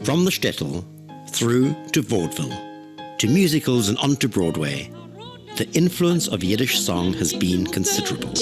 From the shtetl, through to vaudeville, to musicals and onto Broadway, the influence of Yiddish song has been considerable.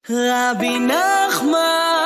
Rabbi Nachman.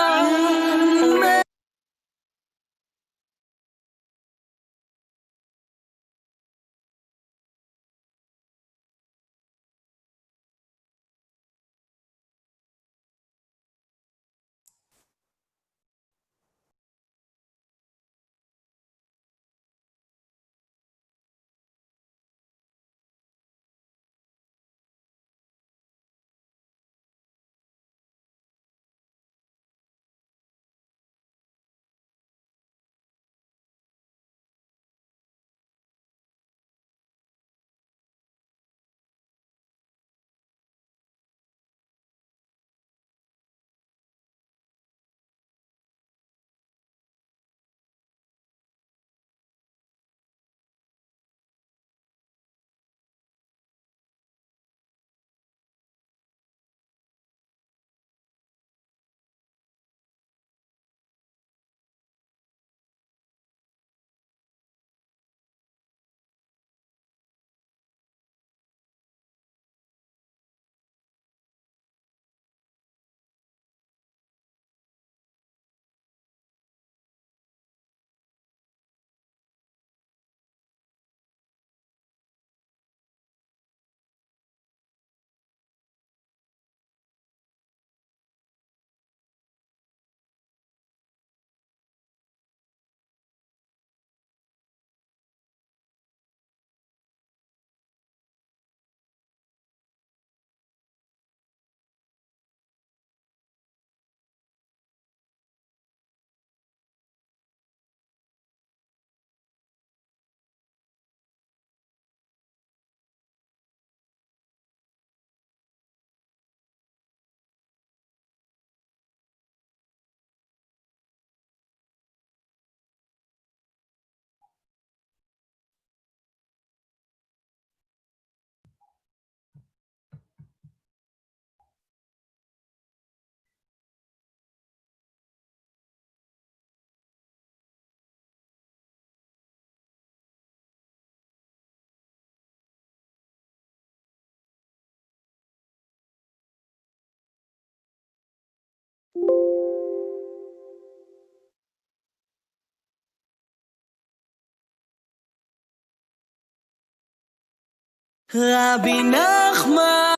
Rabbi Nachman.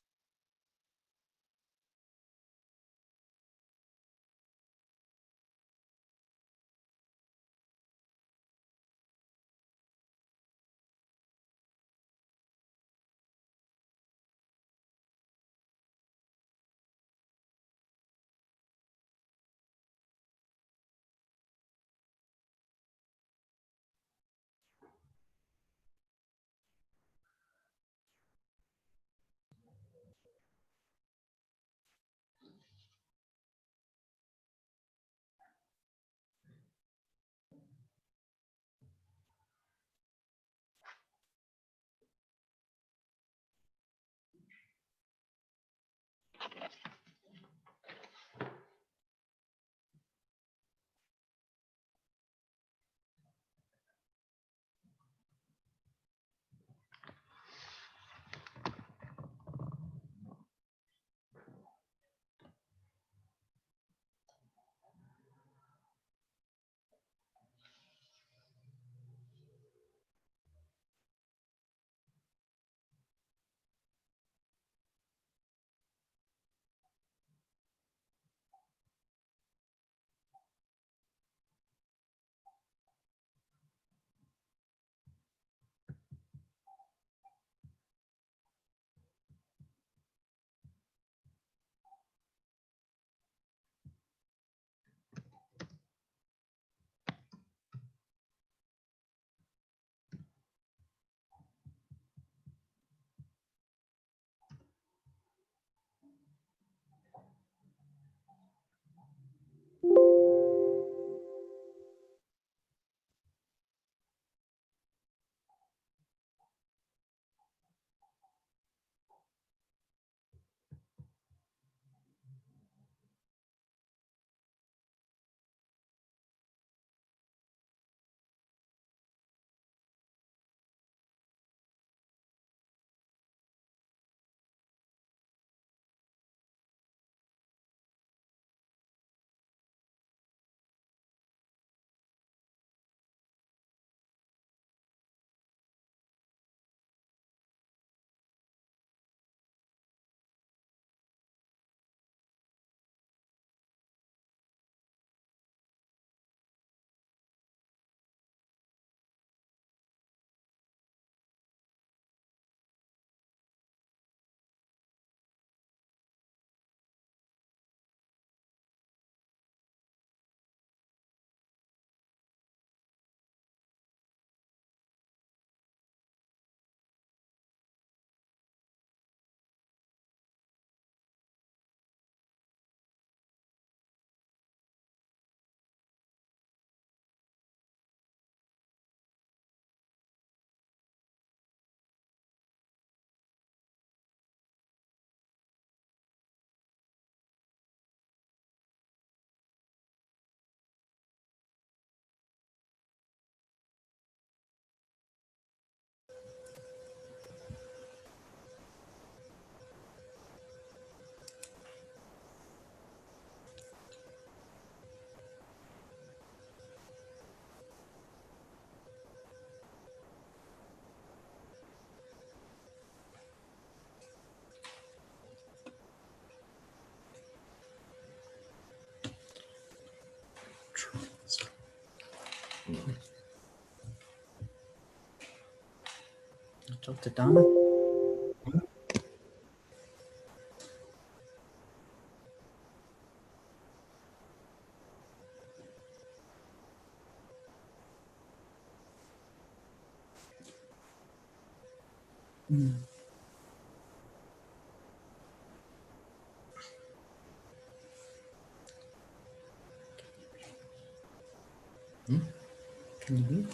it down. Can you breathe?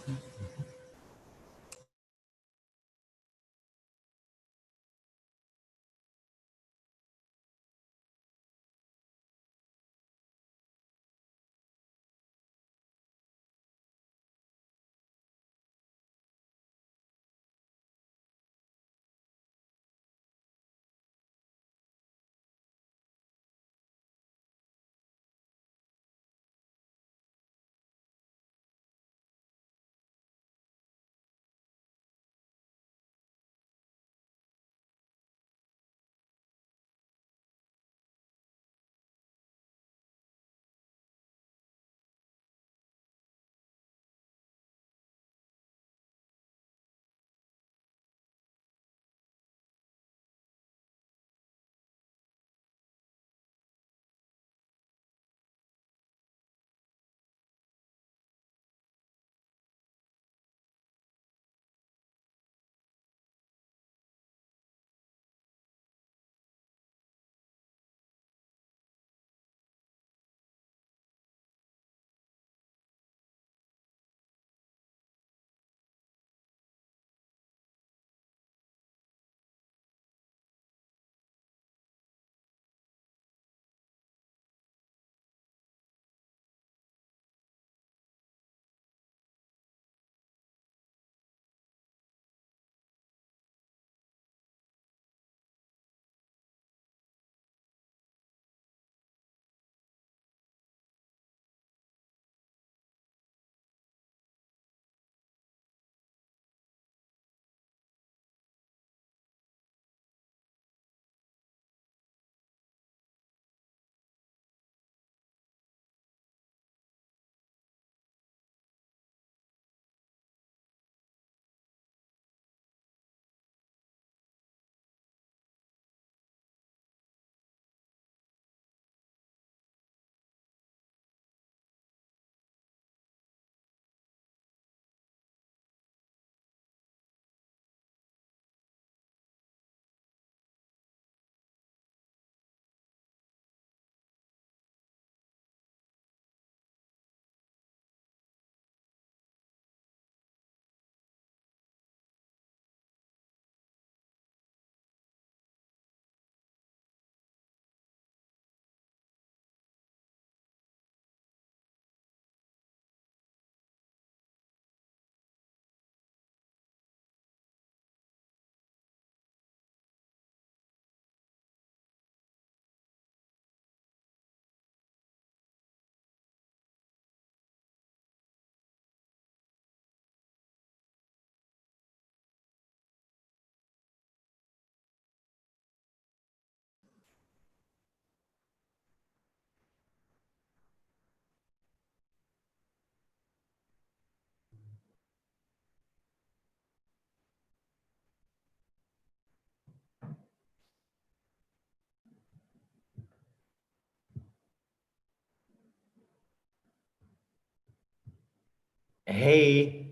Hey.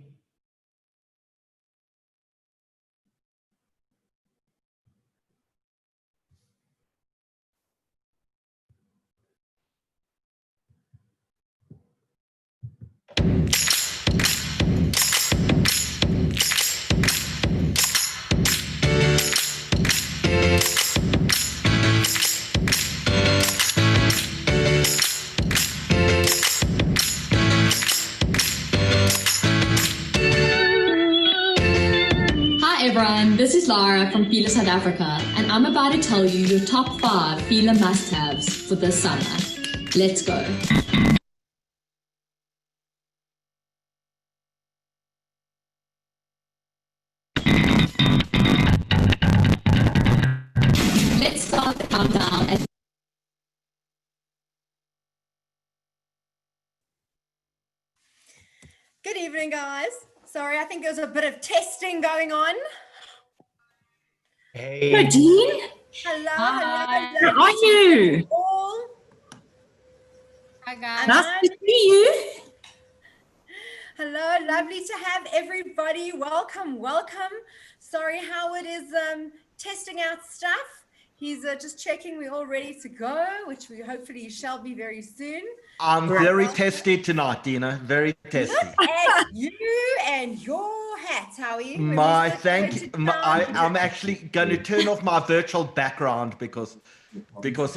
Hi everyone, this is Lara from Fila South Africa, and I'm about to tell you your top 5 Fila must-haves for this summer. Let's go. Let's start the countdown at Good evening, guys. Sorry, I think there's a bit of testing going on. Hey. Dean. Hello, Hi. hello. How are you? All. Hi, guys. Nice to see you. Hello, lovely to have everybody. Welcome, welcome. Sorry, Howard is testing out stuff. He's just checking we're all ready to go, which we hopefully shall be very soon. I'm very testy tonight, Dina. Very testy. Look at you and your hat, Howie. I'm actually going to turn off my virtual background because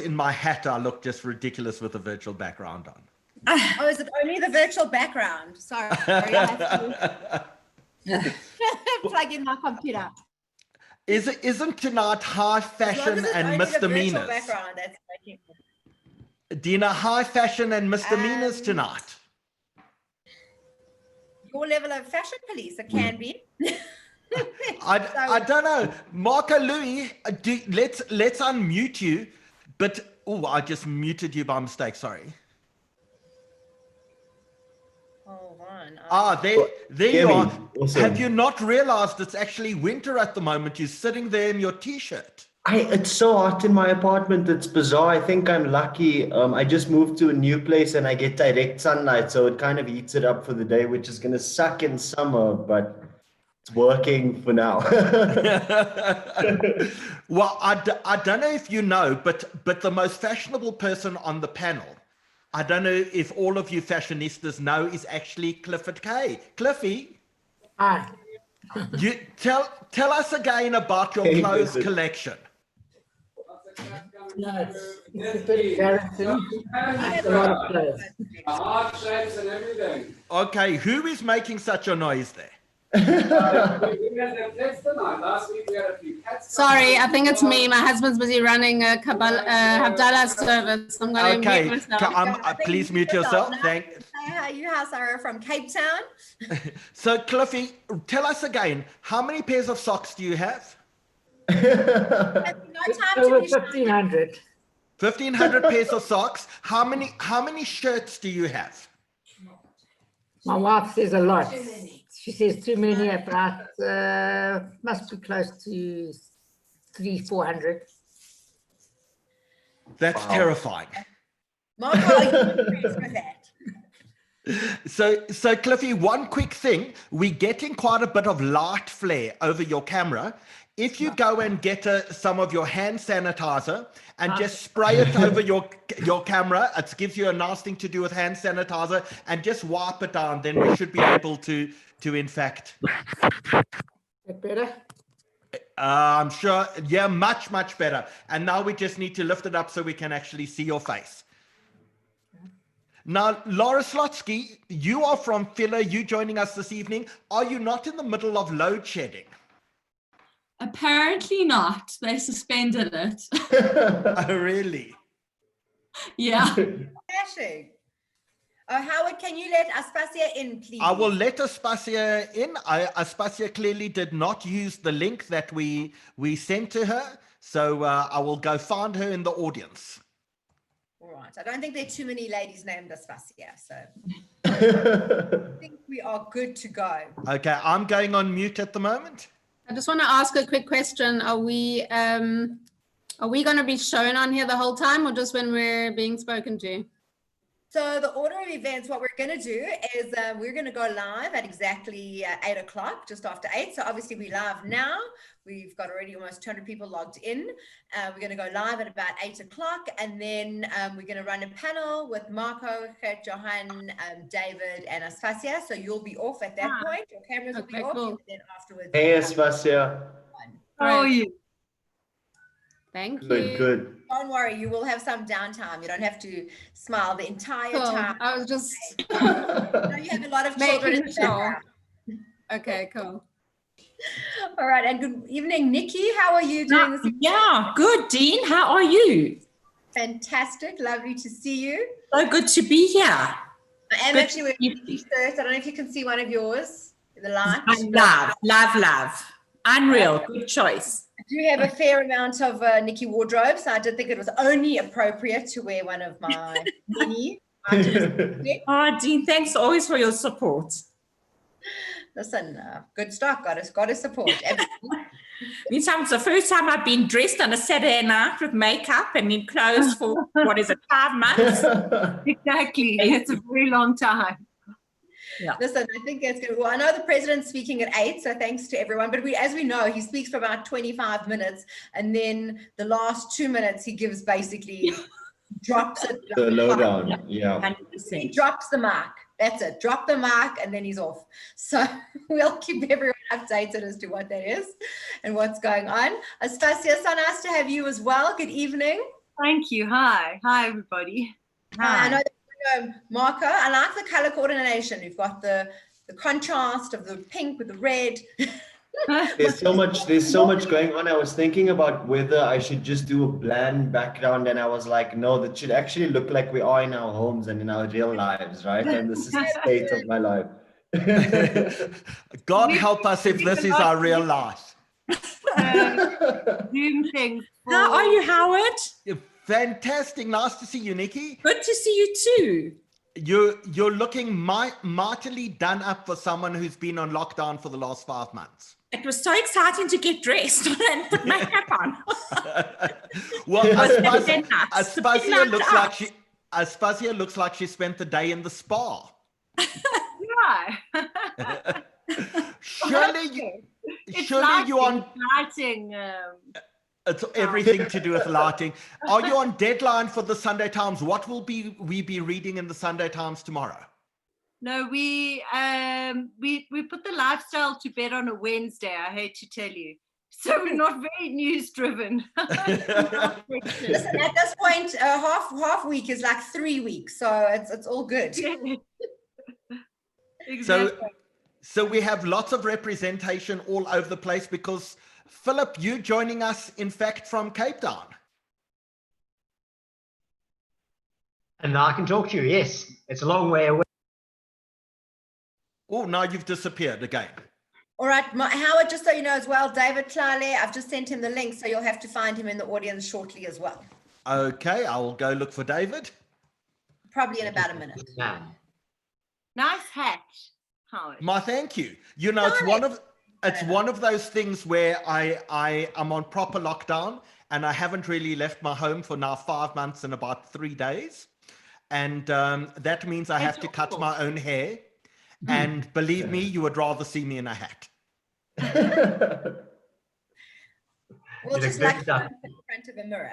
in my hat I look just ridiculous with a virtual background on. Oh, is it only the virtual background? Sorry, I have to plug in my computer. Isn't tonight high fashion and misdemeanors? Background, that's working. Dina, high fashion and misdemeanors tonight. Your level of fashion police, it can be. I don't know. Marco Louis, let's unmute you. But I just muted you by mistake. Sorry. Hold on. There you are. Awesome. Have you not realized it's actually winter at the moment? You're sitting there in your t-shirt. It's so hot in my apartment. It's bizarre. I think I'm lucky. I just moved to a new place and I get direct sunlight, so it kind of heats it up for the day, which is going to suck in summer, but it's working for now. Well, I don't know if you know, but the most fashionable person on the panel, I don't know if all of you fashionistas know, is actually Clifford Kay. Cliffy. Hi. You tell us again about your clothes collection. No, it's pretty embarrassing. It's a lot of clothes. Hard shapes and everything. Okay, who is making such a noise there? We had them cats tonight. Last week we had a few cats. Sorry, I think it's me. My husband's busy running a Havdalah service. I'm going to mute myself. Please mute yourself. Say hi, you are Sarah from Cape Town. So, Cliffy, tell us again, how many pairs of socks do you have? No time Over to be 1,500. 1,500 pairs of socks. How many shirts do you have? My wife says a lot. She says too many, about must be close to 300-400. That's terrifying. Marco, are you impressed with that? So Cliffy, one quick thing. We're getting quite a bit of light flare over your camera. If you go and get some of your hand sanitizer and just spray it over your camera, it gives you a nice thing to do with hand sanitizer, and just wipe it down, then we should be able to infect. That better? I'm sure, yeah, much better. And now we just need to lift it up so we can actually see your face. Now, Laura Slotsky, you are from Filler. You joining us this evening. Are you not in the middle of load shedding? Apparently not. They suspended it. Oh, really? Yeah. Flashing. Howard, can you let Aspasia in, please? I will let Aspasia in. Aspasia clearly did not use the link that we sent to her. So I will go find her in the audience. All right. I don't think there are too many ladies named Aspasia, so I think we are good to go. Okay, I'm going on mute at the moment. I just want to ask a quick question. Are we going to be shown on here the whole time, or just when we're being spoken to? So the order of events, what we're going to do is we're going to go live at exactly 8 o'clock, just after 8. So obviously we're live now. We've got already almost 200 people logged in. We're going to go live at about 8 o'clock, and then we're going to run a panel with Marco, Gert-Johan, David, and Aspasia. So you'll be off at that point. Your cameras will be off, and then afterwards. Hey, Aspasia. How are you? Thank you. Good. Don't worry, you will have some downtime. You don't have to smile the entire time. I was just you have a lot of children in the background. Okay, cool. All right, and good evening, Nikki. How are you doing this evening? Yeah, good, Dean. How are you? Fantastic. Lovely to see you. So good to be here. I am actually wearing a t-shirt. I don't know if you can see one of yours in the light. Love. Unreal. Good choice. I do have a fair amount of Nikki wardrobe, so I did think it was only appropriate to wear one of my mini. Oh, Dean, thanks always for your support. Listen, good stock, got to support. It's the first time I've been dressed on a Saturday night with makeup and in clothes for, 5 months? Exactly. It's a very long time. Yeah. Listen, I think it's good. Well, I know the president's speaking at 8, so thanks to everyone. But as we know, he speaks for about 25 minutes, and then the last 2 minutes he gives basically drops it. The lowdown, yeah. 100%. He drops the mic. That's it. Drop the mic, and then he's off. So we'll keep everyone updated as to what that is and what's going on. Aspasia, so nice to have you as well. Good evening. Thank you. Hi. Hi, everybody. I know Marco, I like the color coordination. You've got the contrast of the pink with the red. There's so much going on. I was thinking about whether I should just do a bland background, and I was like, no, that should actually look like we are in our homes and in our real lives, right? And this is the state of my life. God help us if this is our real life. Zoom things. How are you, Howard? Fantastic. Nice to see you, Nikki. Good to see you too. You're looking mightily done up for someone who's been on lockdown for the last 5 months. It was so exciting to get dressed and put makeup on. Well, Aspasia looks like she spent the day in the spa. Yeah. Surely It's you on lighting. It's everything to do with lighting. Are you on deadline for the Sunday Times? What will we be reading in the Sunday Times tomorrow? No, we put the lifestyle to bed on a Wednesday, I hate to tell you. So we're not very news driven. Listen, at this point, half week is like 3 weeks, so it's all good. Exactly. So we have lots of representation all over the place because Philip, you joining us, in fact, from Cape Town. And I can talk to you, yes. It's a long way away. Oh, now you've disappeared again. All right, Howard, just so you know as well, David Tlale, I've just sent him the link, so you'll have to find him in the audience shortly as well. Okay, I will go look for David. Probably in about a minute. Nice hat, Howard. My thank you. You know, it's one of those things where I am on proper lockdown and I haven't really left my home for now 5 months and about 3 days. And that means I have to cut my own hair. And believe me, you would rather see me in a hat. We'll just like in front of a mirror.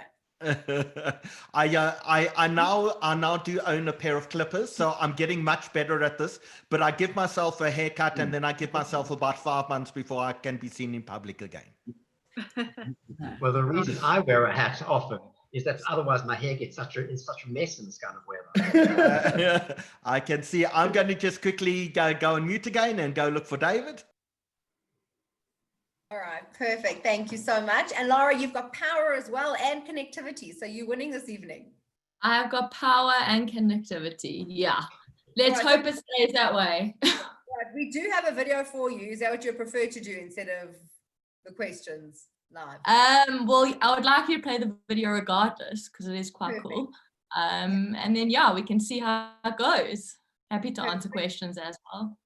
I now do own a pair of clippers, so I'm getting much better at this. But I give myself a haircut, and then I give myself about 5 months before I can be seen in public again. Well, the reason I wear a hat often is that otherwise my hair gets in such a mess in this kind of weather. I can see. I'm going to just quickly go on mute again and go look for David. All right, perfect. Thank you so much. And Laura, you've got power as well and connectivity. So you're winning this evening. I've got power and connectivity. Yeah. Let's hope it stays that way. Right, we do have a video for you. Is that what you prefer to do instead of the questions live? Well, I would like you to play the video regardless because it is quite cool. And then, yeah, we can see how it goes. Happy to answer questions as well.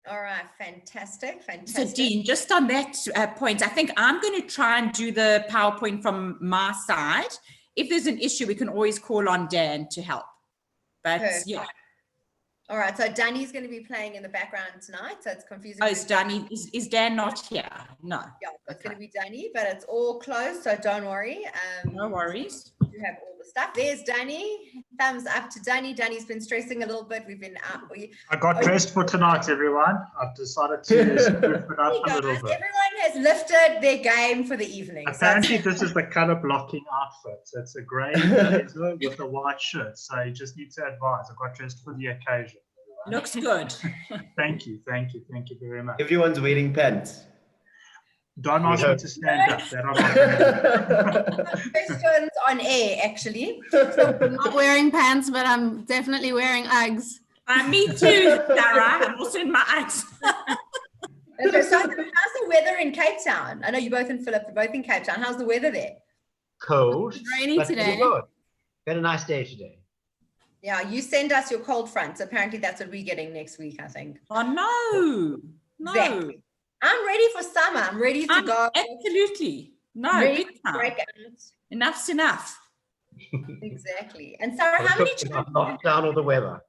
All right, fantastic. So Dean, just on that point, I think I'm going to try and do the PowerPoint from my side. If there's an issue, we can always call on Dan to help. But yeah. All right, so Danny's going to be playing in the background tonight, so it's confusing. Oh, is Danny? Is Dan not here? No. Yeah, it's going to be Danny, but it's all closed, so don't worry. No worries. You have all the stuff. There's Danny. Thumbs up to Danny. Danny's been stressing a little bit. We've been out. I got dressed for tonight, everyone. I've decided to step it up a little bit. Everyone has lifted their game for the evening. Apparently, this is the color blocking outfit. So it's a grey blazer with a white shirt. So you just need to advise. I got dressed for the occasion. Looks good. Thank you very much. Everyone's wearing pants. Don't ask me to stand up. That I'm not questions on air, actually. So I'm not wearing pants, but I'm definitely wearing Uggs. Me too, Sarah. I'm also in my Uggs. Okay, so how's the weather in Cape Town? I know you're both in Philip, you're both in Cape Town. How's the weather there? Cold. It's rainy today. Good. Had a nice day today. Yeah, you send us your cold front. So apparently that's what we're getting next week, I think. Oh, no. Exactly. I'm ready for summer. I'm ready to go. Absolutely. No, Ready big to time. break out. Enough's enough. Exactly. And Sarah, We're how many talking children? about lockdown or the weather?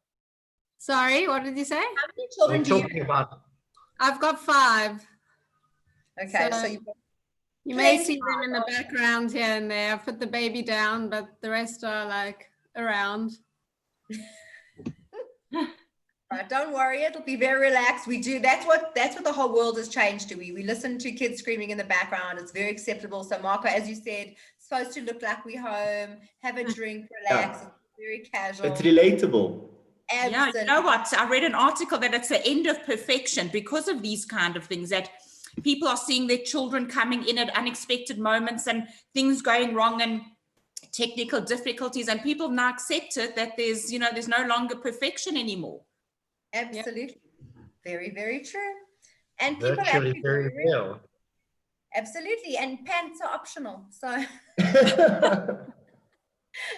Sorry, what did you say? How many We're children do you talking have? about I've got 5. Okay, so you may plenty see them in the background here and there. I've put the baby down, but the rest are like around. Right, don't worry, it'll be very relaxed. We do that's what the whole world has changed to. We listen to kids screaming in the background. It's very acceptable. So Marco, as you said, it's supposed to look like we're home, have a drink, relax. It's very casual. It's relatable. Yeah, you know what? I read an article that it's the end of perfection because of these kind of things, that people are seeing their children coming in at unexpected moments and things going wrong and technical difficulties, and people now accepted that there's no longer perfection anymore. Absolutely. Very, very true. And people virtually actually very real. Absolutely. And pants are optional. So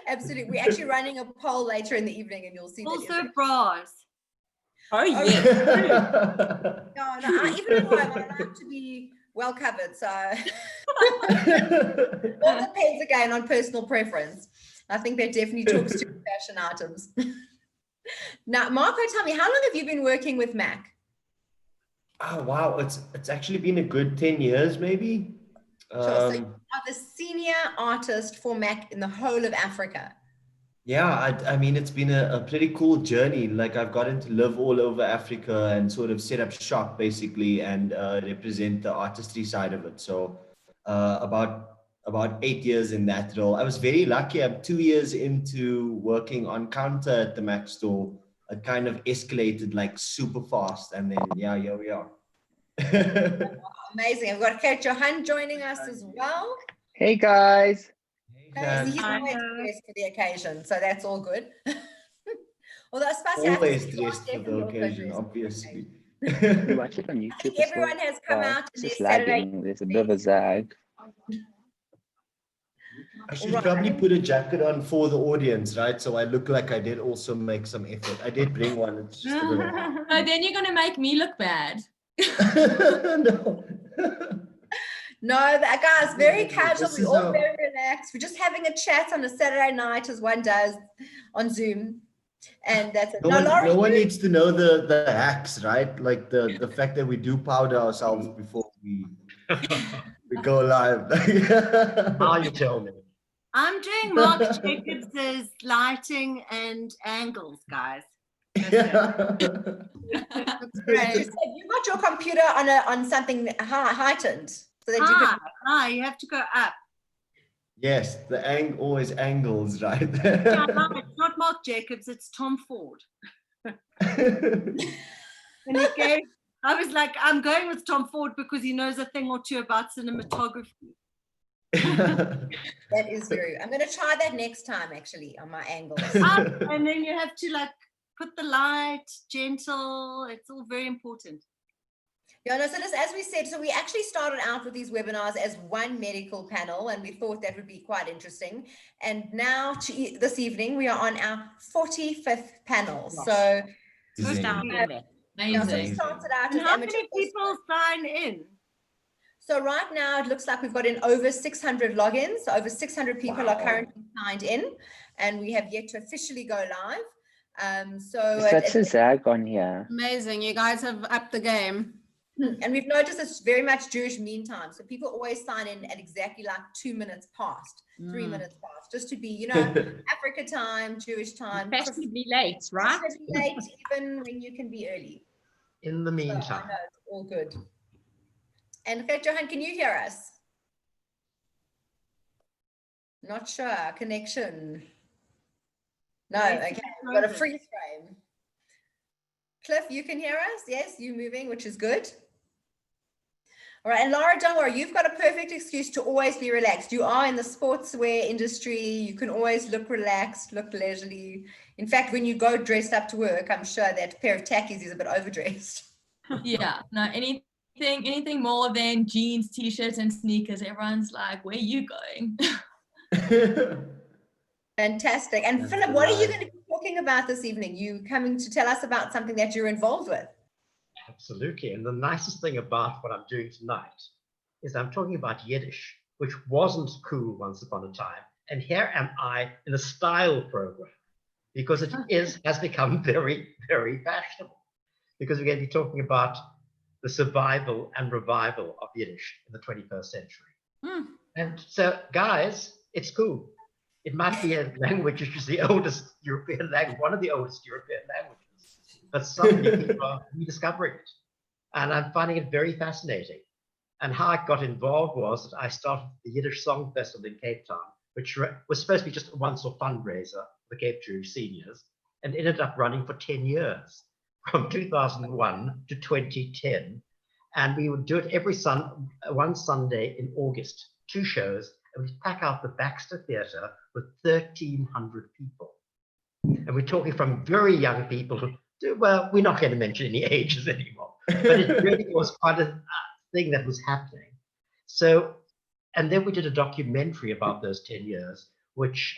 absolutely. We're actually running a poll later in the evening and you'll see also bras. Oh, yes. No, even at home, I like to be well covered. So it all depends again on personal preference. I think that definitely talks to fashion items. Now, Marco, tell me, how long have you been working with Mac? Oh, wow. It's actually been a good 10 years, maybe. Sure. So you are the senior artist for Mac in the whole of Africa. Yeah, I mean, it's been a pretty cool journey. Like I've gotten to live all over Africa and sort of set up shop basically and represent the artistry side of it. So about 8 years in that role. I was very lucky. I'm 2 years into working on counter at the Mac store. It kind of escalated like super fast. And then, yeah, here we are. Amazing. I've got Gert-Johan joining us as well. Hey, guys. He's always dressed for the occasion, so that's all good. Although Aspasia, always dressed for the occasion, obviously. You watch it on YouTube. Everyone has come out It's and just they're Saturday. lagging. There's a bit of a zag. I should probably put a jacket on for the audience, right? So I look like I did also make some effort. I did bring one. It's just a little... No, then you're going to make me look bad. No, that guy's very casual. This We're is all very relaxed. We're just having a chat on a Saturday night, as one does on Zoom, and that's it. No one needs to know the hacks, right? Like the fact that we do powder ourselves before we go live. Now you tell me. I'm doing Mark Jacobs's lighting and angles, guys. That's great. You got your computer on something heightened, so that you have to go up. Yes, the always angles, right? Yeah, no, it's not Mark Jacobs, it's Tom Ford. And I was like, I'm going with Tom Ford because he knows a thing or two about cinematography. That is very. I'm going to try that next time, actually, on my angles. And then you have to like put the light gentle. It's all very important. Yeah, no, so just as we said, so we actually started out with these webinars as one medical panel, and we thought that would be quite interesting. And now this evening, we are on our 45th panel. So, so we started out. And how many people sign in? So right now, it looks like we've got in over 600 logins. So over 600 people are currently signed in, and we have yet to officially go live. So Such a zag on here. Amazing. You guys have upped the game. And we've noticed it's very much Jewish mean time. So people always sign in at exactly like 2 minutes past, 3 minutes past, just to be, Africa time, Jewish time. Fashionably late, right? Fashionably late, even when you can be early. In the meantime. So I know, it's all good. And Gert-Johan, can you hear us? Not sure. Connection. No, okay. We've got a freeze frame. Cliff, you can hear us? Yes, you moving, which is good. All right, and Laura, don't worry, you've got a perfect excuse to always be relaxed. You are in the sportswear industry. You can always look relaxed, look leisurely. In fact, when you go dressed up to work, I'm sure that pair of tackies is a bit overdressed. Yeah, no, anything more than jeans, t-shirts, and sneakers, everyone's like, where are you going? Fantastic. And Philip, what are you going to be talking about this evening? You coming to tell us about something that you're involved with? absolutely. And the nicest thing about what I'm doing tonight is I'm talking about Yiddish, which wasn't cool once upon a time. And here am I in a style program, because it has become very, very fashionable. Because we're going to be talking about the survival and revival of Yiddish in the 21st century. And so, guys, it's cool. It might be a language which is the oldest European language, one of the oldest European languages, but suddenly people are rediscovering it. And I'm finding it very fascinating. And how I got involved was that I started the Yiddish Song Festival in Cape Town, which was supposed to be just a once-off fundraiser for the Cape Jewish seniors, and ended up running for 10 years, from 2001 to 2010. And we would do it every one Sunday in August, 2 shows, and we'd pack out the Baxter Theatre with 1,300 people. And we're talking from very young people who, well, we're not going to mention any ages anymore, but it really was quite a thing that was happening. So, and then we did a documentary about those 10 years, which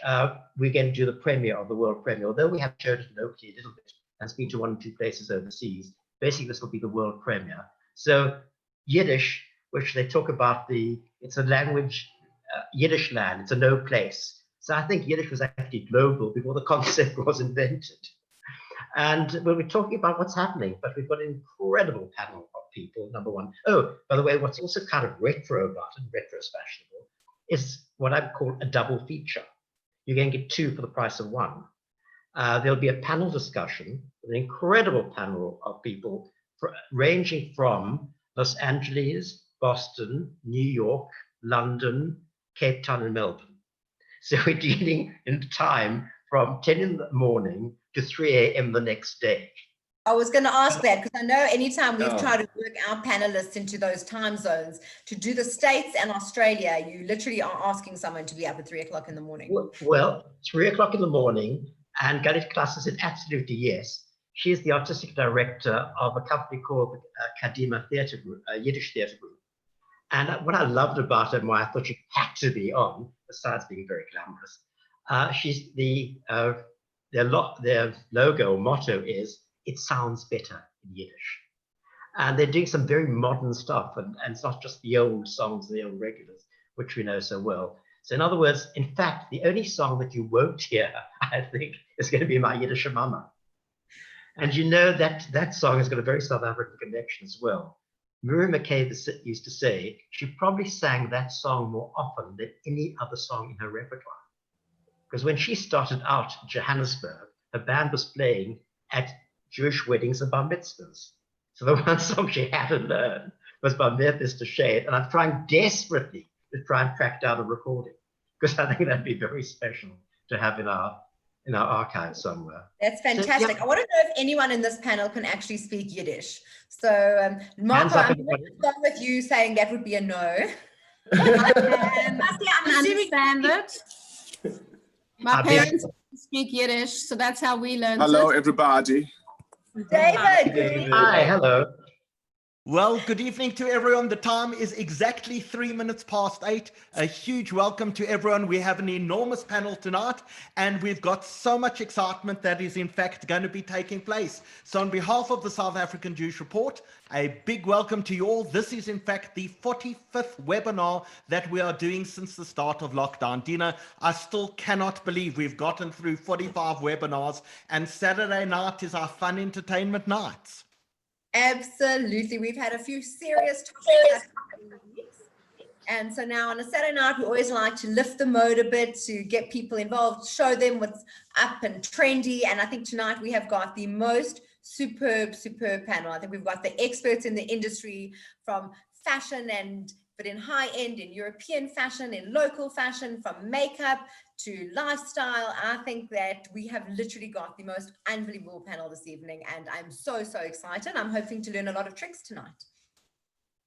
we're going to do the premiere of, the world premiere, although we have showed it locally a little bit and it's been to 1 or 2 places overseas. Basically, this will be the world premiere. So Yiddish, which they talk about, it's a language, Yiddish land, it's a no place. So I think Yiddish was actually global before the concept was invented. And we'll be talking about what's happening, but we've got an incredible panel of people, number one. Oh, by the way, what's also kind of retro about it, retro fashionable, is what I call a double feature. You're going to get 2 for the price of 1. There'll be a panel discussion, an incredible panel of people ranging from Los Angeles, Boston, New York, London, Cape Town, and Melbourne. So we're dealing in time from 10 in the morning to 3 a.m. the next day. I was going to ask that because I know anytime we've tried to work our panelists into those time zones to do the States and Australia, you literally are asking someone to be up at 3 o'clock in the morning. Well, 3 o'clock in the morning, and Gerrit Klasse said absolutely yes. She is the artistic director of a company called Kadima Theatre Group, Yiddish Theatre Group. And what I loved about her and why I thought she had to be on, besides being very glamorous, she's their logo or motto is, it sounds better in Yiddish. And they're doing some very modern stuff, and it's not just the old songs, the old regulars, which we know so well. So in other words, in fact, the only song that you won't hear, I think, is going to be My Yiddish Mama. And you know that song has got a very South African connection as well. Miriam McKay used to say she probably sang that song more often than any other song in her repertoire. Because when she started out in Johannesburg, her band was playing at Jewish weddings and bar mitzvahs. So the one song she had to learn was Bar Mitzvah Shade, and I'm trying desperately to try and track down a recording, because I think that'd be very special to have in our archives somewhere. That's fantastic. So, yeah. I want to know if anyone in this panel can actually speak Yiddish. So, Marco, I'm going to start with you saying that would be a no. I understand it. My parents speak Yiddish, so that's how we learned. Hello, everybody. David. Hi, hello. Well, good evening to everyone. The time is exactly 3 minutes past 8. A huge welcome to everyone. We have an enormous panel tonight, and we've got so much excitement that is in fact going to be taking place. So on behalf of the South African Jewish Report, a big welcome to you all. This is in fact the 45th webinar that we are doing since the start of lockdown. Dina, I still cannot believe we've gotten through 45 webinars, and Saturday night is our fun entertainment nights. Absolutely. We've had a few serious topics. And so now on a Saturday night, we always like to lift the mode a bit to get people involved, show them what's up and trendy. And I think tonight we have got the most superb panel. I think we've got the experts in the industry from fashion but in high end, in European fashion, in local fashion, from makeup to lifestyle. I think that we have literally got the most unbelievable panel this evening, and I'm so excited. I'm hoping to learn a lot of tricks tonight.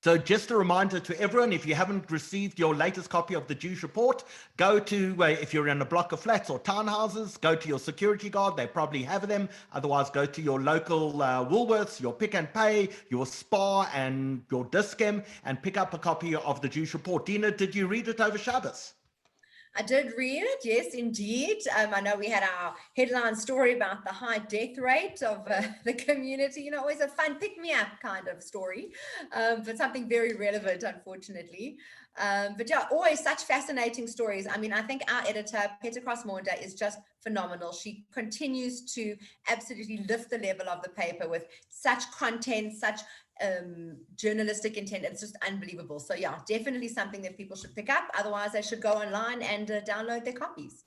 So just a reminder to everyone, if you haven't received your latest copy of the Jewish Report, go to, if you're in a block of flats or townhouses, go to your security guard. They probably have them. Otherwise, go to your local Woolworths, your Pick and Pay, your Spar and your Dis-Chem, and pick up a copy of the Jewish Report. Dina, did you read it over Shabbos? I did read it, yes, indeed. I know we had our headline story about the high death rate of the community, you know, always a fun pick-me-up kind of story, but something very relevant, unfortunately. But yeah, always such fascinating stories. I mean, I think our editor, Peter Cross-Maunda, is just phenomenal. She continues to absolutely lift the level of the paper with such content, such journalistic intent. It's just unbelievable. So yeah, definitely something that people should pick up. Otherwise, they should go online and download their copies.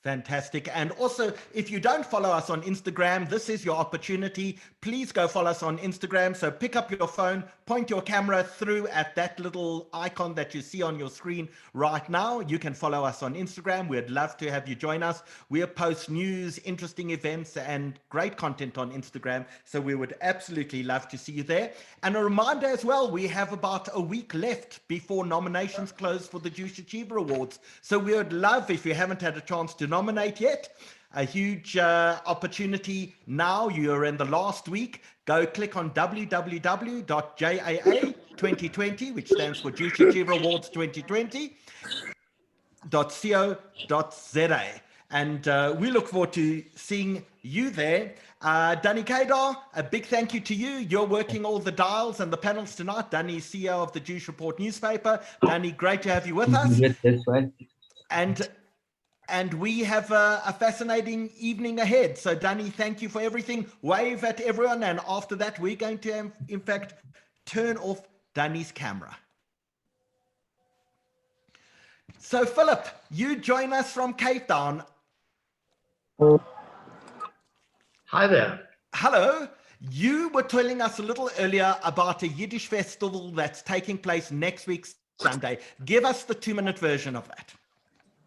Fantastic. And also, if you don't follow us on Instagram, this is your opportunity. Please go follow us on Instagram. So pick up your phone, point your camera through at that little icon that you see on your screen right now. You can follow us on Instagram. We'd love to have you join us. We post news, interesting events, and great content on Instagram. So we would absolutely love to see you there. And a reminder as well, we have about a week left before nominations close for the Jewish Achiever Awards. So we would love, if you haven't had a chance to nominate yet, a huge opportunity now. You're in the last week. Go click on www.JAA2020, which stands for Jewish Achiever Awards 2020.co.za. And we look forward to seeing you there. Danny Kedar, a big thank you to you. You're working all the dials and the panels tonight. Danny is CEO of the Jewish Report newspaper. Danny, great to have you with us. And we have a fascinating evening ahead. So, Danny, thank you for everything. Wave at everyone. And after that, we're going to, in fact, turn off Danny's camera. So, Philip, you join us from Cape Town. Hi there. Hello. You were telling us a little earlier about a Yiddish festival that's taking place next week, Sunday. Give us the 2-minute version of that.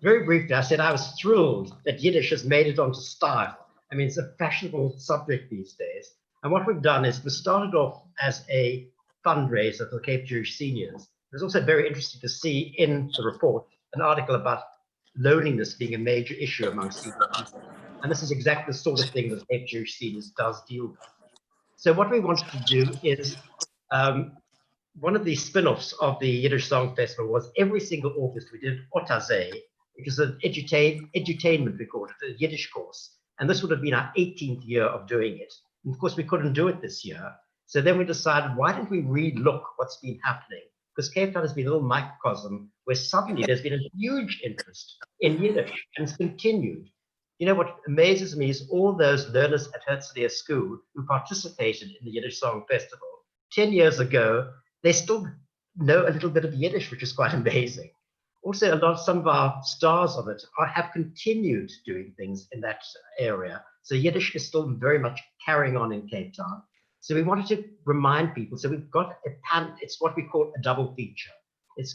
Very briefly, I said I was thrilled that Yiddish has made it onto style. I mean, it's a fashionable subject these days. And what we've done is we started off as a fundraiser for the Cape Jewish seniors. It was also very interesting to see in the report an article about loneliness being a major issue amongst senior people. And this is exactly the sort of thing that Cape Jewish seniors does deal with. So what we wanted to do is, one of the spin-offs of the Yiddish Song Festival was every single August we did Otazeh, which is an edutainment, we call it, a Yiddish course. And this would have been our 18th year of doing it. And of course, we couldn't do it this year. So then we decided, why don't we re-look what's been happening? Because Cape Town has been a little microcosm where suddenly there's been a huge interest in Yiddish, and it's continued. You know, what amazes me is all those learners at Herzliya School who participated in the Yiddish Song Festival 10 years ago, they still know a little bit of Yiddish, which is quite amazing. Also, some of our stars of it have continued doing things in that area. So Yiddish is still very much carrying on in Cape Town. So we wanted to remind people. So we've got it's what we call a double feature. It's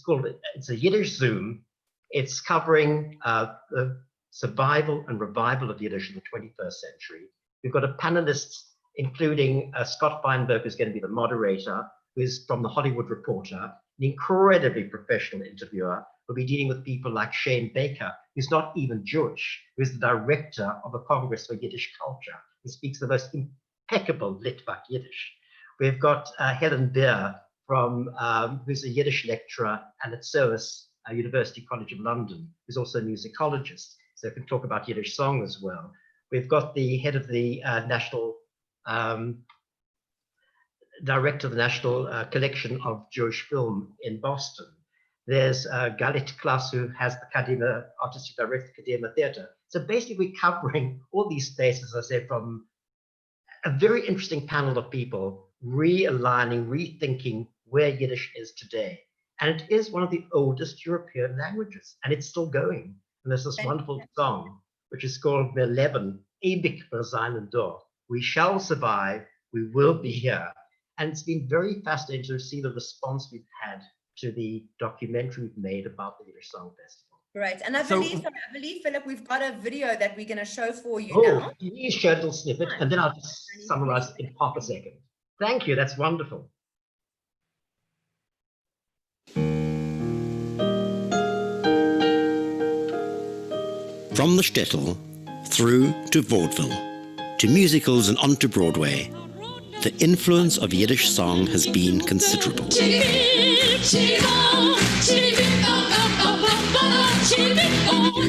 a Yiddish Zoom. It's covering the survival and revival of Yiddish in the 21st century. We've got a panelist, including Scott Feinberg, who's going to be the moderator, who is from the Hollywood Reporter, an incredibly professional interviewer. We'll be dealing with people like Shane Baker, who's not even Jewish, who's the director of a Congress for Yiddish Culture. He speaks the most impeccable Litvak Yiddish. We've got Helen Beer, who's a Yiddish lecturer and at SOAS, University College of London, who's also a musicologist, so we can talk about Yiddish song as well. We've got the head of the national director of the National Collection of Jewish Film in Boston. There's Galit Klaas, who has the Kadima, artistic director of Kadima Theatre. So basically we're covering all these spaces, as I said, from a very interesting panel of people realigning, rethinking where Yiddish is today. And it is one of the oldest European languages, and it's still going. And there's this wonderful song, which is called Wir leben ewig wir seinen dort. We shall survive, we will be here. And it's been very fascinating to see the response we've had to the documentary we've made about the Yiddish Song Festival. Right, and I believe, Philip, we've got a video that we're going to show for you now. Please show a little snippet, and then I'll just summarize it in half a second. Thank you, that's wonderful. From the shtetl through to vaudeville, to musicals and onto Broadway, the influence of Yiddish song has been considerable. Chitty, chitty, oh, chitty, oh, oh, oh, oh, oh, chitty, oh. I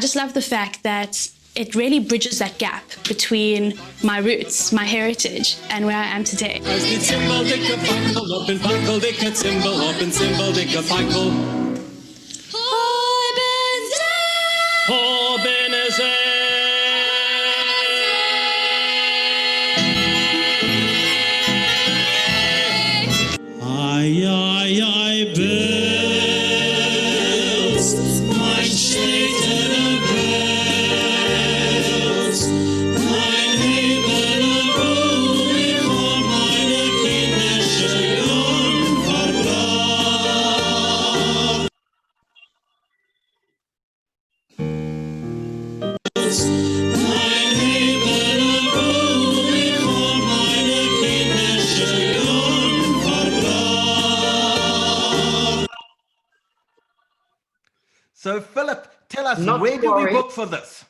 just love the fact that it really bridges that gap between my roots, my heritage, and where I am today. Als die Zimbaldikke fakkel op een fakkeldikke zimbel op een zimbaldikke fakkel. Ai, ai, ai, Wels, mein Städtener Wels, mein Hebeler Ruh, ich hol meine kindische Jung verbracht. Mein Hebeler Ruh, ich hol meine kindische Jung verbracht. So, Philip, tell us, Not where to do we worry. book for this?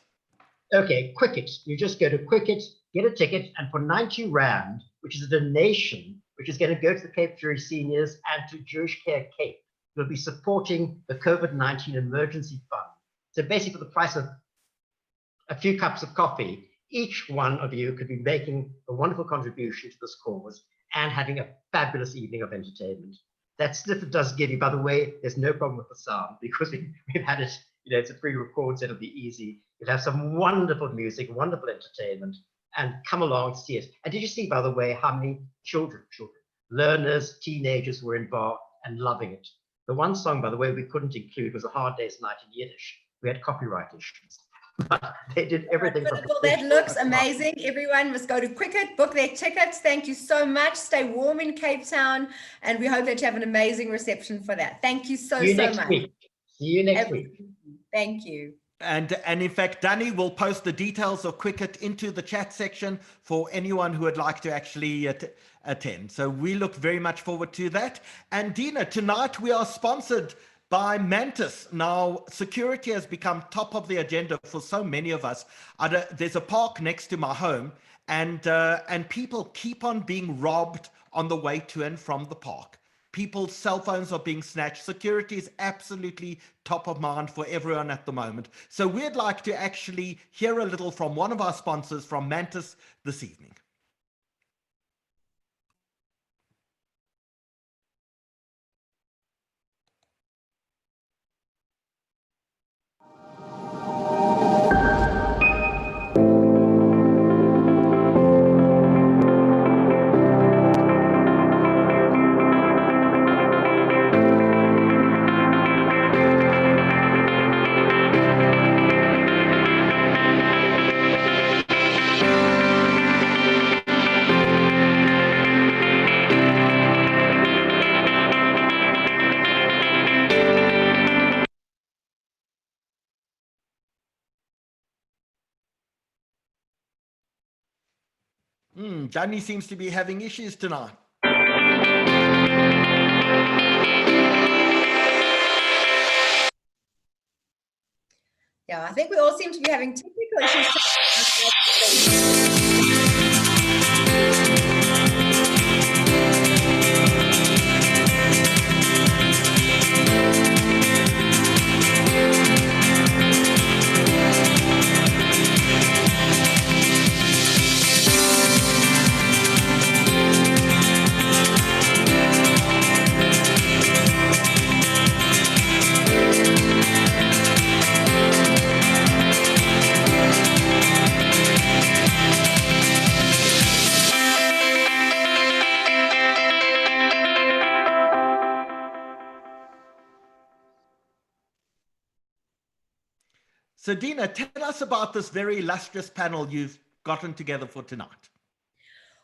Okay, Quicket. You just go to Quicket, get a ticket, and for 90 Rand, which is a donation, which is going to go to the Cape Jury Seniors and to Jewish Care Cape, you'll be supporting the COVID-19 Emergency Fund. So basically, for the price of a few cups of coffee, each one of you could be making a wonderful contribution to this cause and having a fabulous evening of entertainment. That snippet does give you, by the way, there's no problem with the sound because we've had it, it's a pre-record, so it'll be easy. You'll have some wonderful music, wonderful entertainment, and come along, see it. And did you see, by the way, how many children, learners, teenagers were involved and loving it? The one song, by the way, we couldn't include was A Hard Day's Night in Yiddish. We had copyright issues. But they did everything. Well, that looks amazing. Everyone must go to Quicket, book their tickets. Thank you so much. Stay warm in Cape Town, and we hope that you have an amazing reception for that. Thank you so much. Week. See you next week. Thank you. And in fact, Danny will post the details of Quicket into the chat section for anyone who would like to actually attend. So we look very much forward to that. And Dina, tonight we are sponsored by Mantis. Now, security has become top of the agenda for so many of us. There's a park next to my home, and people keep on being robbed on the way to and from the park. People's cell phones are being snatched. Security is absolutely top of mind for everyone at the moment. So we'd like to actually hear a little from one of our sponsors from Mantis this evening. Danny seems to be having issues tonight. Yeah, I think we all seem to be having technical issues. So Dina, tell us about this very illustrious panel you've gotten together for tonight.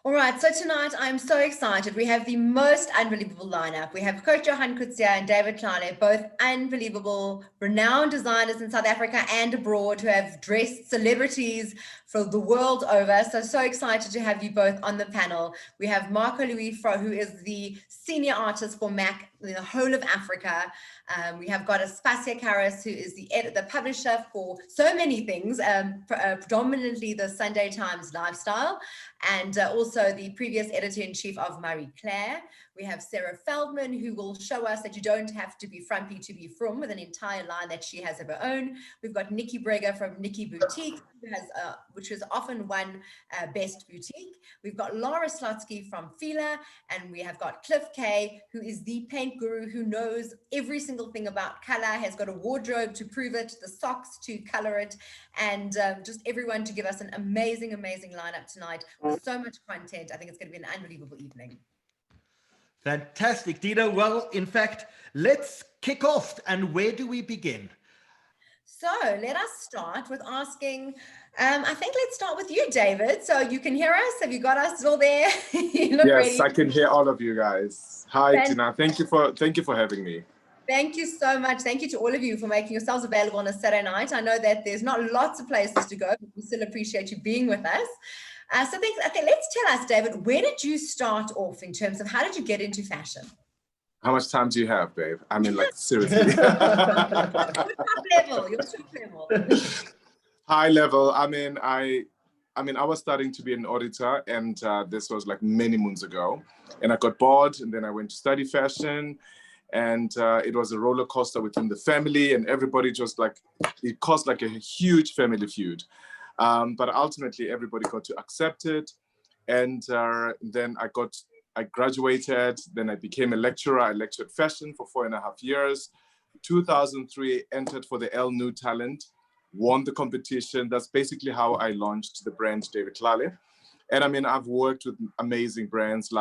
All right, so tonight I'm so excited. We have the most unbelievable lineup. We have Gert-Johan Coetzee and David Tlale, both unbelievable, renowned designers in South Africa and abroad who have dressed celebrities from the world over. So excited to have you both on the panel. We have Marco Louis Fro, who is the senior artist for MAC in the whole of Africa. We have got Aspasia Karras, who is the publisher for so many things, predominantly the Sunday Times Lifestyle, and also the previous editor-in-chief of Marie Claire. We have Sarah Feldman, who will show us that you don't have to be frumpy to be from, with an entire line that she has of her own. We've got Nikki Breger from Nikki Boutique, who has, which is often won Best Boutique. We've got Laura Slotsky from Fila, and we have got Cliff Kay, who is the paint guru who knows every single thing about color, has got a wardrobe to prove it, the socks to color it, and just everyone to give us an amazing, amazing lineup tonight with so much content. I think it's going to be an unbelievable evening. Fantastic, Dina. Well, in fact, let's kick off. And where do we begin? So let us start with asking, I think let's start with you, David. So you can hear us. Have you got us all there? You look yes, ready. I can hear all of you guys. Hi, Dina. Thank you for having me. Thank you so much. Thank you to all of you for making yourselves available on a Saturday night. I know that there's not lots of places to go, but we still appreciate you being with us. So let's tell us, David, where did you start off in terms of how did you get into fashion? How much time do you have, babe? I mean, like, seriously. Your top level. High level. I mean, I was starting to be an auditor, and this was like many moons ago. And I got bored, and then I went to study fashion. And it was a roller coaster within the family, and everybody just like, it caused like a huge family feud. But ultimately, everybody got to accept it. And then I graduated, then I became a lecturer. I lectured fashion for 4.5 years. 2003, entered for the Elle New Talent, won the competition. That's basically how I launched the brand David Tlale. And I mean, I've worked with amazing brands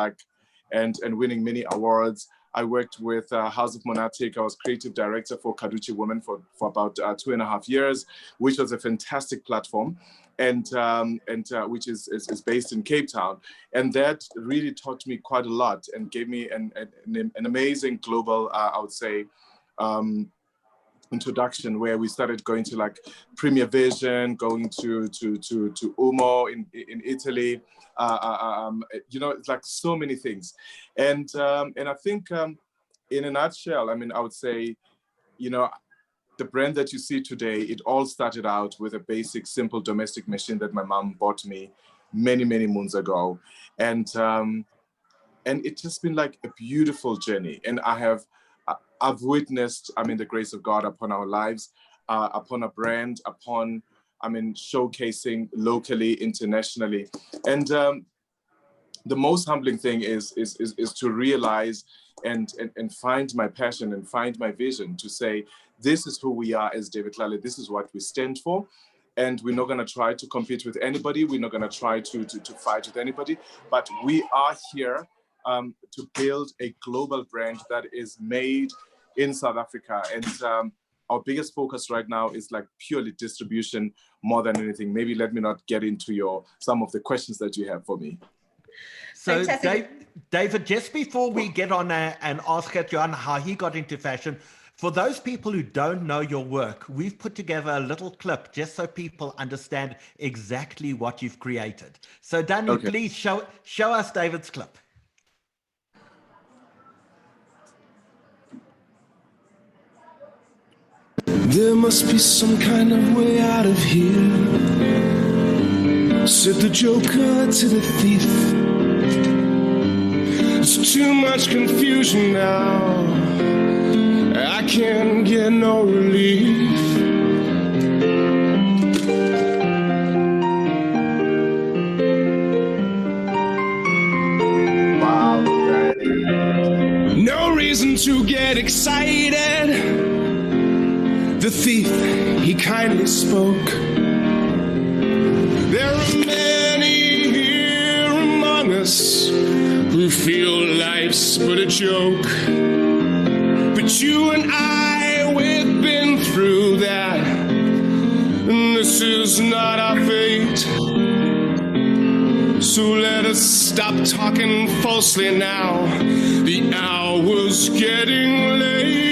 and winning many awards. I worked with House of Monatic. I was creative director for Kaduchi Women for about 2.5 years, which was a fantastic platform, and which is based in Cape Town. And that really taught me quite a lot and gave me an amazing global, I would say, introduction, where we started going to like Premier Vision, going to Umo in Italy. You know, it's like so many things. And I think in a nutshell, I mean, I would say, you know, the brand that you see today, it all started out with a basic, simple domestic machine that my mom bought me many, many moons ago. And it's just been like a beautiful journey. And I've witnessed, I mean, the grace of God upon our lives, upon a brand, upon, I mean, showcasing locally, internationally. And the most humbling thing is to realize and find my passion and find my vision to say, this is who we are as David Tlale, this is what we stand for. And we're not going to try to compete with anybody. We're not going to try to fight with anybody, but we are here to build a global brand that is made in South Africa. And our biggest focus right now is like purely distribution more than anything. Maybe let me not get into some of the questions that you have for me. So David, just before we get on and ask Gert-Johan how he got into fashion, for those people who don't know your work, we've put together a little clip just so people understand exactly what you've created. So Danny, please show us David's clip. There must be some kind of way out of here, said the joker to the thief. There's too much confusion now, I can't get no relief. Wow. No reason to get excited. The thief, he kindly spoke. There are many here among us who feel life's but a joke. But you and I, we've been through that, and this is not our fate. So let us stop talking falsely now. The hour's getting late.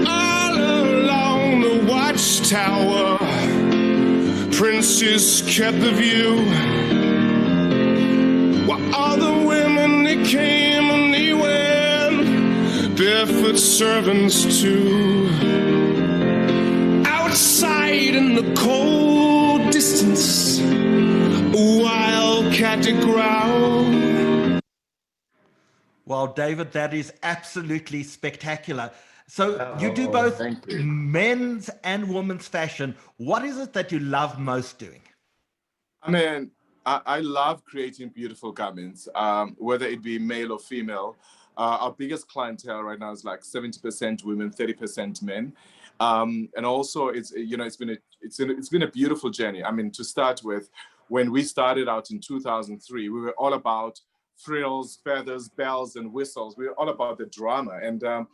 All along the watchtower, princes kept the view. While all the women, they came and they went, barefoot servants too. Outside in the cold distance, a wildcat to growl. Well, David, that is absolutely spectacular. So you do both men's and women's fashion. What is it that you love most doing? I mean, I love creating beautiful garments, whether it be male or female. Our biggest clientele right now is like 70% women, 30% men. And also it's been a beautiful journey. I mean, to start with, when we started out in 2003, we were all about frills, feathers, bells, and whistles. We were all about the drama. And I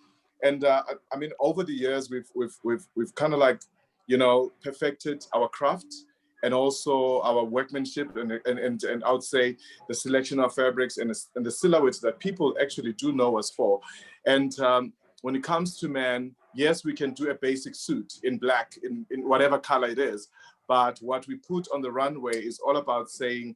mean, over the years, we've kind of like, perfected our craft and also our workmanship and I would say the selection of fabrics and the silhouettes that people actually do know us for. And when it comes to men, yes, we can do a basic suit in black, in whatever color it is. But what we put on the runway is all about saying,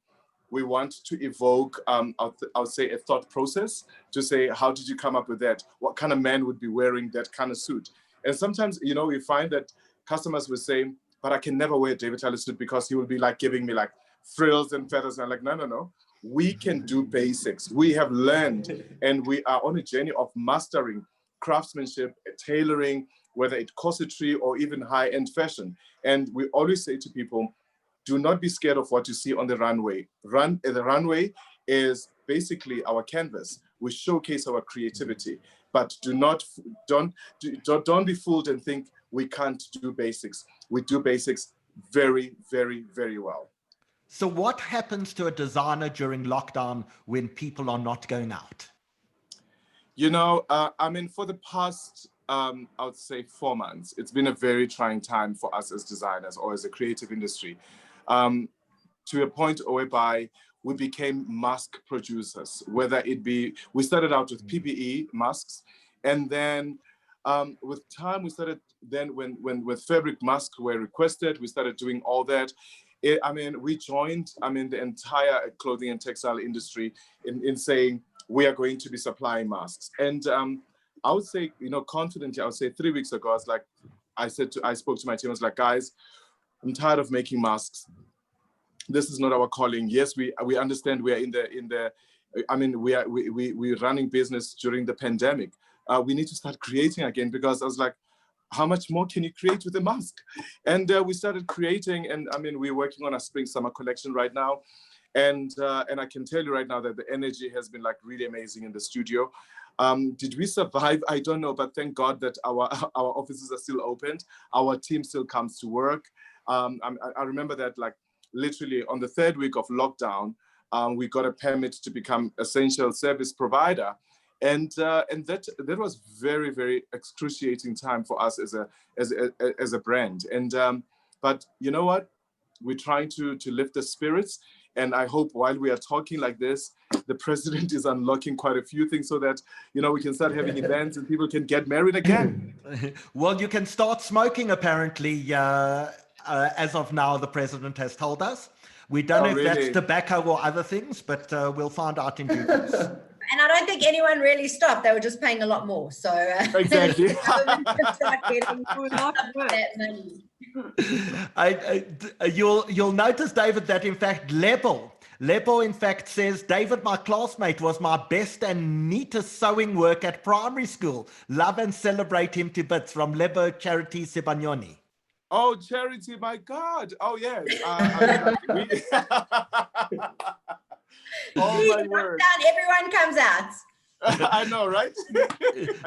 we want to evoke, I would say, a thought process to say, how did you come up with that? What kind of man would be wearing that kind of suit? And sometimes, we find that customers will say, but I can never wear a David Tlale suit because he will be like giving me like frills and feathers. And I'm like, no. We can do basics. We have learned and we are on a journey of mastering craftsmanship, tailoring, whether it's corsetry or even high-end fashion. And we always say to people, do not be scared of what you see on the runway. The runway is basically our canvas. We showcase our creativity, but don't be fooled and think we can't do basics. We do basics very, very, very well. So what happens to a designer during lockdown when people are not going out? I mean, for the past, I would say 4 months, it's been a very trying time for us as designers or as a creative industry. To a point whereby we became mask producers, whether it be, we started out with PPE masks, and then with time we started, then when fabric masks were requested, we started doing all that. We joined, the entire clothing and textile industry in saying, we are going to be supplying masks. And I would say, confidently, I would say 3 weeks ago, I spoke to my team, I was like, guys, I'm tired of making masks. This is not our calling. Yes, we understand we are we're running business during the pandemic. We need to start creating again, because I was like, how much more can you create with a mask? And we started creating, and we're working on a spring summer collection right now. And I can tell you right now that the energy has been like really amazing in the studio. Did we survive? I don't know, but thank God that our offices are still opened. Our team still comes to work. I remember that like literally on the 3rd week of lockdown, we got a permit to become essential service provider. And that was very, very excruciating time for us as a brand. And but you know what? We're trying to lift the spirits. And I hope while we are talking like this, the president is unlocking quite a few things so that, we can start having events and people can get married again. Well, you can start smoking, apparently, as of now, the president has told us. We don't know if that's tobacco or other things, but we'll find out in due course. And I don't think anyone really stopped. They were just paying a lot more. So exactly. You'll notice, David, that in fact Lebo in fact says, David, my classmate, was my best and neatest sewing work at primary school. Love and celebrate him to bits, from Lebo Charity Sibanyoni. Oh, Charity, my God. Oh, yes. Oh, my word. Everyone comes out. I know, right?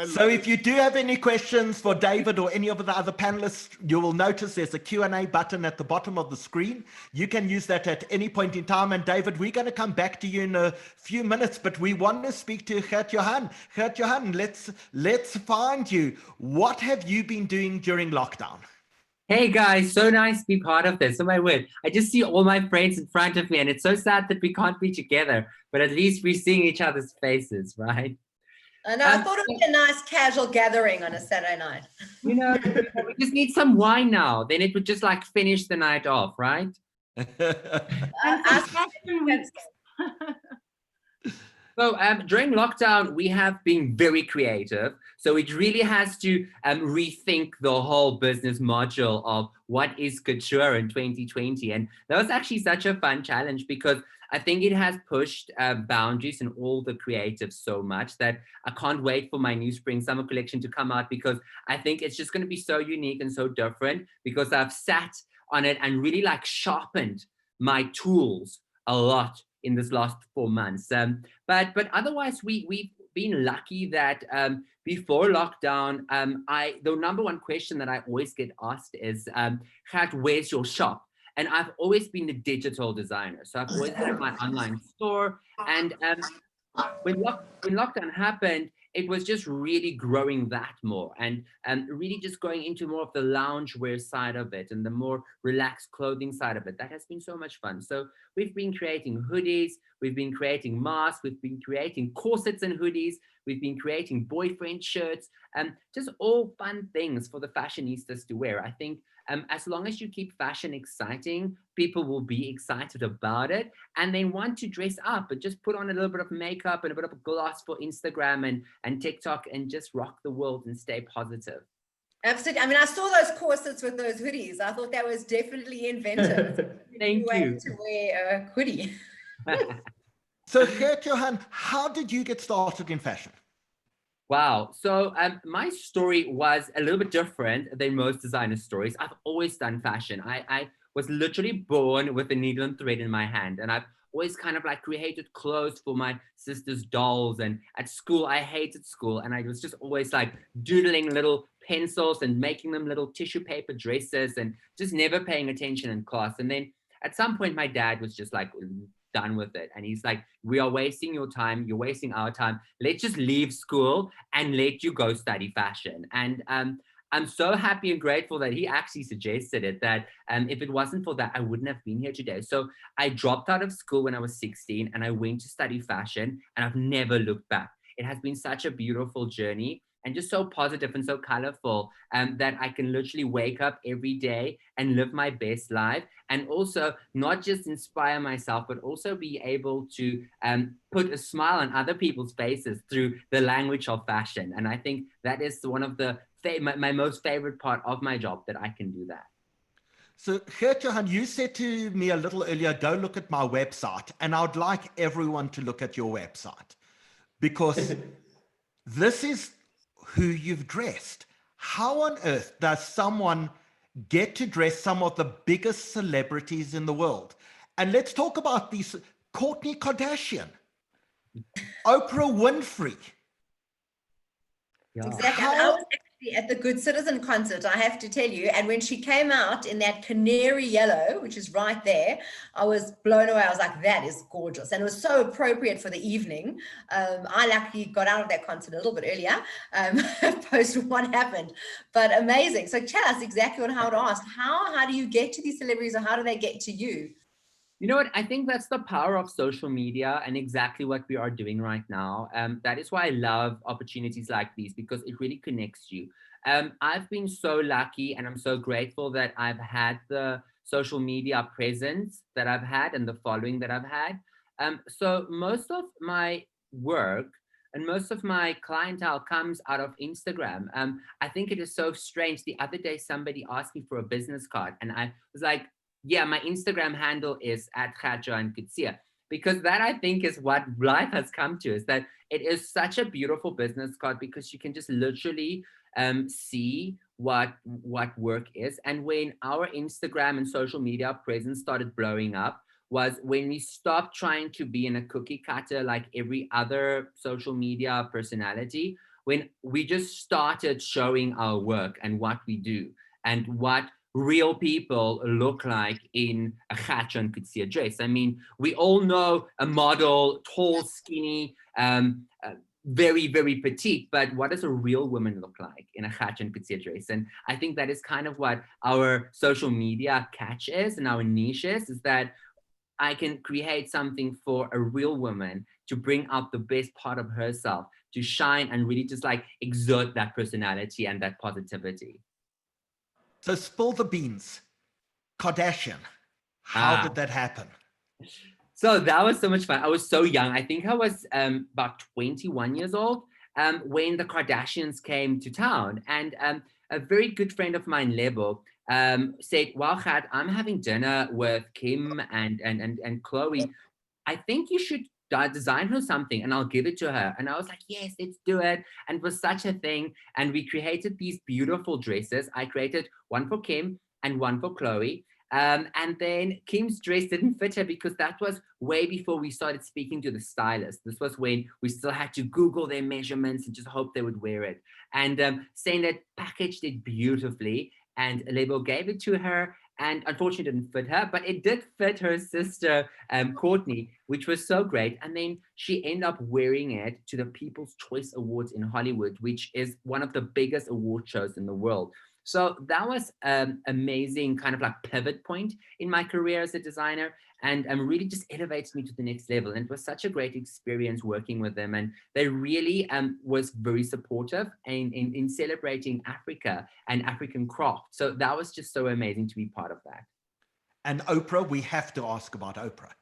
So if you do have any questions for David or any of the other panelists, you will notice there's a Q&A button at the bottom of the screen. You can use that at any point in time. And David, we're going to come back to you in a few minutes, but we want to speak to Gert-Johan. Gert-Johan, let's find you. What have you been doing during lockdown? Hey guys, so nice to be part of this. Oh my word, I just see all my friends in front of me and it's so sad that we can't be together, but at least we're seeing each other's faces, right? I know, I thought it would be a nice casual gathering on a Saturday night. You know, we just need some wine now, then it would just like finish the night off, right? So during lockdown, we have been very creative. So it really has to rethink the whole business module of what is couture in 2020. And that was actually such a fun challenge because I think it has pushed boundaries in all the creatives so much that I can't wait for my new spring summer collection to come out because I think it's just going to be so unique and so different because I've sat on it and really like sharpened my tools a lot in this last 4 months. But otherwise, we've been lucky that before lockdown, the number one question that I always get asked is, Gert, where's your shop? And I've always been a digital designer. So I've always had my online store. And when lockdown happened, it was just really growing that more and really just going into more of the loungewear side of it and the more relaxed clothing side of it. That has been so much fun. So we've been creating hoodies, we've been creating masks, we've been creating corsets and hoodies, we've been creating boyfriend shirts, and just all fun things for the fashionistas to wear. I think as long as you keep fashion exciting, people will be excited about it and they want to dress up and just put on a little bit of makeup and a bit of gloss for Instagram and TikTok and just rock the world and stay positive. Absolutely. I mean, I saw those corsets with those hoodies. I thought that was definitely inventive. Thank you. To wear a hoodie. So Gert-Johan, how did you get started in fashion? Wow. So my story was a little bit different than most designer stories. I've always done fashion. I was literally born with a needle and thread in my hand. And I've always kind of like created clothes for my sister's dolls. And at school, I hated school. And I was just always like doodling little pencils and making them little tissue paper dresses and just never paying attention in class. And then at some point, my dad was just like, done with it. And he's like, we are wasting your time. You're wasting our time. Let's just leave school and let you go study fashion. And I'm so happy and grateful that he actually suggested it, that if it wasn't for that, I wouldn't have been here today. So I dropped out of school when I was 16 and I went to study fashion and I've never looked back. It has been such a beautiful journey and just so positive and so colorful that I can literally wake up every day and live my best life and also not just inspire myself, but also be able to put a smile on other people's faces through the language of fashion. And I think that is one of the my most favorite part of my job, that I can do that. So Gert-Johan, you said to me a little earlier, go look at my website, and I would like everyone to look at your website because this is who you've dressed. How on earth does someone get to dress some of the biggest celebrities in the world? And let's talk about these: Kourtney Kardashian, Oprah Winfrey. Yeah. Exactly. I was actually at the Good Citizen concert, I have to tell you, and when she came out in that canary yellow, which is right there, I was blown away. I was like, that is gorgeous. And it was so appropriate for the evening. I luckily got out of that concert a little bit earlier, post what happened, but amazing. So tell us exactly what Howard asked. How do you get to these celebrities, or how do they get to you? You know what? I think that's the power of social media and exactly what we are doing right now. That is why I love opportunities like these, because it really connects you. I've been so lucky and I'm so grateful that I've had the social media presence that I've had and the following that I've had. So most of my work and most of my clientele comes out of Instagram. I think it is so strange. The other day, somebody asked me for a business card and I was like, yeah, my Instagram handle is @Gert-Johan Coetzee, because that I think is what life has come to, is that it is such a beautiful business card because you can just literally see what work is. And when our Instagram and social media presence started blowing up, was when we stopped trying to be in a cookie cutter like every other social media personality, when we just started showing our work and what we do and what real people look like in a chatcha and Coetzee dress. I mean, we all know a model, tall, skinny, very, very petite, but what does a real woman look like in a chatcha and Coetzee dress? And I think that is kind of what our social media catch is and our niche is that I can create something for a real woman to bring out the best part of herself, to shine and really just like exert that personality and that positivity. So spill the beans. Kardashian, how did that happen? So that was so much fun. I was so young. I think I was about 21 years old when the Kardashians came to town. And a very good friend of mine, Lebo, said, "Well, Gert, I'm having dinner with Kim and Chloe. I think you should design her something and I'll give it to her." And I was like, yes, let's do it. And it was such a thing. And we created these beautiful dresses. I created one for Kim and one for Chloe. And then Kim's dress didn't fit her because that was way before we started speaking to the stylist. This was when we still had to Google their measurements and just hope they would wear it. And Saint packaged it beautifully and Lebo gave it to her. And unfortunately it didn't fit her, but it did fit her sister, Kourtney, which was so great. And then she ended up wearing it to the People's Choice Awards in Hollywood, which is one of the biggest award shows in the world. So that was an amazing kind of like pivot point in my career as a designer and really just elevates me to the next level. And it was such a great experience working with them. And they really was very supportive in celebrating Africa and African craft. So that was just so amazing to be part of that. And Oprah, we have to ask about Oprah.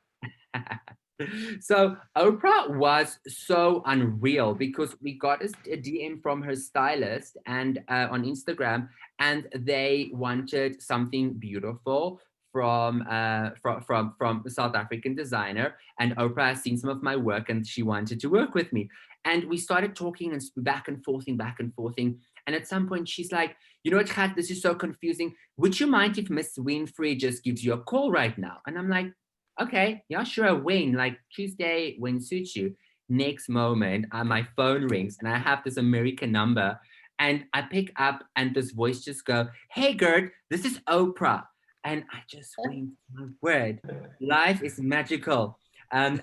So Oprah was so unreal because we got a DM from her stylist and on Instagram, and they wanted something beautiful from a South African designer. And Oprah has seen some of my work and she wanted to work with me. And we started talking and back and forthing. And at some point she's like, "You know what, Gert, this is so confusing. Would you mind if Miss Winfrey just gives you a call right now?" And I'm like, "Okay, yeah, sure, when? Like Tuesday, when suits you." Next moment, my phone rings and I have this American number and I pick up and this voice just go, "Hey, Gert, this is Oprah." And I just went, my word, life is magical. And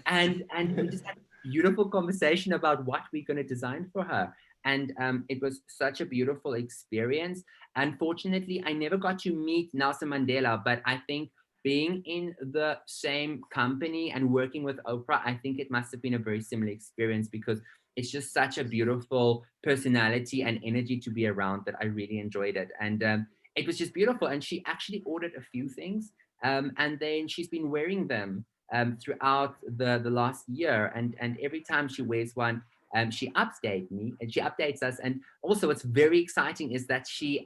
we just had a beautiful conversation about what we're going to design for her. And it was such a beautiful experience. Unfortunately, I never got to meet Nelson Mandela, but I think being in the same company and working with Oprah, I think it must have been a very similar experience because it's just such a beautiful personality and energy to be around that I really enjoyed it. And it was just beautiful. And she actually ordered a few things and then she's been wearing them throughout the last year. And every time she wears one, she updates us. And also what's very exciting is that she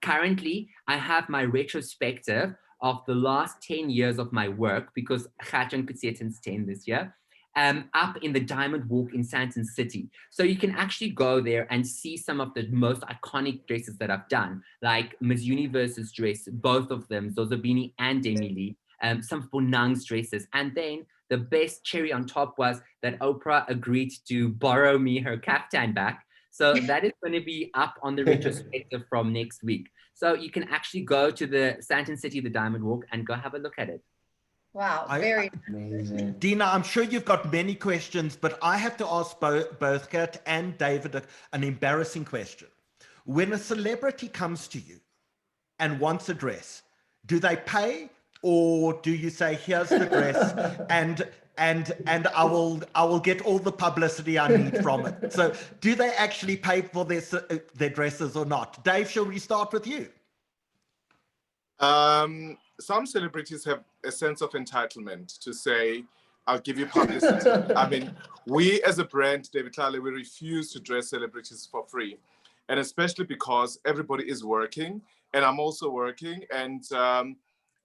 currently, I have my retrospective of the last 10 years of my work because Gert-Johan and Coetzee turns 10 this year, up in the Diamond Walk in Sandton City. So you can actually go there and see some of the most iconic dresses that I've done, like Miss Universe's dress, both of them, Zozobini and Demi Lee, some of Bonang's dresses. And then the best cherry on top was that Oprah agreed to borrow me her kaftan back. So that is going to be up on the retrospective from next week. So you can actually go to the Sandton City, the Diamond Walk, and go have a look at it. Wow, very amazing. Dina, I'm sure you've got many questions, but I have to ask both Gert and David an embarrassing question. When a celebrity comes to you and wants a dress, do they pay or do you say, "Here's the dress and I will get all the publicity I need from it"? So do they actually pay for their dresses or not? Dave, shall we start with you? Some celebrities have a sense of entitlement to say, "I'll give you publicity." I mean, we as a brand, David Tlale, we refuse to dress celebrities for free. And especially because everybody is working and I'm also working. And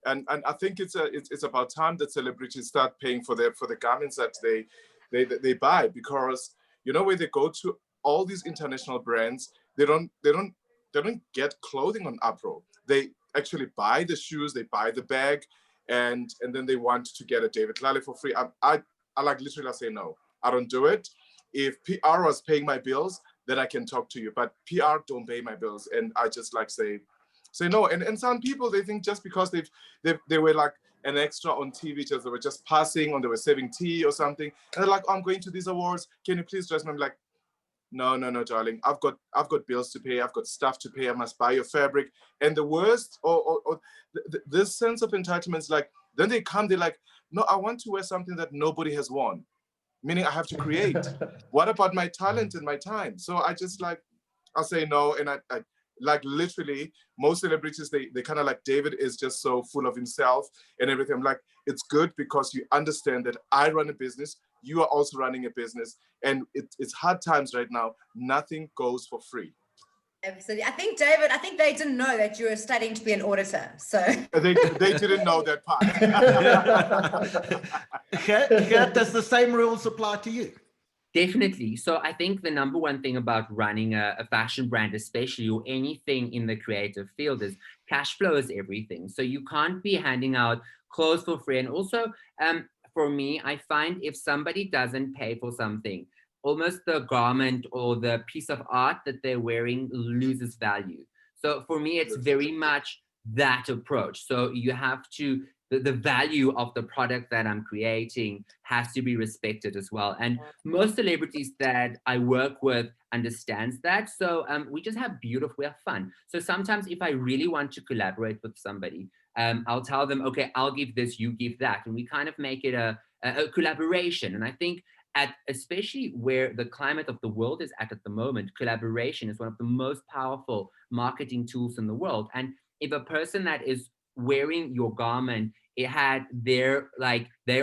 I think it's about time that celebrities start paying for the garments that they buy, because you know when they go to all these international brands, they don't get clothing on Apro. They actually buy the shoes, they buy the bag, and then they want to get a David Tlale for free. I like literally say no, I don't do it. If PR was paying my bills, then I can talk to you, but PR don't pay my bills, and I just like say no. And some people, they think just because they were like an extra on TV, just they were just passing or they were serving tea or something, and they're like, oh, I'm going to these awards, can you please dress me? I'm like, no, darling, I've got bills to pay, I've got stuff to pay, I must buy your fabric. And the worst, or this sense of entitlement is like, then they come, they're like, no, I want to wear something that nobody has worn, meaning I have to create. What about my talent and my time? So I just like, I'll say no. And I like literally most celebrities, they kind of like, David is just so full of himself and everything. I'm like, it's good because you understand that I run a business, you are also running a business, and it's hard times right now. Nothing goes for free. Absolutely. I think, David, they didn't know that you were studying to be an auditor. So they didn't know that part. Gert, does the same rules apply to you? Definitely. So I think the number one thing about running a fashion brand, especially, or anything in the creative field, is cash flow is everything. So you can't be handing out clothes for free. And also, for me, I find if somebody doesn't pay for something, almost the garment or the piece of art that they're wearing loses value. So for me, it's very much that approach. So you have to, the value of the product that I'm creating has to be respected as well. And most celebrities that I work with understands that. So we just have we have fun. So sometimes if I really want to collaborate with somebody, I'll tell them, okay, I'll give this, you give that. And we kind of make it a collaboration. And I think especially where the climate of the world is at the moment, collaboration is one of the most powerful marketing tools in the world. And if a person that is wearing your garment, they're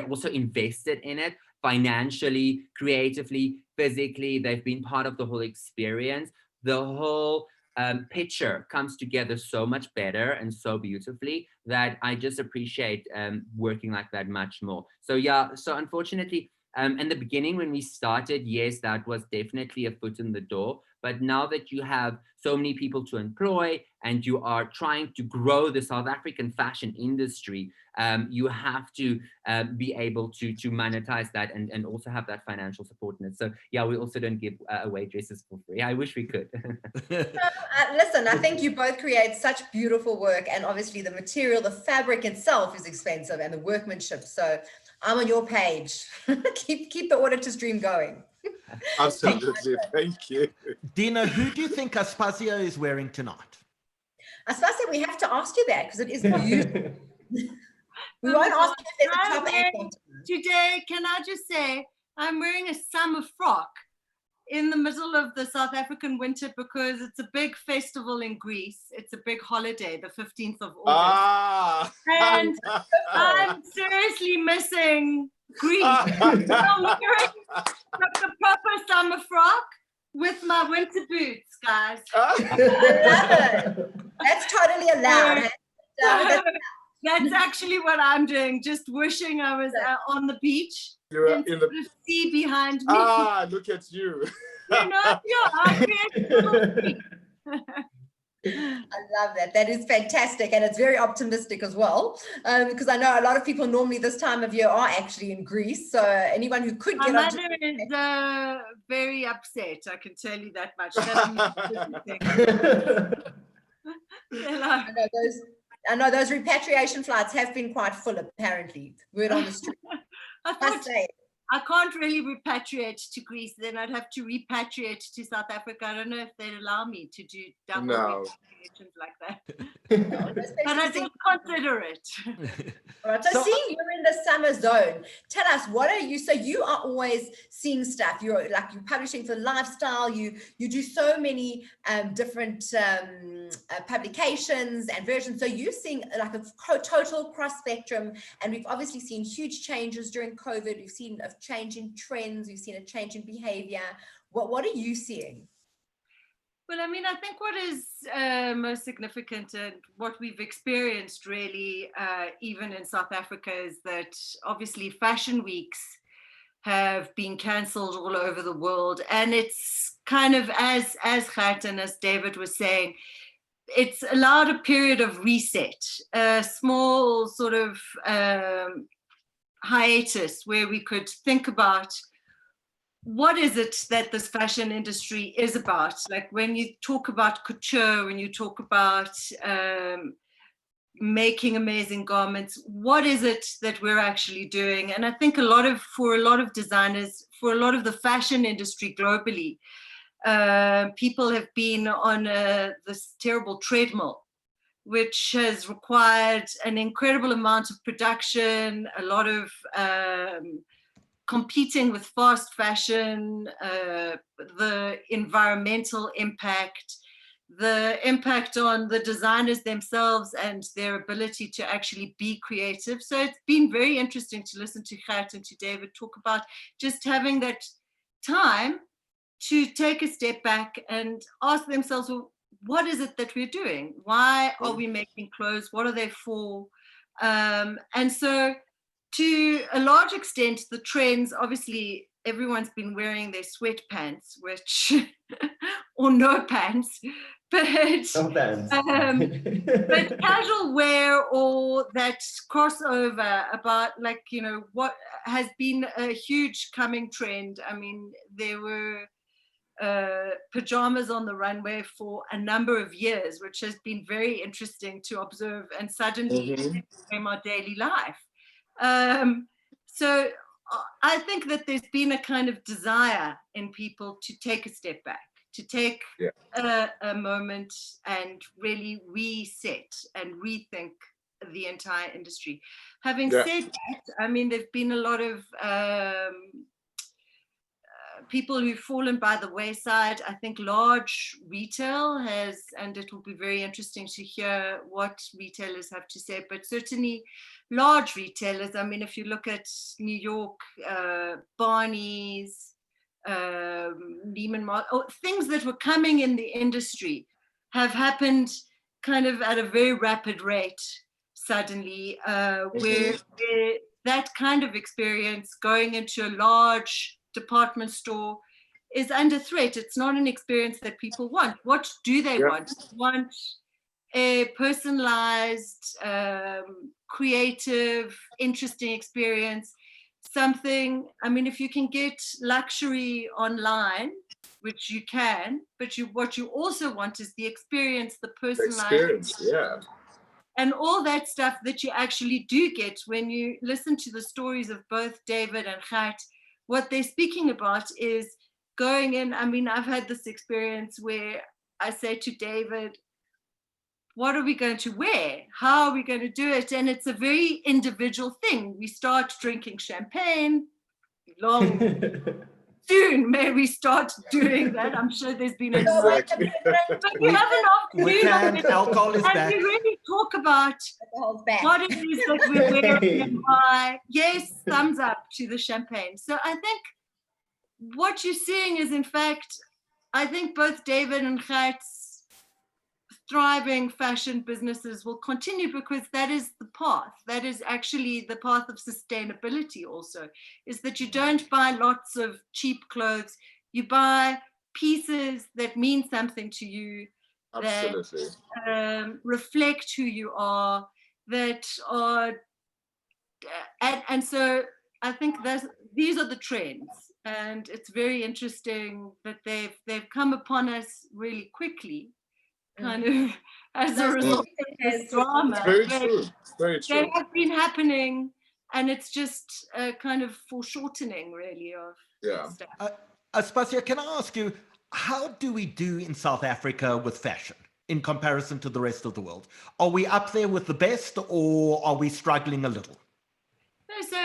also invested in it financially, creatively, physically, they've been part of the whole experience, the whole picture comes together so much better and so beautifully that I just appreciate working like that much more. So yeah, so unfortunately, in the beginning when we started, yes, that was definitely a foot in the door. But now that you have so many people to employ and you are trying to grow the South African fashion industry, you have to be able to monetize that and also have that financial support in it. So yeah, we also don't give away dresses for free. I wish we could. Listen, I think you both create such beautiful work, and obviously the material, the fabric itself is expensive, and the workmanship. So I'm on your page. keep the auditor's dream going. Absolutely, thank you. Dina, who do you think Aspasia is wearing tonight? Aspasia, we have to ask you that because it is beautiful. We won't ask you if there's a top and bottom. Today, can I just say, I'm wearing a summer frock in the middle of the South African winter because it's a big festival in Greece. It's a big holiday, the 15th of August. And I'm seriously missing Greece. So I'm wearing the proper summer frock with my winter boots, guys. I love it. That's totally allowed. That's actually what I'm doing. Just wishing I was on the beach. You're in the sea behind me. Ah, look at you. You know, I love that. That is fantastic, and it's very optimistic as well, because I know a lot of people normally this time of year are actually in Greece. So anyone who could get my mother is very upset. I can tell you that much. I know those repatriation flights have been quite full, apparently. Word on the street. I can't really repatriate to Greece. Then I'd have to repatriate to South Africa. I don't know if they'd allow me to do double repatriations like that. But I did consider it. All right, so seeing you're in the summer zone, tell us, what are you? So you are always seeing stuff. You're publishing for lifestyle. You do so many different publications and versions. So you're seeing like a total cross spectrum. And we've obviously seen huge changes during COVID. We've seen a change in trends. We've seen a change in behavior. What are you seeing? Well, I mean, I think what is most significant and what we've experienced really, even in South Africa, is that obviously fashion weeks have been cancelled all over the world. And it's kind of, as Gert and as David was saying, it's allowed a period of reset, a small sort of hiatus where we could think about what is it that this fashion industry is about. Like when you talk about couture, when you talk about making amazing garments, what is it that we're actually doing? And I think for a lot of designers, for a lot of the fashion industry globally, people have been on this terrible treadmill, which has required an incredible amount of production, a lot of competing with fast fashion, the environmental impact, the impact on the designers themselves and their ability to actually be creative. So it's been very interesting to listen to Gert and to David talk about just having that time to take a step back and ask themselves, well, what is it that we're doing? Why are we making clothes? What are they for? And so to a large extent, the trends, obviously, everyone's been wearing their sweatpants, which, or no pants, but, No pants. but casual wear or that crossover about like, you know, what has been a huge coming trend. I mean, there were pajamas on the runway for a number of years, which has been very interesting to observe, and suddenly it became our daily life. So I think that there's been a kind of desire in people to take a step back, to take a moment and really reset and rethink the entire industry. Having said that, I mean, there've been a lot of people who've fallen by the wayside. I think large retail has, and it will be very interesting to hear what retailers have to say, but certainly large retailers. I mean, if you look at New York, Barney's, Neiman Marcus, things that were coming in the industry have happened kind of at a very rapid rate suddenly, where that kind of experience going into a large department store is under threat. It's not an experience that people want. What do they want? They want a personalized, creative, interesting experience. Something, I mean, if you can get luxury online, which you can, but what you also want is the experience, the personalized experience, and all that stuff that you actually do get when you listen to the stories of both David and Gert. What they're speaking about is going in. I mean, I've had this experience where I say to David, what are we going to wear? How are we going to do it? And it's a very individual thing. We start drinking champagne soon. May we start doing that? I'm sure there's been a but we have an afternoon. Alcohol is back. And we really talk about what it is that we're wearing and why. Yes, thumbs up to the champagne. So I think what you're seeing is, in fact, I think both David and Gert's thriving fashion businesses will continue, because that is the path. That is actually the path of sustainability also, is that you don't buy lots of cheap clothes. You buy pieces that mean something to you, that reflect who you are, that are, and so I think these are the trends. And it's very interesting that they've come upon us really quickly, kind of as a result of this drama. Very true. Very true. They have been happening, and it's just a kind of foreshortening, really, of stuff. Aspasia, can I ask you, how do we do in South Africa with fashion in comparison to the rest of the world? Are we up there with the best, or are we struggling a little? So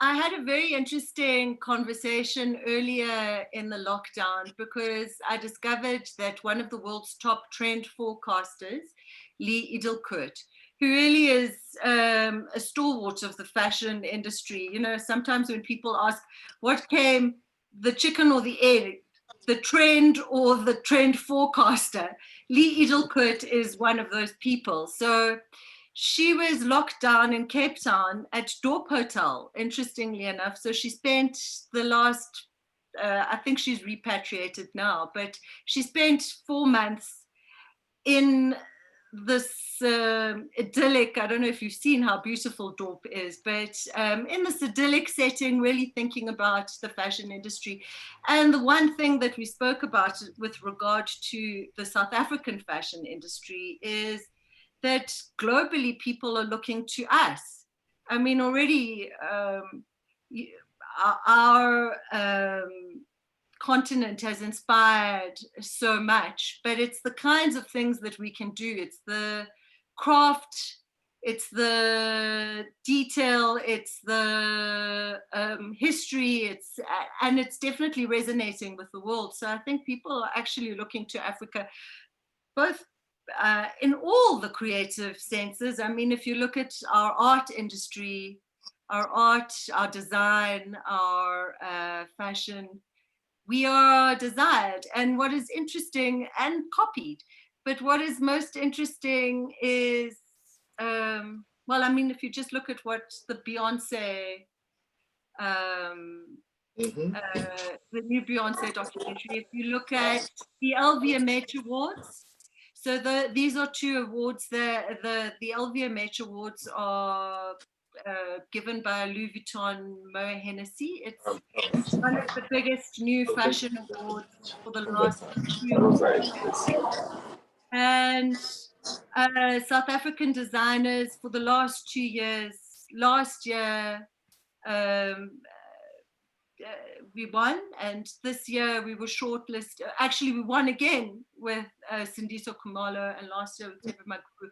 I had a very interesting conversation earlier in the lockdown, because I discovered that one of the world's top trend forecasters, Lee Edelkoort, who really is a stalwart of the fashion industry. You know, sometimes when people ask what came, the chicken or the egg, the trend or the trend forecaster, Lee Edelkoort is one of those people. So she was locked down in Cape Town at Dorp Hotel, interestingly enough. So she spent the last, I think she's repatriated now, but she spent 4 months in this idyllic, I don't know if you've seen how beautiful Dorp is, but in this idyllic setting, really thinking about the fashion industry. And the one thing that we spoke about with regard to the South African fashion industry is that globally people are looking to us. I mean, already our continent has inspired so much, but it's the kinds of things that we can do. It's the craft, it's the detail, it's the history, and it's definitely resonating with the world. So I think people are actually looking to Africa, both in all the creative senses. I mean, if you look at our art industry, our art, our design, our fashion, we are desired. And what is interesting and copied, but what is most interesting is, well, I mean, if you just look at what the Beyonce, the new Beyonce documentary, if you look at the LVMH Awards, so these are two awards. The LVMH Awards are given by Louis Vuitton Moët Hennessy. It's one of the biggest new fashion awards for the last 2 years. And South African designers for the last 2 years, last year, we won, and this year we were shortlisted. Actually, we won again with Sindiso Khumalo, and last year with Tepe Maguru.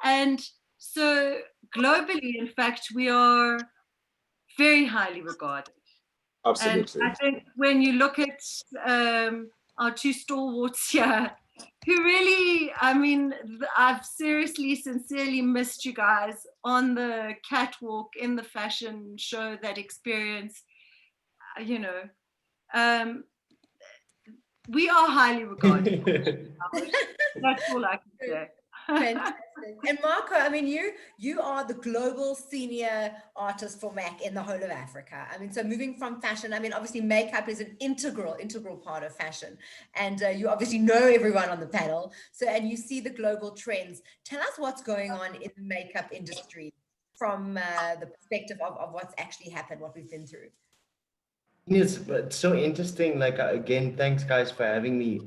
And so globally, in fact, we are very highly regarded. Absolutely. And I think when you look at our two stalwarts here, who really, I mean, I've seriously, sincerely missed you guys on the catwalk, in the fashion show, that experience. You know, we are highly regarded. That's all I can say. Fantastic. And Marco, I mean, you are the global senior artist for MAC in the whole of Africa. I mean, so moving from fashion, I mean, obviously makeup is an integral part of fashion. And you obviously know everyone on the panel. So, and you see the global trends. Tell us what's going on in the makeup industry from the perspective of what's actually happened, what we've been through. It's so interesting. Like, again, thanks guys for having me.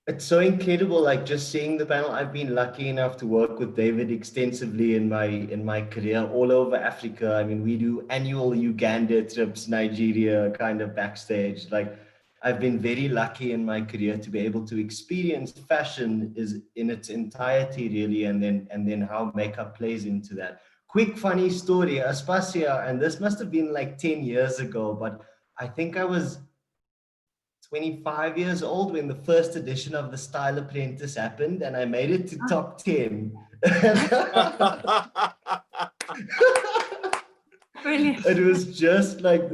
It's so incredible, like just seeing the panel. I've been lucky enough to work with David extensively in my career all over Africa. I mean, we do annual Uganda trips, Nigeria, kind of backstage. Like, I've been very lucky in my career to be able to experience fashion is in its entirety, really, and then how makeup plays into that. Quick funny story, Aspasia, and this must have been like 10 years ago, but I think I was 25 years old when the first edition of the Style Apprentice happened, and I made it to top 10. Brilliant. It was just like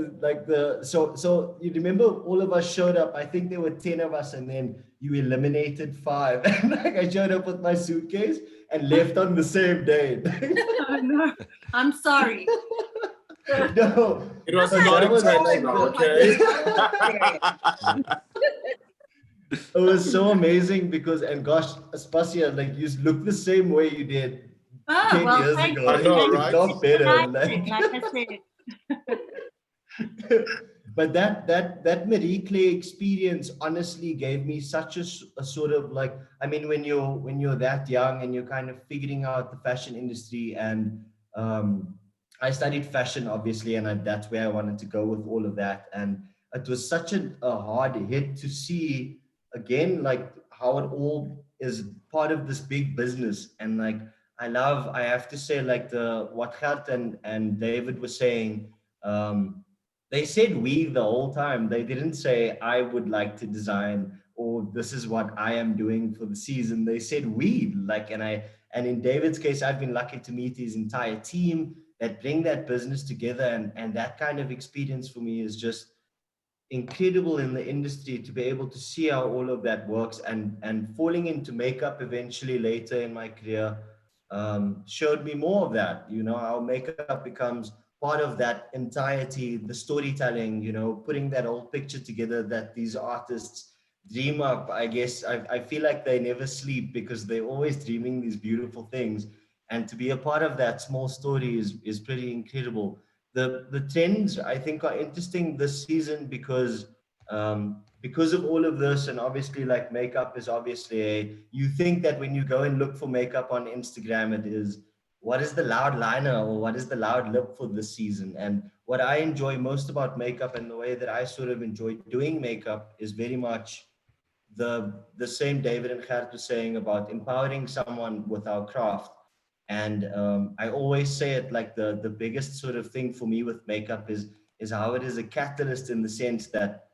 so you remember all of us showed up. I think there were 10 of us, and then you eliminated 5. And like I showed up with my suitcase and left on the same day. Oh, no. I'm sorry. No, it was not intentional, okay? It was so amazing because, and gosh, Aspasia, like you look the same way you did 10 years ago. I know, right? Not better. Like I said. But that Marie Claire experience honestly gave me such a sort of like, I mean, when you're that young and you're kind of figuring out the fashion industry, and I studied fashion, obviously, and that's where I wanted to go with all of that. And it was such a hard hit to see, again, like how it all is part of this big business. And like, I have to say, like what Gert and David were saying, they said we the whole time. They didn't say, I would like to design, or this is what I am doing for the season. They said we, like, and in David's case, I've been lucky to meet his entire team that bring that business together, and that kind of experience for me is just incredible in the industry, to be able to see how all of that works, and falling into makeup eventually later in my career showed me more of that, you know, how makeup becomes part of that entirety, the storytelling, you know, putting that whole picture together that these artists dream up. I guess I feel like they never sleep because they're always dreaming these beautiful things. And to be a part of that small story is pretty incredible. The trends I think are interesting this season because of all of this, and obviously like makeup is obviously you think that when you go and look for makeup on Instagram, it is what is the loud liner or what is the loud lip for this season. And what I enjoy most about makeup and the way that I sort of enjoy doing makeup is very much the same David and Gert was saying about empowering someone with our craft. And I always say it like the biggest sort of thing for me with makeup is how it is a catalyst in the sense that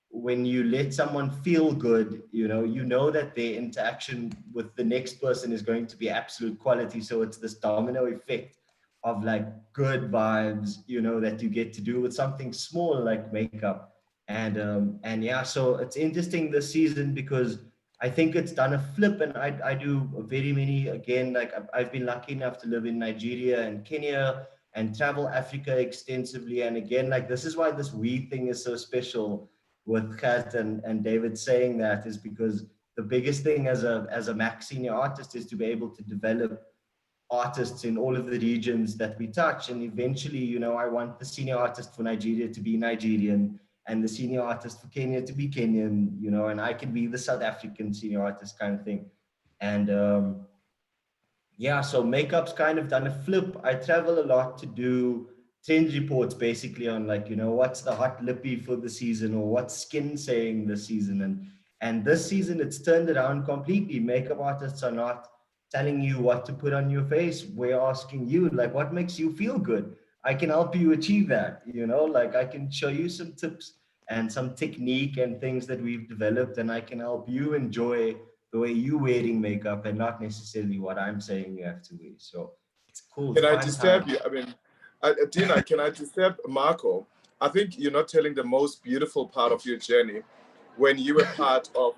when you let someone feel good, you know that their interaction with the next person is going to be absolute quality. So it's this domino effect of like good vibes, that you get to do with something small like makeup. And yeah, so it's interesting this season because I think it's done a flip, and I do very many, again, like I've been lucky enough to live in Nigeria and Kenya and travel Africa extensively. And again, like this is why this weed thing is so special with Kat and David saying that, is because the biggest thing as a Mac senior artist is to be able to develop artists in all of the regions that we touch. And eventually, I want the senior artist for Nigeria to be Nigerian and the senior artist for Kenya to be Kenyan, and I can be the South African senior artist kind of thing. And yeah, so makeup's kind of done a flip. I travel a lot to do trend reports basically on like, what's the hot lippy for the season or what's skin saying this season. And this season it's turned around completely. Makeup artists are not telling you what to put on your face. We're asking you, like, what makes you feel good? I can help you achieve that, like I can show you some tips and some technique and things that we've developed, and I can help you enjoy the way you wearing makeup and not necessarily what I'm saying you have to wear. So it's cool. Can I disturb you? I mean, Dina, can I disturb Marco? I think you're not telling the most beautiful part of your journey when you were part of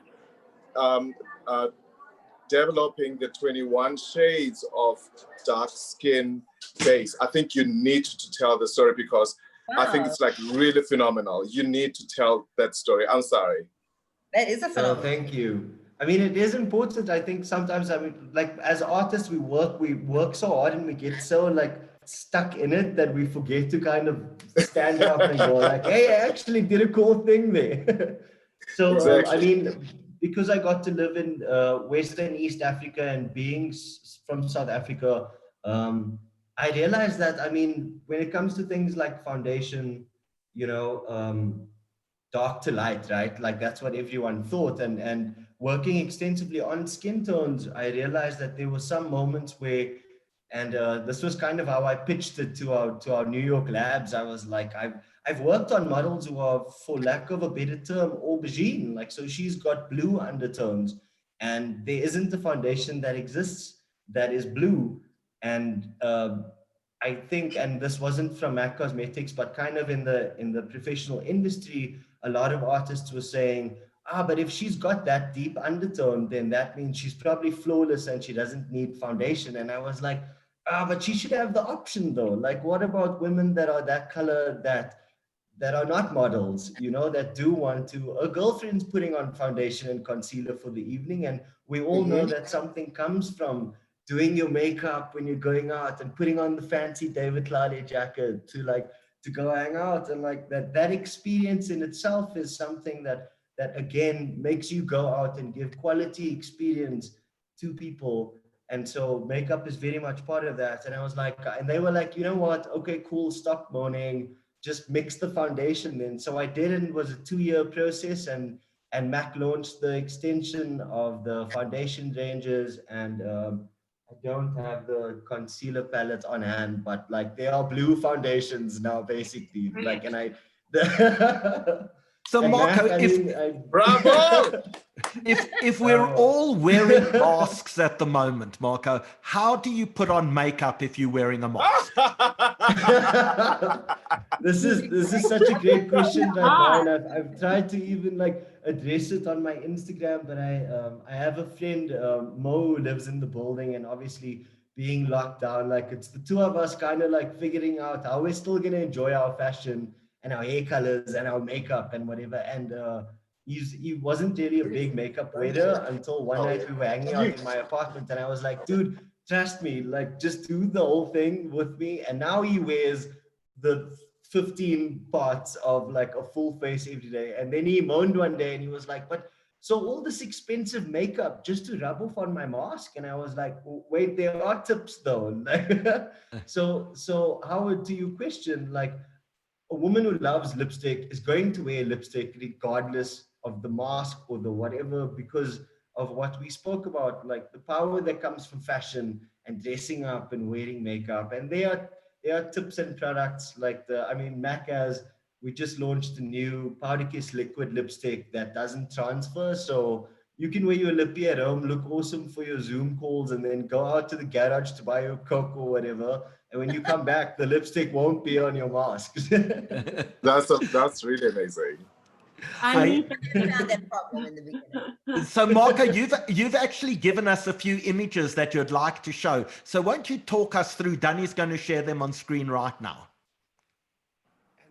developing the 21 shades of dark skin base. I think you need to tell the story because I think it's like really phenomenal. You need to tell that story. I'm sorry. That is a phenomenon. Oh, thank you. I mean, it is important. I think sometimes, like as artists, we work so hard and we get so like stuck in it that we forget to kind of stand up and go like, hey, I actually did a cool thing there. So, exactly. I mean, because I got to live in Western East Africa and being from South Africa, I realized that, I mean, when it comes to things like foundation, dark to light, right? Like that's what everyone thought. And working extensively on skin tones, I realized that there were some moments where, and this was kind of how I pitched it to our New York labs. I was like, I've worked on models who are, for lack of a better term, aubergine. Like, so she's got blue undertones, and there isn't a foundation that exists that is blue. And I think, and this wasn't from MAC Cosmetics, but kind of in the professional industry, a lot of artists were saying, but if she's got that deep undertone, then that means she's probably flawless and she doesn't need foundation. And I was like, but she should have the option though. Like, what about women that are that color that are not models, that do want to, a girlfriend's putting on foundation and concealer for the evening. And we all know that something comes from doing your makeup when you're going out and putting on the fancy David Tlale jacket to go hang out. And like that experience in itself is something that again makes you go out and give quality experience to people. And so makeup is very much part of that. And I was like, and they were like, you know what? Okay, cool. Stop moaning. Just mix the foundation then. So I did, and it was a 2-year process. And MAC launched the extension of the foundation ranges. And I don't have the concealer palette on hand, but like they are blue foundations now, basically. Like, and I. So Marco, bravo! if we're all wearing masks at the moment, Marco, how do you put on makeup if you're wearing a mask? This is such a great question right now, and I've tried to even like address it on my Instagram, but I have a friend, Mo, who lives in the building, and obviously being locked down, like it's the two of us kind of like figuring out how we're still gonna enjoy our fashion and our hair colors and our makeup and whatever. And he wasn't really a big makeup wearer until one night we were hanging out in my apartment, and I was like, dude, trust me, like just do the whole thing with me. And now he wears the 15 parts of like a full face every day. And then he moaned one day and he was like, but so all this expensive makeup just to rub off on my mask? And I was like, wait, there are tips though. So Howard, to your question, like a woman who loves lipstick is going to wear lipstick regardless of the mask or the whatever, because of what we spoke about, like the power that comes from fashion and dressing up and wearing makeup. And there are tips and products like MAC we just launched a new Powder Kiss liquid lipstick that doesn't transfer. So you can wear your lippy at home, look awesome for your Zoom calls, and then go out to the garage to buy your Coke or whatever. And when you come back, the lipstick won't be on your mask. That's really amazing. I found that problem in the beginning. So Marco, you've actually given us a few images that you'd like to show. So won't you talk us through? Danny's going to share them on screen right now.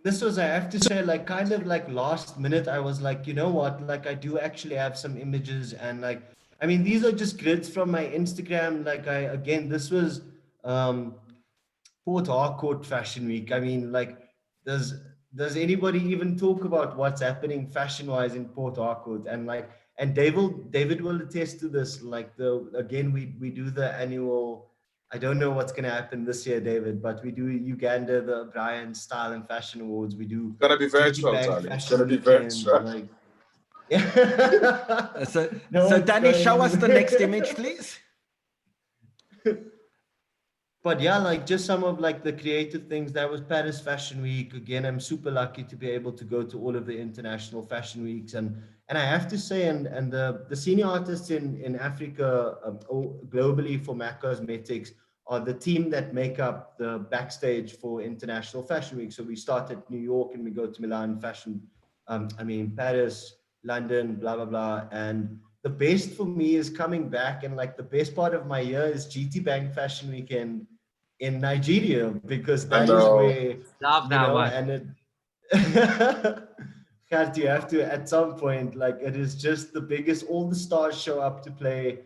This was, I have to say, like kind of like last minute, I was like, you know what, like I do actually have some images, and like, I mean, these are just grids from my Instagram. Like this was Port Harcourt Fashion Week. I mean, like, does anybody even talk about what's happening fashion-wise in Port Harcourt? And David will attest to this. Like we do the annual, I don't know what's going to happen this year, David, but we do Uganda, the Abryanz Style and Fashion Awards. We do. It's gonna be virtual, Tlale. It's gonna be virtual. Like, yeah. So Danny, show us the next image, please. But yeah, like just some of like the creative things. That was Paris Fashion Week. Again, I'm super lucky to be able to go to all of the international fashion weeks. And I have to say, and the senior artists in Africa or globally for MAC Cosmetics are the team that make up the backstage for International Fashion Week. So we start at New York and we go to Milan Paris, London, blah, blah, blah. And the best for me is coming back, and like the best part of my year is GT Bank Fashion Weekend in Nigeria, because that is where, love that one. And it you have to at some point, like it is just the biggest, all the stars show up to play.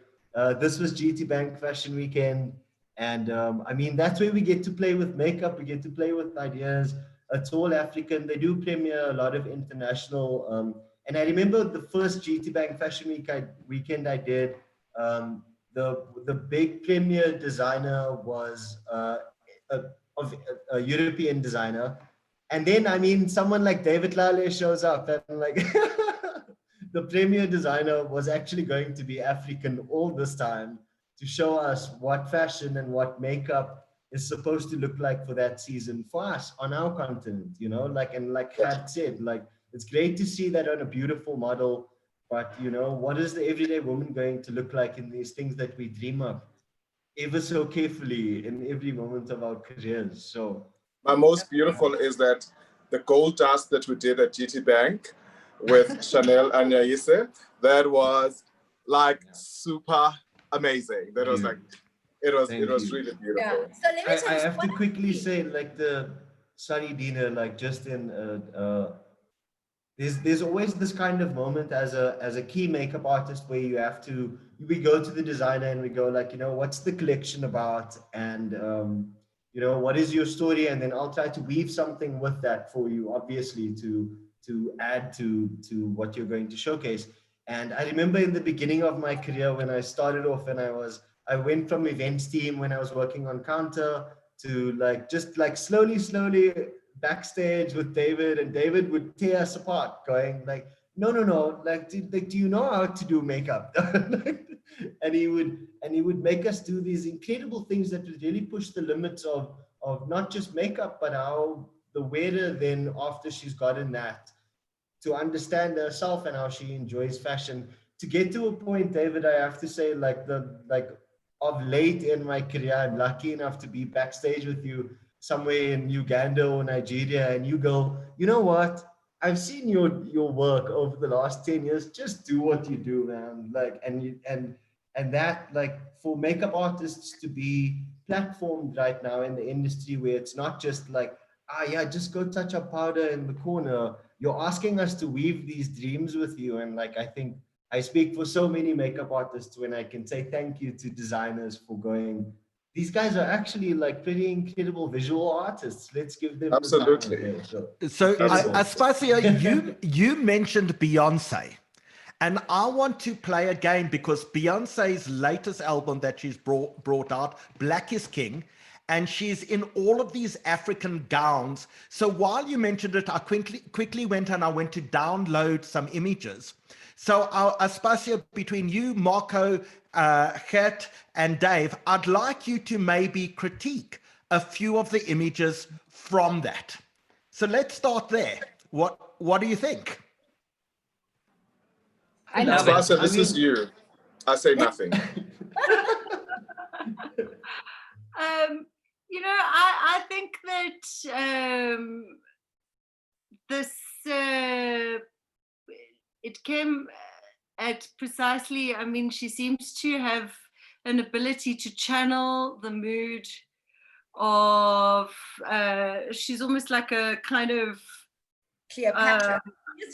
This was GT Bank Fashion Weekend, and I mean that's where we get to play with makeup, we get to play with ideas. It's all African. They do premiere a lot of international and I remember the first GT Bank Fashion weekend I did, the big premier designer was a European designer. And then, I mean, someone like David Tlale shows up, and like the premier designer was actually going to be African all this time to show us what fashion and what makeup is supposed to look like for that season for us on our continent, you know, like, and like Kat said, like, it's great to see that on a beautiful model, but you know, what is the everyday woman going to look like in these things that we dream of ever so carefully in every moment of our careers? So my most beautiful is that the gold dust that we did at GT Bank with Chanel and Yaise, that was like super amazing. That was like, it was really beautiful. Yeah. So let me I have to quickly say, like sorry, Dina, like just in there's always this kind of moment as a key makeup artist where we go to the designer and we go like, you know, what's the collection about, and you know, what is your story, and then I'll try to weave something with that for you, obviously to add to what you're going to showcase. And I remember in the beginning of my career when I started off, and I went from events team when I was working on counter to like just like slowly backstage with David, and David would tear us apart going like, no, like do you know how to do makeup? and he would make us do these incredible things that would really push the limits of not just makeup, but how the wearer then, after she's gotten that, to understand herself and how she enjoys fashion. To get to a point, David, I have to say, like of late in my career, I'm lucky enough to be backstage with you somewhere in Uganda or Nigeria, and you go, you know what? I've seen your work over the last 10 years. Just do what you do, man. Like, and that, like, for makeup artists to be platformed right now in the industry, where it's not just like yeah, just go touch up powder in the corner. You're asking us to weave these dreams with you. And like, I think I speak for so many makeup artists when I can say thank you to designers for going, these guys are actually like pretty incredible visual artists. Let's give them Absolutely. the time of day. So Aspasia, you mentioned Beyonce. And I want to play a game because Beyonce's latest album that she's brought out, Black is King, and she's in all of these African gowns. So while you mentioned it, I quickly went and I went to download some images. So Aspasia, between you, Marco, Gert, and Dave, I'd like you to maybe critique a few of the images from that. So let's start there. What do you think? Aspasia, this is you. I say nothing. You know, I think that this it came at precisely, I mean, she seems to have an ability to channel the mood of, she's almost like a kind of Cleopatra.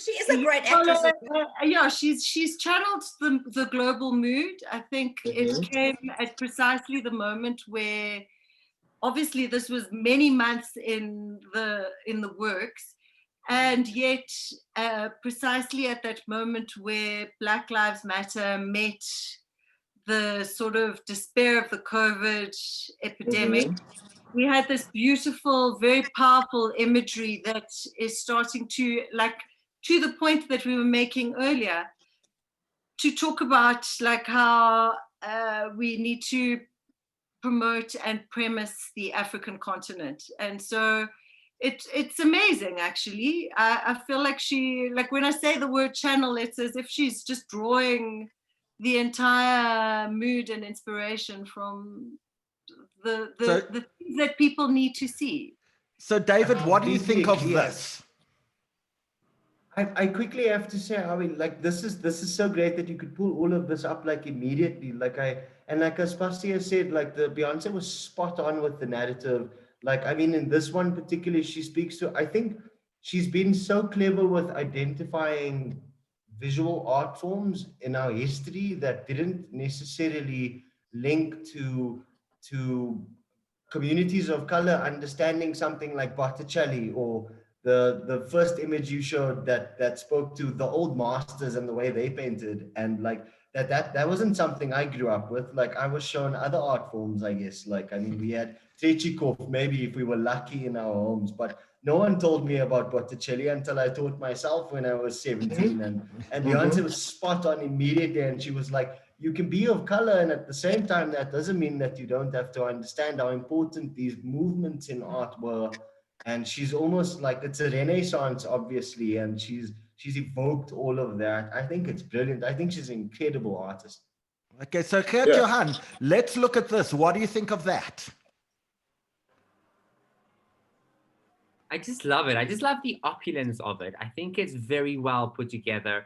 She is a great actress. Yeah, she's channeled the global mood. I think it came at precisely the moment where, obviously, this was many months in the works, and yet precisely at that moment where Black Lives Matter met the sort of despair of the COVID epidemic. We had this beautiful, very powerful imagery that is starting to, like, to the point that we were making earlier, to talk about like how we need to promote and premise the African continent. And so it's amazing, actually. I feel like she, like when I say the word channel, it's as if she's just drawing the entire mood and inspiration from the things that people need to see. So David, what do you think of this? I quickly have to say, I mean, like this is so great that you could pull all of this up like immediately. Like Aspasia said, like the Beyonce was spot on with the narrative. Like, I mean, in this one particularly, she speaks to, I think she's been so clever with identifying visual art forms in our history that didn't necessarily link to communities of color understanding something like Botticelli, or the first image you showed that spoke to the old masters and the way they painted, and like that wasn't something I grew up with. Like, I was shown other art forms, I guess. Like, I mean, we had Tretyakov maybe if we were lucky in our homes, but no one told me about Botticelli until I taught myself when I was 17. And Beyonce was spot on immediately, and she was like, you can be of color, and at the same time, that doesn't mean that you don't have to understand how important these movements in art were. And she's almost like, it's a renaissance, obviously, and she's evoked all of that. I think it's brilliant. I think she's an incredible artist. Okay, so Gert-Johan, let's look at this. What do you think of that? I just love it. I just love the opulence of it. I think it's very well put together.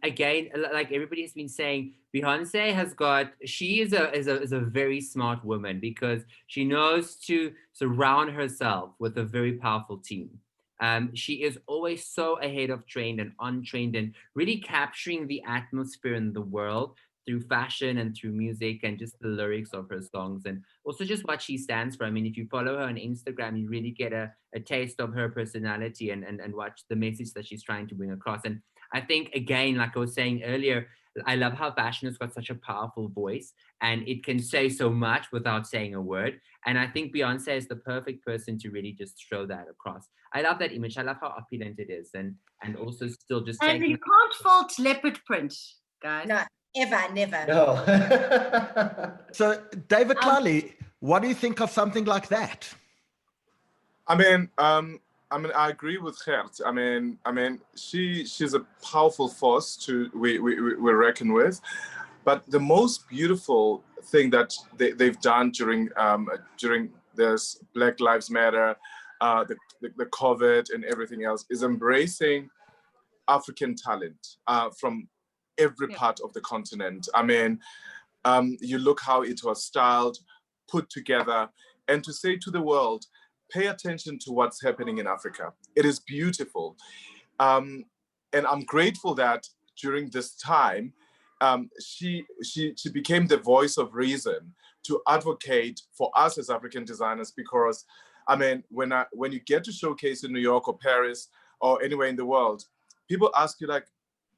Again, like everybody's been saying, Beyonce has got, she is a very smart woman because she knows to surround herself with a very powerful team. She is always so ahead of trend and untrained, and really capturing the atmosphere in the world through fashion and through music and just the lyrics of her songs, and also just what she stands for. I mean, if you follow her on Instagram, you really get a taste of her personality and watch the message that she's trying to bring across. And I think, again, like I was saying earlier, I love how fashion has got such a powerful voice and it can say so much without saying a word. And I think Beyonce is the perfect person to really just show that across. I love that image. I love how opulent it is, and also still just and taking. You can't fault leopard print, guys. No, ever, never. No. So David Tlale, what do you think of something like that? I mean, I agree with Gert. I mean, she's a powerful force to we reckon with. But the most beautiful thing that they've done during this Black Lives Matter, the COVID and everything else, is embracing African talent from every part of the continent. I mean, you look how it was styled, put together, and to say to the world, pay attention to what's happening in Africa. It is beautiful. And I'm grateful that during this time, she became the voice of reason to advocate for us as African designers, because I mean, when you get to showcase in New York or Paris or anywhere in the world, people ask you like,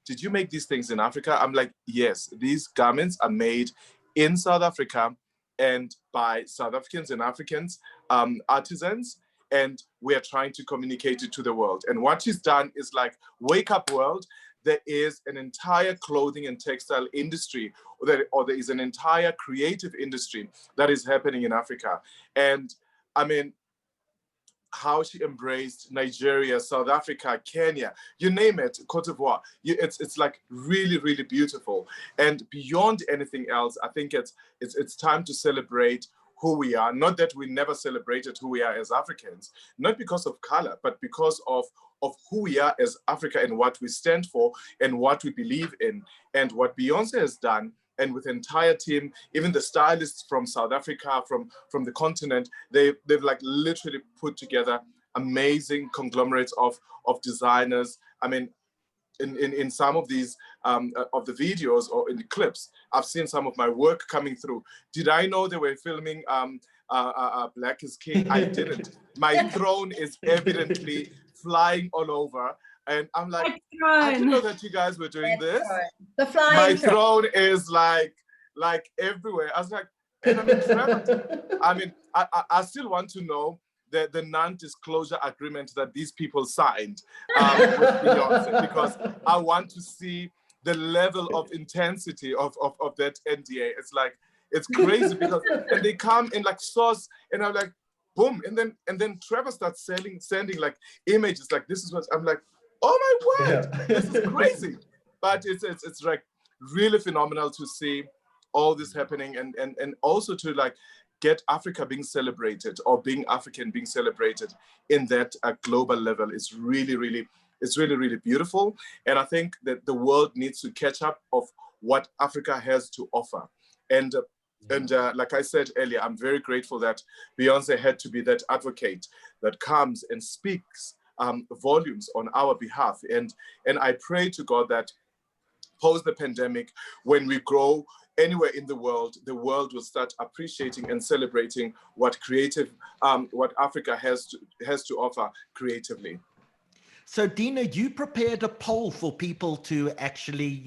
did you make these things in Africa? I'm like, yes, these garments are made in South Africa and by South Africans and Africans, artisans, and we are trying to communicate it to the world. And what she's done is like, wake up world, there is an entire clothing and textile industry, or there is an entire creative industry that is happening in Africa. And I mean, how she embraced Nigeria, South Africa, Kenya, you name it, Cote d'Ivoire. It's like really, really beautiful. And beyond anything else, I think it's time to celebrate who we are. Not that we never celebrated who we are as Africans, not because of color, but because of who we are as Africa and what we stand for and what we believe in. And what Beyonce has done, and with the entire team, even the stylists from South Africa, from the continent, they've like literally put together amazing conglomerates of designers. I mean, in some of these of the videos or in the clips, I've seen some of my work coming through. Did I know they were filming Black is King? I didn't. My throne is evidently flying all over. And I'm like, I didn't know that you guys were doing this. The flying My throne is like everywhere. I was like, and I mean, I still want to know the non-disclosure agreement that these people signed with Beyonce, because I want to see the level of intensity of that NDA. It's like, it's crazy because, and they come in like sauce, and I'm like, boom, and then Trevor starts sending like images like, this is what I'm like, oh my word, this is crazy. But it's like really phenomenal to see all this happening, and also to like get Africa being celebrated, or being African being celebrated in that global level. It's really, really beautiful. And I think that the world needs to catch up of what Africa has to offer. And like I said earlier, I'm very grateful that Beyonce had to be that advocate that comes and speaks volumes on our behalf. And I pray to God that post the pandemic, when we grow anywhere in the world will start appreciating and celebrating what Africa has to offer creatively. So Dina, you prepared a poll for people to actually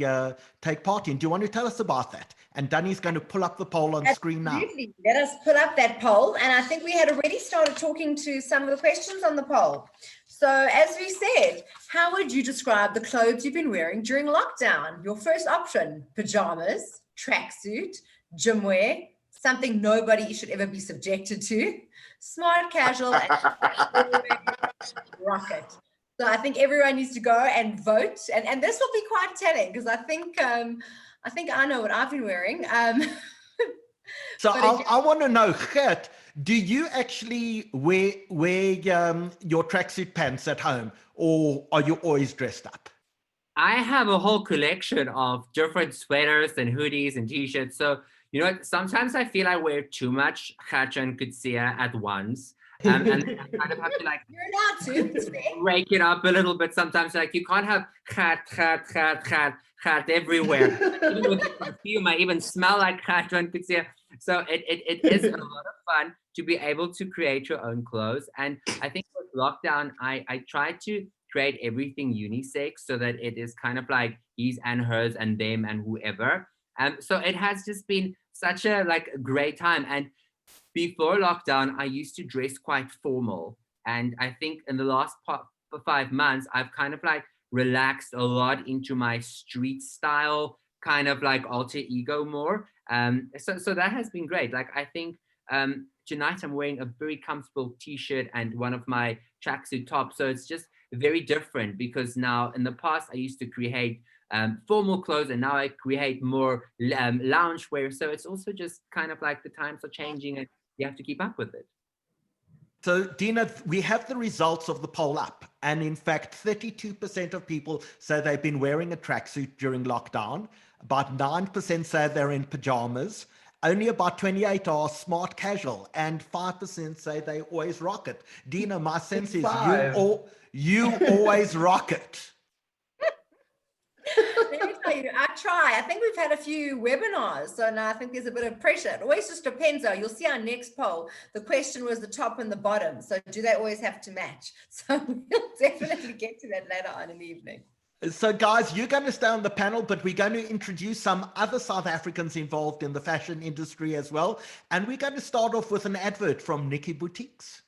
take part in. Do you want to tell us about that? And Danny's going to pull up the poll on screen now. Absolutely. Let us pull up that poll. And I think we had already started talking to some of the questions on the poll. So as we said, how would you describe the clothes you've been wearing during lockdown? Your first option, pajamas, tracksuit, gym wear, something nobody should ever be subjected to, smart casual, and rocket. So I think everyone needs to go and vote, and this will be quite telling, because I think I know what I've been wearing. So I want to know, Gert, do you actually wear your tracksuit pants at home, or are you always dressed up? I have a whole collection of different sweaters and hoodies and t-shirts. So, you know, sometimes I feel I wear too much Gert-Johan and Coetzee at once. And I kind of have to like You're allowed to. break it up a little bit sometimes. Like you can't have Gert everywhere. Even with the perfume, I even smell like Gert-Johan and Coetzee. So it is a lot of fun to be able to create your own clothes. And I think with lockdown, I tried to create everything unisex so that it is kind of like his and hers and them and whoever. So it has just been such a like great time. And before lockdown, I used to dress quite formal. And I think in the last 5 months, I've kind of like relaxed a lot into my street style, kind of like alter ego more. So that has been great. Like I think tonight I'm wearing a very comfortable t-shirt and one of my tracksuit tops. So it's just very different, because now in the past I used to create formal clothes, and now I create more loungewear. So it's also just kind of like the times are changing and you have to keep up with it. So Dina, we have the results of the poll up, and in fact 32% of people say they've been wearing a tracksuit during lockdown. About 9% say they're in pajamas, Only about 28 are smart casual, and 5% say they always rock it. Dina, my sense is you always rock it. Let me tell you, I try. I think we've had a few webinars, so now I think there's a bit of pressure. It always just depends, though. You'll see our next poll. The question was the top and the bottom. So do they always have to match? So we'll definitely get to that later on in the evening. So guys, you're going to stay on the panel, but we're going to introduce some other South Africans involved in the fashion industry as well. And we're going to start off with an advert from Nikki Boutiques.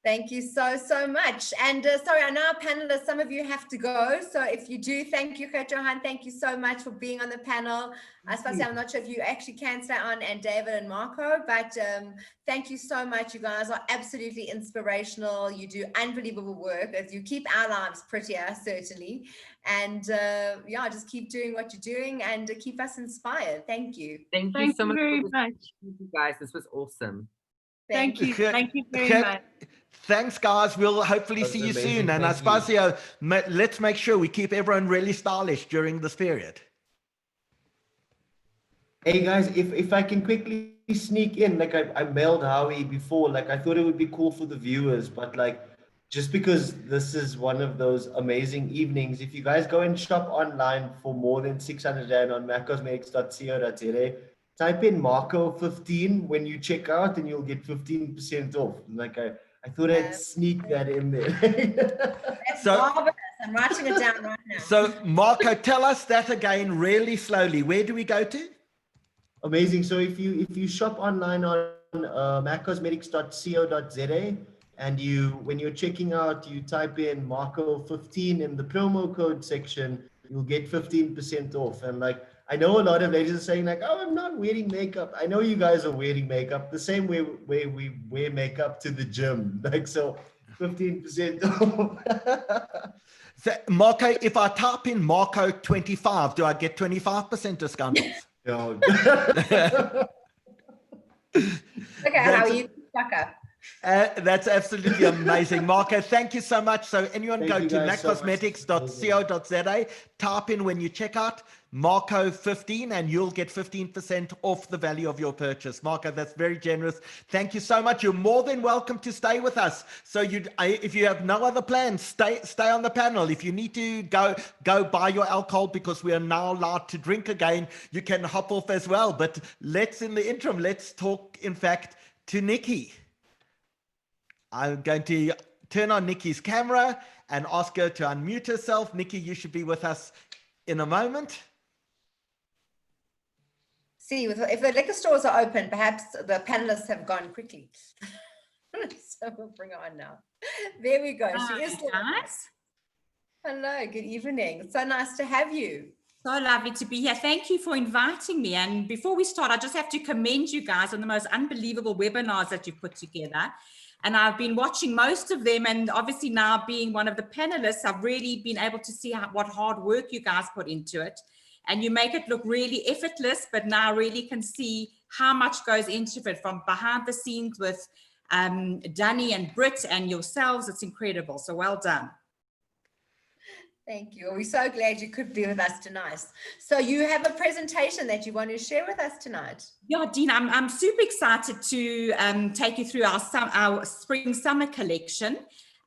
Thank you so much. And sorry, I know our panelists, some of you have to go. So if you do, thank you, Gert-Johan. Thank you so much for being on the panel. Aspasia, I'm not sure if you actually can stay on, and David and Marco, but thank you so much. You guys are absolutely inspirational. You do unbelievable work as you keep our lives prettier, certainly. And yeah, just keep doing what you're doing and keep us inspired. Thank you. Thank you so much. Very much. Thank you guys. This was awesome. Thank you. Thank you very much. Thanks, guys. We'll hopefully see you soon. And Aspasia, let's make sure we keep everyone really stylish during this period. Hey guys, if I can quickly sneak in, like I mailed Howie before, like I thought it would be cool for the viewers, but like just because this is one of those amazing evenings, if you guys go and shop online for more than 600 Rand on macosmetics.co.za, type in Marco 15 when you check out and you'll get 15% off. Like I thought I'd sneak that in there. That's marvelous. I'm writing it down right now. So Marco, tell us that again really slowly. Where do we go to? Amazing. So if you shop online on macosmetics.co.za, and when you're checking out, you type in Marco 15 in the promo code section, you'll get 15% off. And like, I know a lot of ladies are saying like, oh, I'm not wearing makeup. I know you guys are wearing makeup the same way we wear makeup to the gym. Like, so 15% off. So, Marco, if I type in Marco 25, do I get 25% discount off? No. Okay, how are you stuck up? That's absolutely amazing. Marco, thank you so much. So anyone Thank go you to guys so much. macosmetics.co.za, type in when you check out Marco 15 and you'll get 15% off the value of your purchase. Marco, that's very generous. Thank you so much. You're more than welcome to stay with us. So if you have no other plans, stay on the panel. If you need to go buy your alcohol because we are now allowed to drink again, you can hop off as well. But in the interim, let's talk, in fact, to Nikki. I'm going to turn on Nikki's camera and ask her to unmute herself. Nikki, you should be with us in a moment. See, if the liquor stores are open, perhaps the panelists have gone quickly. So we'll bring her on now. There we go. She is nice. Hello, good evening. So nice to have you. So lovely to be here. Thank you for inviting me. And before we start, I just have to commend you guys on the most unbelievable webinars that you've put together. And I've been watching most of them, and obviously now being one of the panelists, I've really been able to see what hard work you guys put into it. And you make it look really effortless, but now I really can see how much goes into it from behind the scenes with Danny and Britt and yourselves. It's incredible. So well done. Thank you. We're so glad you could be with us tonight. So you have a presentation that you want to share with us tonight. Yeah, Dean, I'm super excited to take you through our spring summer collection.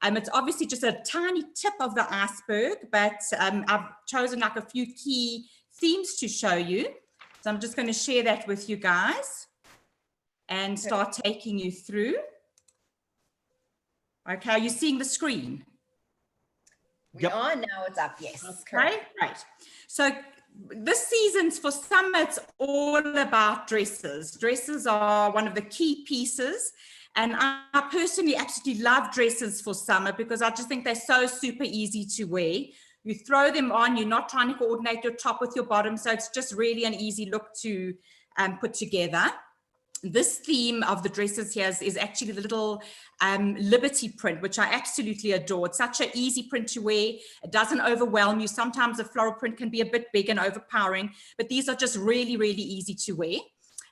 It's obviously just a tiny tip of the iceberg, but I've chosen like a few key themes to show you. So I'm just going to share that with you guys and start taking you through. Okay, are you seeing the screen? We are now, it's up, yes. Okay, great. So this season's for summer, it's all about dresses. Dresses are one of the key pieces. And I personally absolutely love dresses for summer because I just think they're so super easy to wear. You throw them on, you're not trying to coordinate your top with your bottom. So it's just really an easy look to put together. This theme of the dresses here is actually the little Liberty print, which I absolutely adore. It's such an easy print to wear. It doesn't overwhelm you. Sometimes a floral print can be a bit big and overpowering, but these are just really, really easy to wear.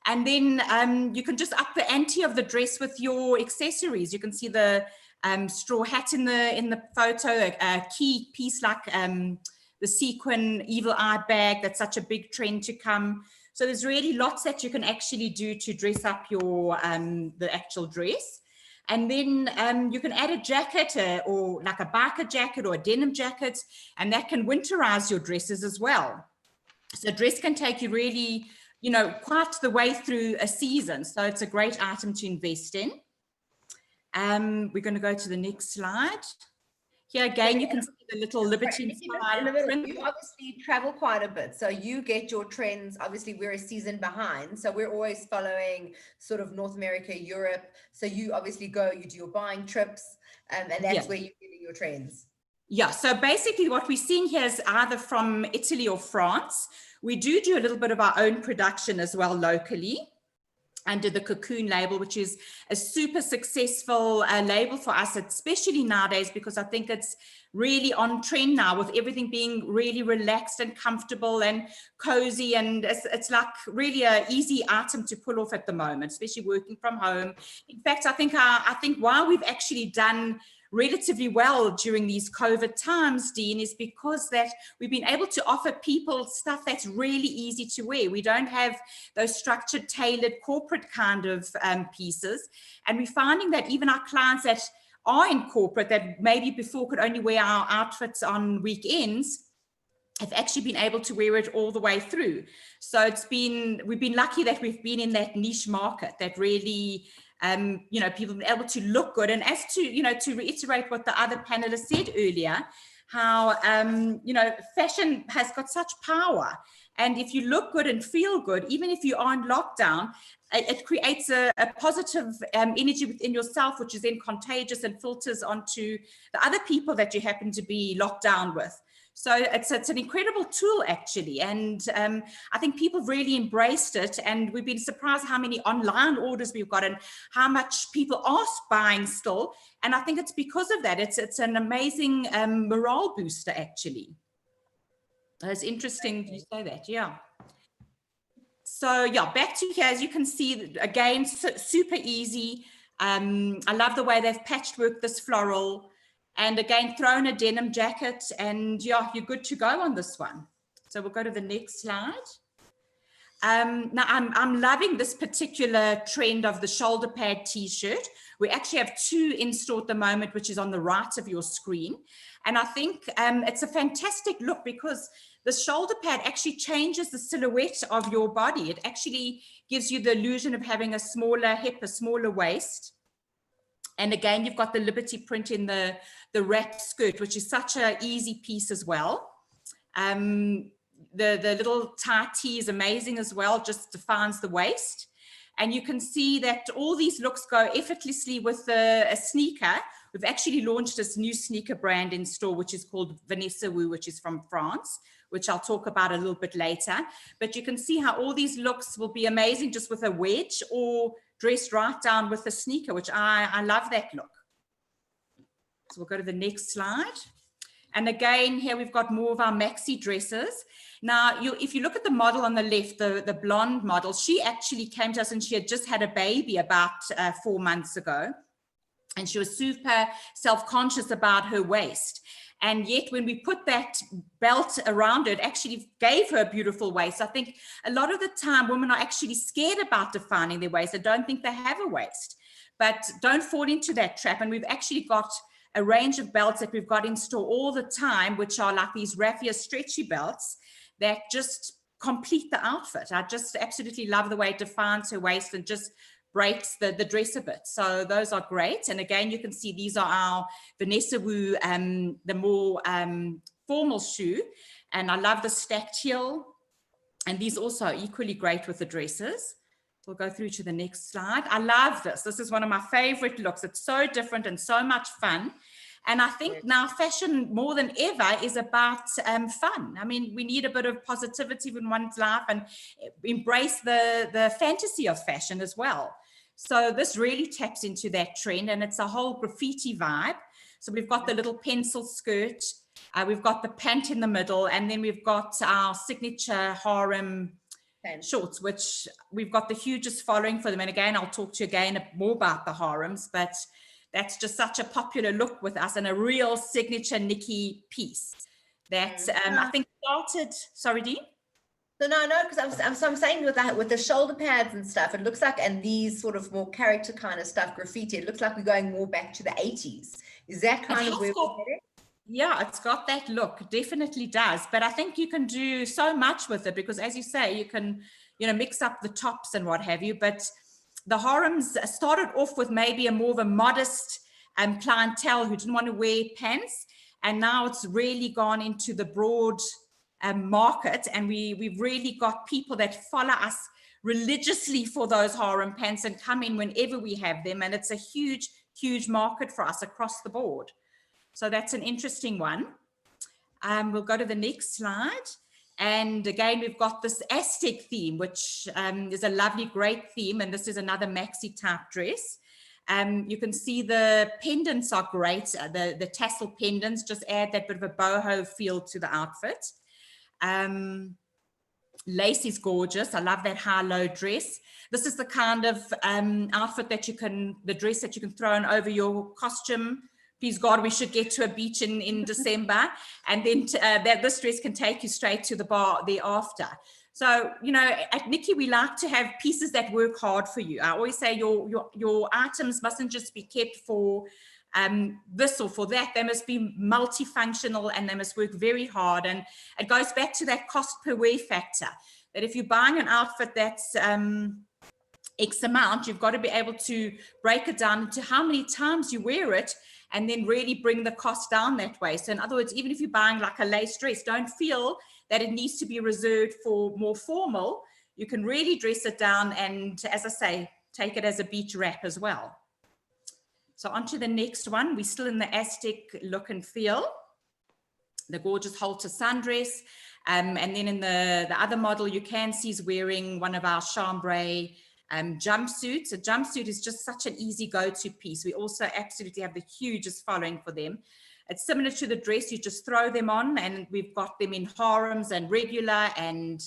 And then you can just up the ante of the dress with your accessories. You can see the straw hat in the photo, a key piece like the sequin evil eye bag. That's such a big trend to come. So there's really lots that you can actually do to dress up your the actual dress. And then you can add a jacket or like a biker jacket or a denim jacket, and that can winterize your dresses as well. So a dress can take you really, you know, quite the way through a season. So it's a great item to invest in. We're going to go to the next slide. Here again, you can see the little Liberty inspired print. You obviously travel quite a bit, so you get your trends. Obviously, we're a season behind, so we're always following sort of North America, Europe. So you obviously go, you do your buying trips, and that's where you're getting your trends. Yeah, so basically what we're seeing here is either from Italy or France. We do a little bit of our own production as well locally, under the Cocoon label, which is a super successful label for us, especially nowadays, because I think it's really on trend now with everything being really relaxed and comfortable and cozy. And it's like really an easy item to pull off at the moment, especially working from home. In fact, I think why we've actually done relatively well during these COVID times, Dean, is because that we've been able to offer people stuff that's really easy to wear. We don't have those structured, tailored, corporate kind of pieces. And we're finding that even our clients that are in corporate that maybe before could only wear our outfits on weekends have actually been able to wear it all the way through. So we've been lucky that we've been in that niche market that really you know, people have been able to look good. And as to, you know, to reiterate what the other panelists said earlier, how, you know, fashion has got such power. And if you look good and feel good, even if you are in lockdown, it creates a positive energy within yourself, which is then contagious and filters onto the other people that you happen to be locked down with. So it's an incredible tool, actually. And I think people have really embraced it. And we've been surprised how many online orders we've got and how much people are buying still. And I think it's because of that. It's an amazing morale booster, actually. It's interesting you say that, yeah. So yeah, back to here, as you can see, again, super easy. I love the way they've patchworked this floral. And again, throw in a denim jacket and yeah, you're good to go on this one. So we'll go to the next slide. Now I'm loving this particular trend of the shoulder pad t-shirt. We actually have two in store at the moment, which is on the right of your screen. And I think it's a fantastic look because the shoulder pad actually changes the silhouette of your body. It actually gives you the illusion of having a smaller hip, a smaller waist. And again, you've got the Liberty print in the wrap skirt, which is such an easy piece as well. The little tie tee is amazing as well, just defines the waist. And you can see that all these looks go effortlessly with a sneaker. We've actually launched this new sneaker brand in store, which is called Vanessa Wu, which is from France, which I'll talk about a little bit later. But you can see how all these looks will be amazing just with a wedge or dressed right down with a sneaker, which I love that look. So we'll go to the next slide. And again, here we've got more of our maxi dresses. Now, if you look at the model on the left, the blonde model, she actually came to us and she had just had a baby about 4 months ago. And she was super self-conscious about her waist. And yet when we put that belt around her, it actually gave her a beautiful waist. I think a lot of the time women are actually scared about defining their waist. They don't think they have a waist, but don't fall into that trap. And we've actually got a range of belts that we've got in store all the time, which are like these raffia stretchy belts that just complete the outfit. I just absolutely love the way it defines her waist and just breaks the dress a bit. So those are great. And again, you can see these are our Vanessa Wu, the more formal shoe. And I love the stacked heel. And these also are equally great with the dresses. We'll go through to the next slide. I love this. This is one of my favorite looks. It's so different and so much fun. And I think now fashion more than ever is about fun. I mean, we need a bit of positivity in one's life and embrace the fantasy of fashion as well. So this really taps into that trend, and it's a whole graffiti vibe. So we've got the little pencil skirt, we've got the pant in the middle, and then we've got our signature harem shorts, which we've got the hugest following for them. And again, I'll talk to you again more about the harems, but that's just such a popular look with us and a real signature Nikki piece that I think started, sorry, Dee? So no, because I'm saying with the shoulder pads and stuff, it looks like, and these sort of more character kind of stuff, graffiti, it looks like we're going more back to the 80s. Is that kind of where we're headed? Yeah, it's got that look, definitely does. But I think you can do so much with it because, as you say, you can, you know, mix up the tops and what have you. But the harems started off with maybe a more of a modest clientele who didn't want to wear pants. And now it's really gone into the broad market. And we've really got people that follow us religiously for those harem pants and come in whenever we have them. And it's a huge, huge market for us across the board. So that's an interesting one. We'll go to the next slide. And again, we've got this Aztec theme, which is a lovely, great theme. And this is another maxi type dress. You can see the pendants are great. The tassel pendants just add that bit of a boho feel to the outfit. Lace is gorgeous. I love that high-low dress. This is the kind of outfit that the dress that you can throw on over your costume. Please God, we should get to a beach in December. And then this dress can take you straight to the bar thereafter. So, you know, at Nikki, we like to have pieces that work hard for you. I always say your items mustn't just be kept for this or for that. They must be multifunctional and they must work very hard. And it goes back to that cost per wear factor, that if you're buying an outfit that's X amount, you've got to be able to break it down into how many times you wear it and then really bring the cost down that way. So in other words, even if you're buying like a lace dress, don't feel that it needs to be reserved for more formal. You can really dress it down and, as I say, take it as a beach wrap as well. So on to the next one. We're still in the Aztec look and feel. The gorgeous halter sundress. And then in the other model, you can see is wearing one of our chambray jumpsuits. A jumpsuit is just such an easy go-to piece. We also absolutely have the hugest following for them. It's similar to the dress. You just throw them on, and we've got them in harems and regular, and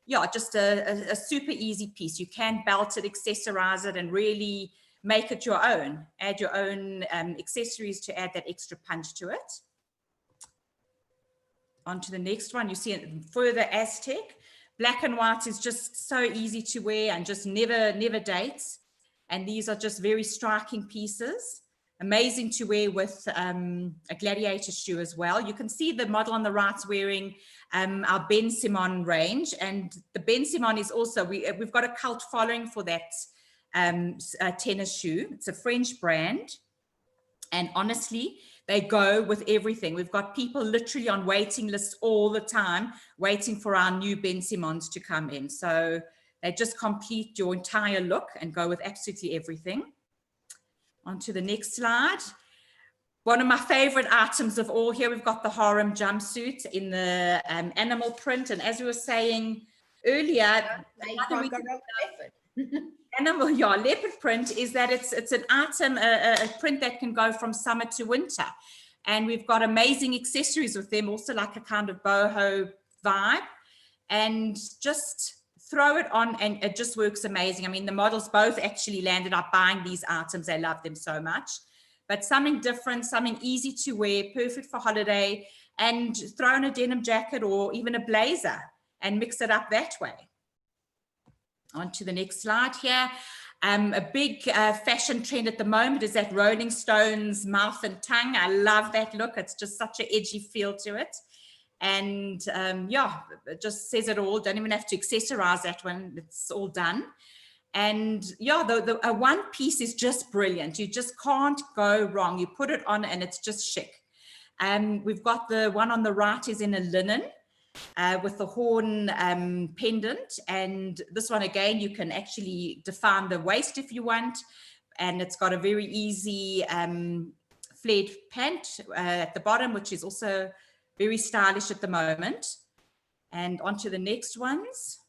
yeah, just a super easy piece. You can belt it, accessorize it, and really make it your own. Add your own accessories to add that extra punch to it. On to the next one. You see it further Aztec. Black and white is just so easy to wear and just never dates. And these are just very striking pieces. Amazing to wear with a gladiator shoe as well. You can see the model on the right's wearing our Ben Simon range. And the Ben Simon is also, we've got a cult following for that tennis shoe. It's a French brand. And honestly, they go with everything. We've got people literally on waiting lists all the time, waiting for our new Ben Simons to come in. So they just complete your entire look and go with absolutely everything. On to the next slide. One of my favorite items of all here, we've got the harem jumpsuit in the animal print. And as we were saying earlier, leopard print is that it's an item, a print that can go from summer to winter. And we've got amazing accessories with them, also like a kind of boho vibe. And just throw it on and it just works amazing. I mean, the models both actually landed up buying these items. They love them so much. But something different, something easy to wear, perfect for holiday, and throw in a denim jacket or even a blazer and mix it up that way. On to the next slide here. A big fashion trend at the moment is that Rolling Stones mouth and tongue. I love that look. It's just such an edgy feel to it. And yeah, it just says it all. Don't even have to accessorize that one. It's all done. And yeah, the one piece is just brilliant. You just can't go wrong. You put it on and it's just chic. We've got the one on the right is in a linen. with the horn pendant. And this one, again, you can actually define the waist if you want. And it's got a very easy flared pant at the bottom, which is also very stylish at the moment. And on to the next ones.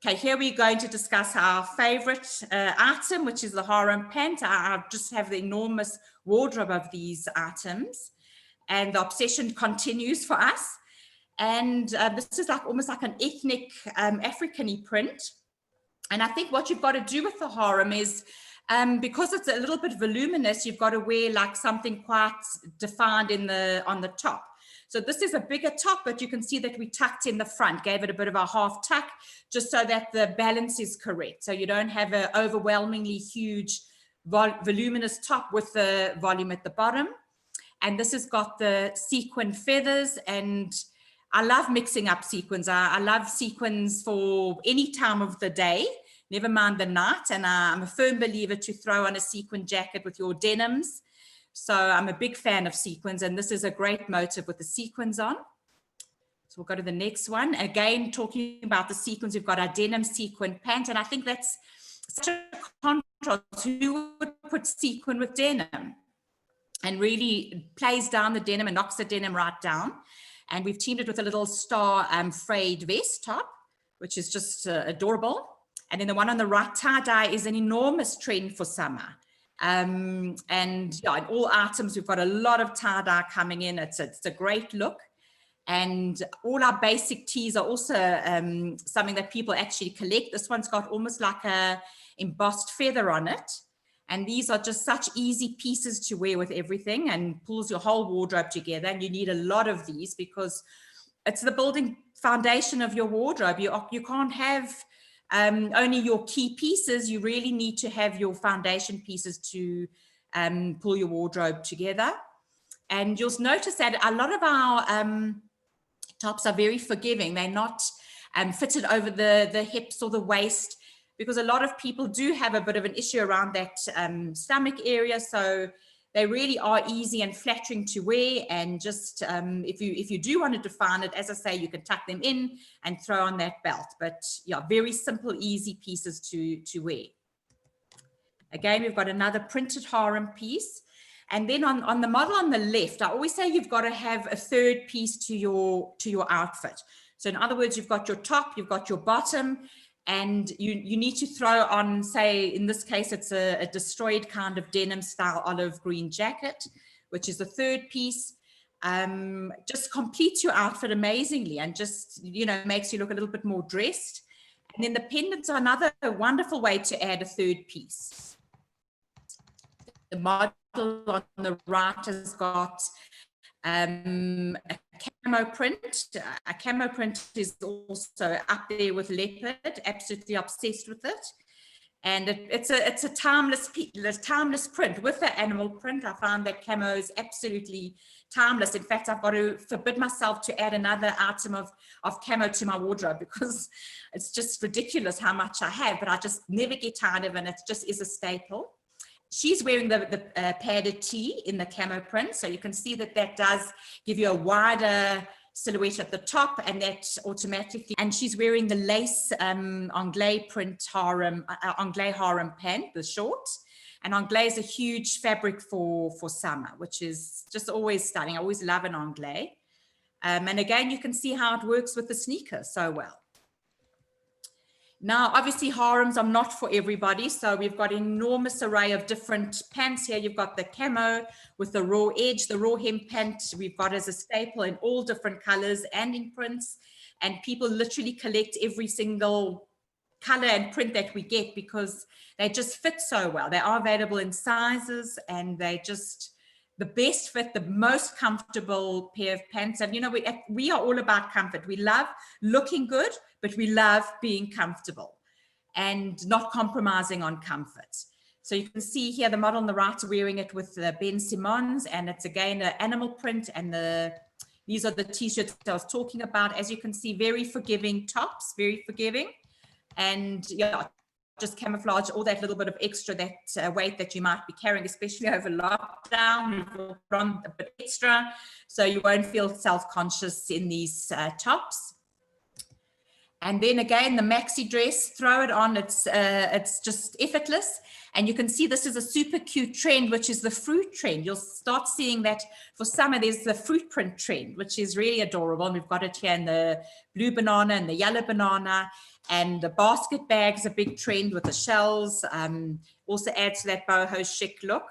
Okay, here we're going to discuss our favorite item, which is the harem pant. I just have the enormous wardrobe of these items, and the obsession continues for us. And this is like almost like an ethnic African-y print. And I think what you've got to do with the harem is, because it's a little bit voluminous, you've got to wear like something quite defined on the top. So this is a bigger top, but you can see that we tucked in the front, gave it a bit of a half tuck, just so that the balance is correct. So you don't have an overwhelmingly huge voluminous top with the volume at the bottom. And this has got the sequin feathers, and I love mixing up sequins. I love sequins for any time of the day, never mind the night. And I'm a firm believer to throw on a sequin jacket with your denims. So I'm a big fan of sequins, and this is a great motive with the sequins on. So we'll go to the next one. Again, talking about the sequins, we've got our denim sequin pant, and I think that's such a contrast. Who would put sequin with denim? And really plays down the denim and knocks the denim right down. And we've teamed it with a little star frayed vest top, which is just adorable. And then the one on the right, tie-dye, is an enormous trend for summer. And yeah, in all items, we've got a lot of tie-dye coming in. It's a great look. And all our basic tees are also something that people actually collect. This one's got almost like a embossed feather on it. And these are just such easy pieces to wear with everything, and pulls your whole wardrobe together. And you need a lot of these because it's the building foundation of your wardrobe. You can't have only your key pieces. You really need to have your foundation pieces to pull your wardrobe together. And you'll notice that a lot of our tops are very forgiving. They're not fitted over the hips or the waist, because a lot of people do have a bit of an issue around that stomach area. So they really are easy and flattering to wear. And just if you do want to define it, as I say, you can tuck them in and throw on that belt. But yeah, very simple, easy pieces to wear. Again, we've got another printed harem piece. And then on the model on the left, I always say you've got to have a third piece to your outfit. So in other words, you've got your top, you've got your bottom, and you need to throw on, say, in this case, it's a destroyed kind of denim style olive green jacket, which is the third piece. Just completes your outfit amazingly, and just, you know, makes you look a little bit more dressed. And then the pendants are another wonderful way to add a third piece. The model on the right has got a camo print. A camo print is also up there with leopard, absolutely obsessed with it. And it's a timeless print. With the animal print, I found that camo is absolutely timeless. In fact, I've got to forbid myself to add another item of camo to my wardrobe, because it's just ridiculous how much I have, but I just never get tired of it, and it just is a staple. She's wearing the padded tee in the camo print. So you can see that does give you a wider silhouette at the top, and that automatically, and she's wearing the lace Anglais print harem, Anglais harem pant, the shorts. And Anglais is a huge fabric for summer, which is just always stunning. I always love an Anglais. And again, you can see how it works with the sneaker so well. Now, obviously, harems are not for everybody. So we've got an enormous array of different pants here. You've got the camo with the raw edge, the raw hem pant. We've got as a staple in all different colors and in prints. And people literally collect every single color and print that we get, because they just fit so well. They are available in sizes, and they just the best fit, the most comfortable pair of pants. And, you know, we are all about comfort. We love looking good, but we love being comfortable and not compromising on comfort. So you can see here the model on the right wearing it with the Ben Simmons, and it's again an animal print, and these are the t-shirts I was talking about. As you can see, very forgiving tops, very forgiving. And yeah, just camouflage all that little bit of extra that weight that you might be carrying, especially over lockdown. We've put on a bit extra, so you won't feel self-conscious in these tops. And then again, the maxi dress, throw it on. It's just effortless. And you can see this is a super cute trend, which is the fruit trend. You'll start seeing that for summer, there's the fruit print trend, which is really adorable. And we've got it here in the blue banana and the yellow banana. And the basket bag's a big trend with the shells. Also adds to that boho chic look.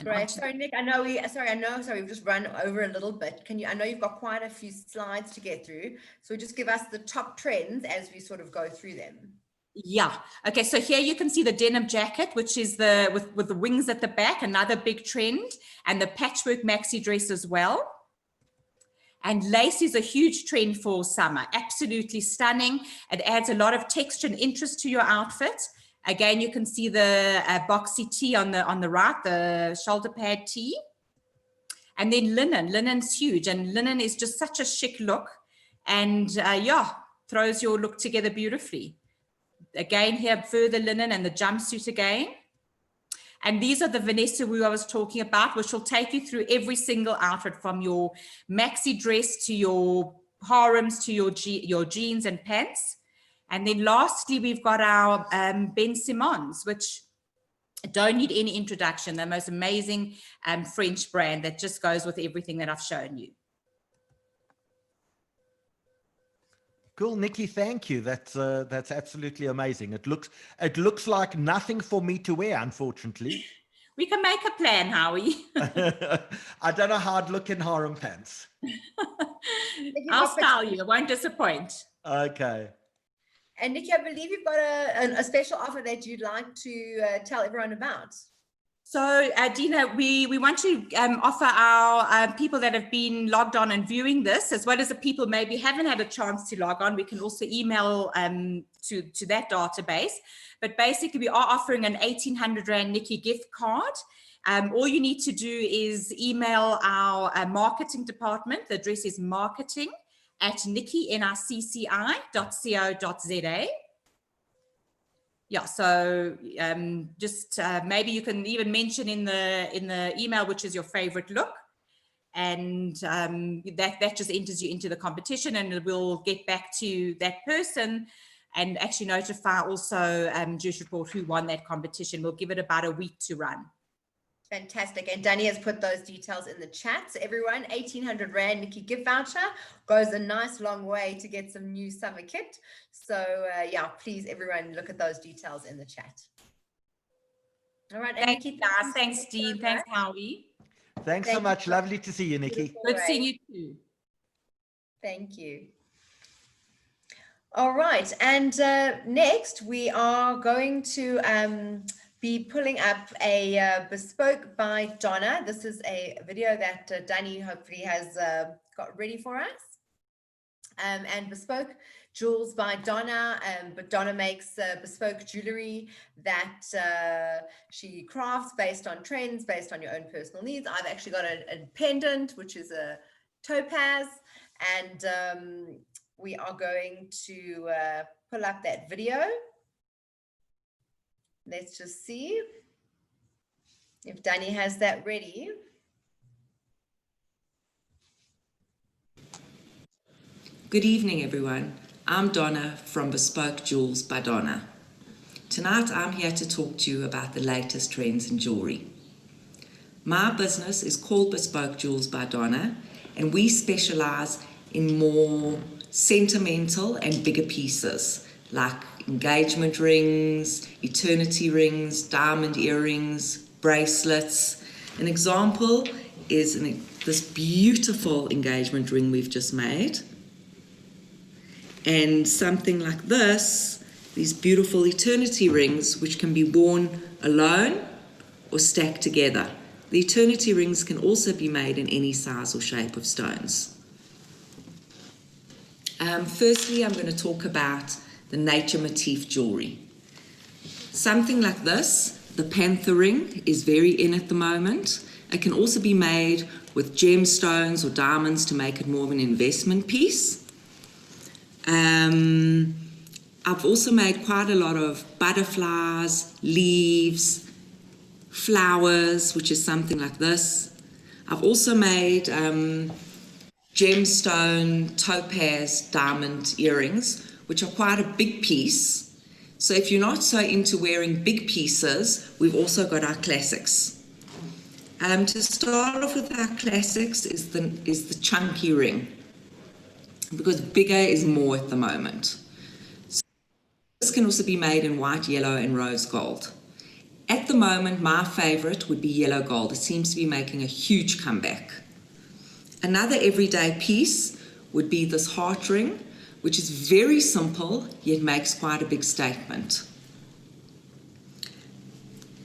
Great. Sorry, Nick, we've just run over a little bit. I know you've got quite a few slides to get through. So just give us the top trends as we sort of go through them. Yeah. Okay. So here you can see the denim jacket, which is with the wings at the back, another big trend, and the patchwork maxi dress as well. And lace is a huge trend for summer. Absolutely stunning. It adds a lot of texture and interest to your outfit. Again, you can see the boxy tee on the right, the shoulder pad tee. And then linen's huge, and linen is just such a chic look, and throws your look together beautifully. Again, here further linen and the jumpsuit again. And these are the Vanessa Wu I was talking about, which will take you through every single outfit, from your maxi dress to your harems to your jeans and pants. And then lastly, we've got our Ben Simmons, which don't need any introduction. The most amazing French brand that just goes with everything that I've shown you. Cool, Nikki, thank you. That's absolutely amazing. It looks like nothing for me to wear, unfortunately. We can make a plan, Howie. I don't know how I'd look in harem pants. I'll style you. I won't disappoint. Okay. And Nikki, I believe you've got a special offer that you'd like to tell everyone about. So, Dina, we want to offer our people that have been logged on and viewing this, as well as the people maybe haven't had a chance to log on. We can also email to that database. But basically, we are offering an 1,800 Rand Nikki gift card. All you need to do is email our marketing department. The address is marketing@nicci.co.za. Yeah, so just maybe you can even mention in the email which is your favorite look, and that just enters you into the competition, and it will get back to that person and actually notify also Jewish Report who won that competition. We'll give it about a week to run. Fantastic. And Danny has put those details in the chat. So everyone, 1,800 Rand Nikki gift voucher goes a nice long way to get some new summer kit. So please everyone look at those details in the chat. All right. Thank you, guys. Thanks, Dean. Thanks, Howie. Thanks so much. Lovely to see you, Nikki. Good seeing you too. Thank you. All right. And next we are going to be pulling up a Bespoke by Donna. This is a video that Danny hopefully has got ready for us. And Bespoke Jewels by Donna, but Donna makes bespoke jewelry that she crafts based on trends, based on your own personal needs. I've actually got a pendant, which is a topaz, and we are going to pull up that video. Let's just see if Danny has that ready. Good evening, everyone. I'm Donna from Bespoke Jewels by Donna. Tonight, I'm here to talk to you about the latest trends in jewelry. My business is called Bespoke Jewels by Donna, and we specialize in more sentimental and bigger pieces, like engagement rings, eternity rings, diamond earrings, bracelets. An example is this beautiful engagement ring we've just made. And something like this, these beautiful eternity rings, which can be worn alone or stacked together. The eternity rings can also be made in any size or shape of stones. Firstly, I'm going to talk about the nature motif jewelry. Something like this, the panther ring, is very in at the moment. It can also be made with gemstones or diamonds to make it more of an investment piece. I I've also made quite a lot of butterflies, leaves, flowers, which is something like this. I've also made gemstone, topaz, diamond earrings, which are quite a big piece. So if you're not so into wearing big pieces, we've also got our classics. To start off with our classics is the chunky ring, because bigger is more at the moment. So this can also be made in white, yellow, and rose gold. At the moment, my favorite would be yellow gold. It seems to be making a huge comeback. Another everyday piece would be this heart ring, which is very simple, yet makes quite a big statement.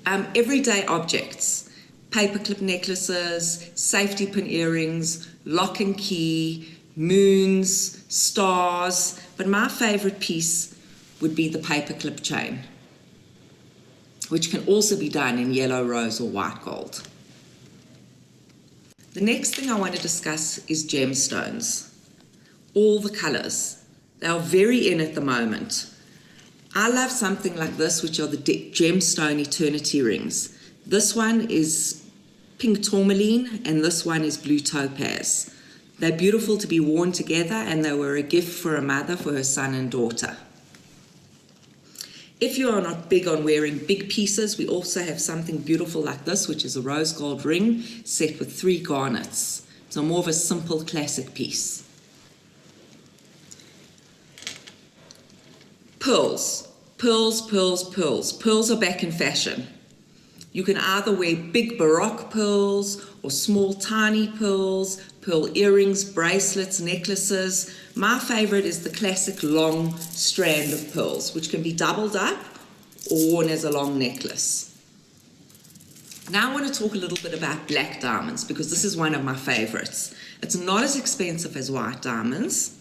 Everyday objects, paperclip necklaces, safety pin earrings, lock and key, moons, stars, but my favorite piece would be the paperclip chain, which can also be done in yellow, rose, or white gold. The next thing I want to discuss is gemstones. All the colors. They are very in at the moment. I love something like this, which are the gemstone eternity rings. This one is pink tourmaline and this one is blue topaz. They're beautiful to be worn together, and they were a gift for a mother for her son and daughter. If you are not big on wearing big pieces, we also have something beautiful like this, which is a rose gold ring set with 3 garnets. So more of a simple classic piece. Pearls. Pearls, pearls, pearls. Pearls are back in fashion. You can either wear big baroque pearls or small tiny pearls, pearl earrings, bracelets, necklaces. My favorite is the classic long strand of pearls, which can be doubled up or worn as a long necklace. Now I want to talk a little bit about black diamonds, because this is one of my favorites. It's not as expensive as white diamonds.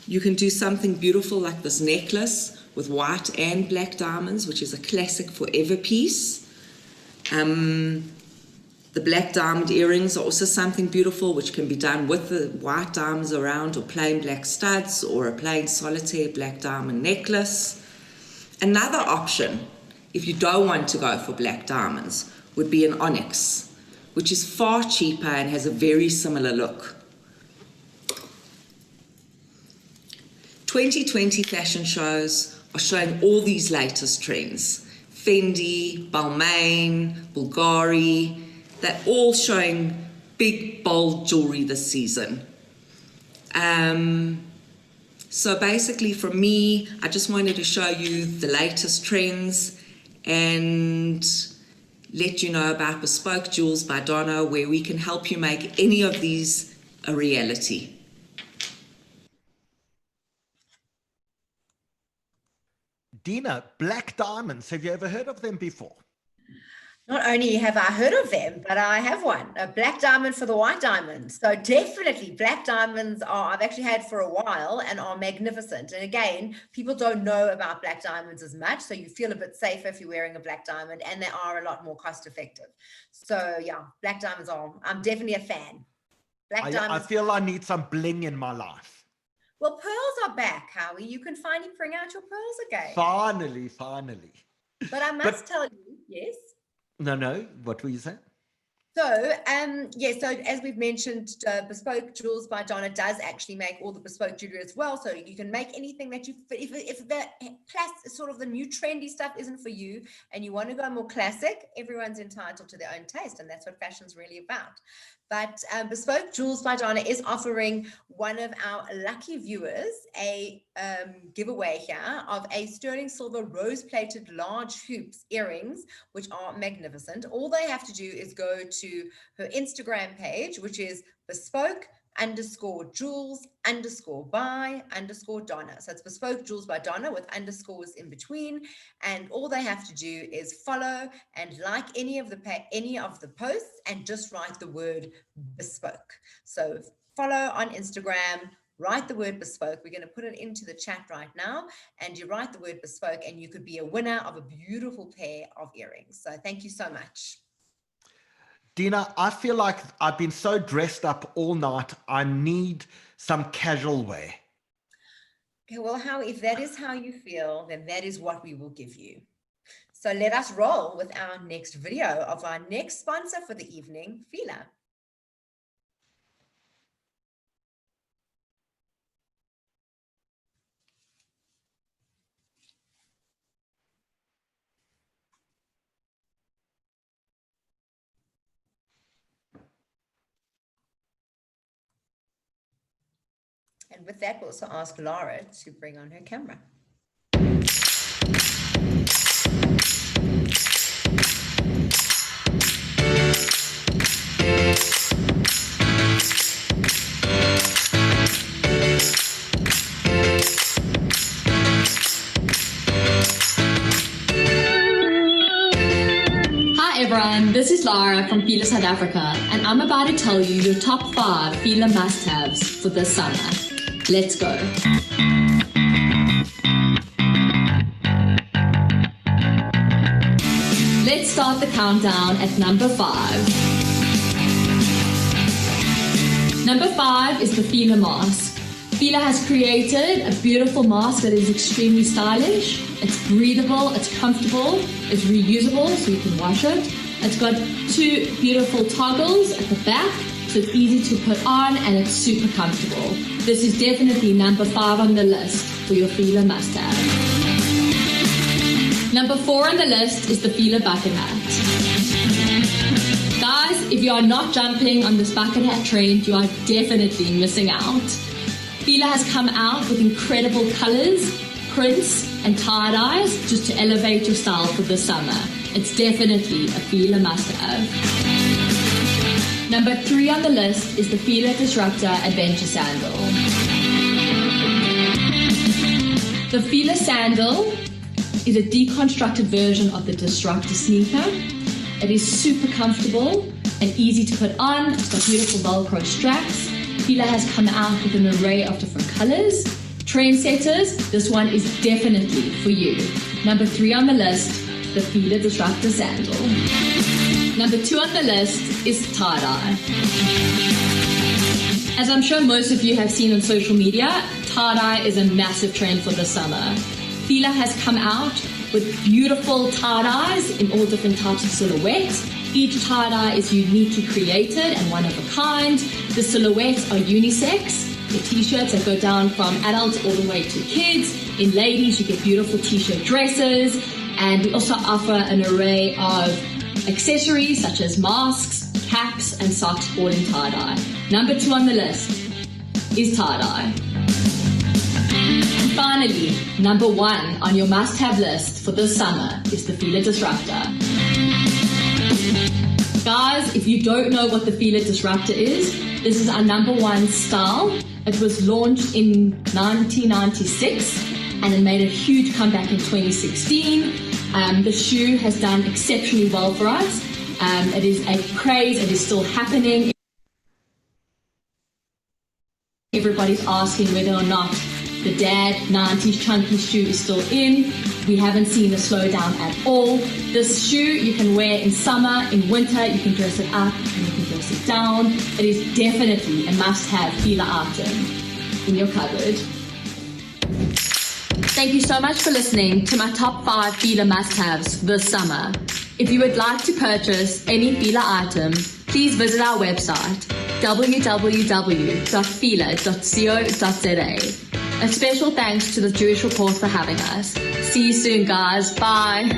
You can do something beautiful like this necklace with white and black diamonds, which is a classic forever piece. The black diamond earrings are also something beautiful, which can be done with the white diamonds around, or plain black studs, or a plain solitaire black diamond necklace. Another option, if you don't want to go for black diamonds, would be an onyx, which is far cheaper and has a very similar look. 2020 fashion shows are showing all these latest trends. Fendi, Balmain, Bulgari, they're all showing big, bold jewelry this season. So basically for me, I just wanted to show you the latest trends and let you know about Bespoke Jewels by Donna, where we can help you make any of these a reality. Dina, black diamonds, have you ever heard of them before? Not only have I heard of them, but I have one, a black diamond for the white diamond. So definitely black diamonds I've actually had for a while and are magnificent. And again, people don't know about black diamonds as much. So you feel a bit safer if you're wearing a black diamond, and they are a lot more cost effective. So yeah, black diamonds I'm definitely a fan. I feel I need some bling in my life. Well, pearls are back, Howie. You can finally bring out your pearls again. Finally. But I must tell you, yes. No, what were you saying? So, so as we've mentioned, Bespoke Jewels by Donna does actually make all the bespoke jewelry as well. So you can make anything that you, if the sort of the new trendy stuff isn't for you and you want to go more classic, everyone's entitled to their own taste, and that's what fashion's really about. But Bespoke Jewels by Donna is offering one of our lucky viewers a giveaway here of a sterling silver rose-plated large hoops earrings, which are magnificent. All they have to do is go to her Instagram page, which is bespoke_jewels_by_Donna. So it's Bespoke Jewels by Donna with underscores in between. And all they have to do is follow and like any of the posts and just write the word bespoke. So follow on Instagram, write the word bespoke. We're going to put it into the chat right now, and you write the word bespoke and you could be a winner of a beautiful pair of earrings. So thank you so much. Dina, I feel like I've been so dressed up all night. I need some casual wear. Okay, well, if that is how you feel, then that is what we will give you. So let us roll with our next video of our next sponsor for the evening, Fila. And with that, we'll also ask Laura to bring on her camera. Hi everyone, this is Lara from Fila South Africa, and I'm about to tell you your top 5 Fila must-haves for this summer. Let's go. Let's start the countdown at number 5. Number 5 is the Fila mask. Fila has created a beautiful mask that is extremely stylish. It's breathable, it's comfortable, it's reusable so you can wash it. It's got 2 beautiful toggles at the back, so it's easy to put on and it's super comfortable. This is definitely number 5 on the list for your Fila must-have. Number 4 on the list is the Fila bucket hat. Guys, if you are not jumping on this bucket hat trend, you are definitely missing out. Fila has come out with incredible colors, prints, and tie-dyes just to elevate your style for the summer. It's definitely a Fila must-have. Number 3 on the list is the Fila Disruptor Adventure Sandal. The Fila sandal is a deconstructed version of the Disruptor sneaker. It is super comfortable and easy to put on. It's got beautiful Velcro straps. Fila has come out with an array of different colors. Trendsetters, this one is definitely for you. Number 3 on the list, the Fila Disruptor Sandal. Number 2 on the list is tie-dye. As I'm sure most of you have seen on social media, tie-dye is a massive trend for the summer. Fila has come out with beautiful tie-dyes in all different types of silhouettes. Each tie-dye is uniquely created and one of a kind. The silhouettes are unisex. The t-shirts that go down from adults all the way to kids. In ladies, you get beautiful t-shirt dresses. And we also offer an array of accessories such as masks, caps, and socks all in tie-dye. Number 2 on the list is tie-dye. And finally, number 1 on your must-have list for this summer is the Fila Disruptor. Guys, if you don't know what the Fila Disruptor is, this is our number 1 style. It was launched in 1996 and it made a huge comeback in 2016. The shoe has done exceptionally well for us. It is a craze, it is still happening. Everybody's asking whether or not the dad 90s chunky shoe is still in. We haven't seen a slowdown at all. This shoe you can wear in summer, in winter, you can dress it up and you can dress it down. It is definitely a must-have Fila item in your cupboard. Thank you so much for listening to my top 5 Fila must-haves this summer. If you would like to purchase any Fila item, please visit our website www.fila.co.za. A special thanks to the Jewish Report for having us. See you soon, guys. Bye.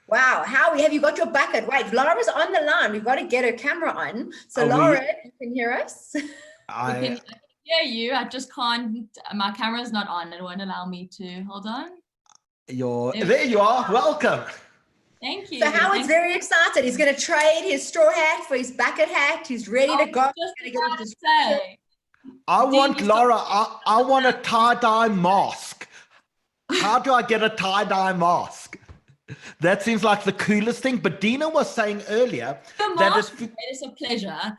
Wow, Howie, have you got your bucket? Wait, Laura's on the line. We've got to get her camera on. So, Laura, you can hear us? I can hear you. I just can't. My camera's not on. It won't allow me to. Hold on. There you are. Welcome. Thank you. So Howard's very excited. He's going to trade his straw hat for his bucket hat. He's ready to go. I want, Laura, I want a tie-dye mask. How do I get a tie-dye mask? That seems like the coolest thing. But Dina was saying earlier that it's a pleasure.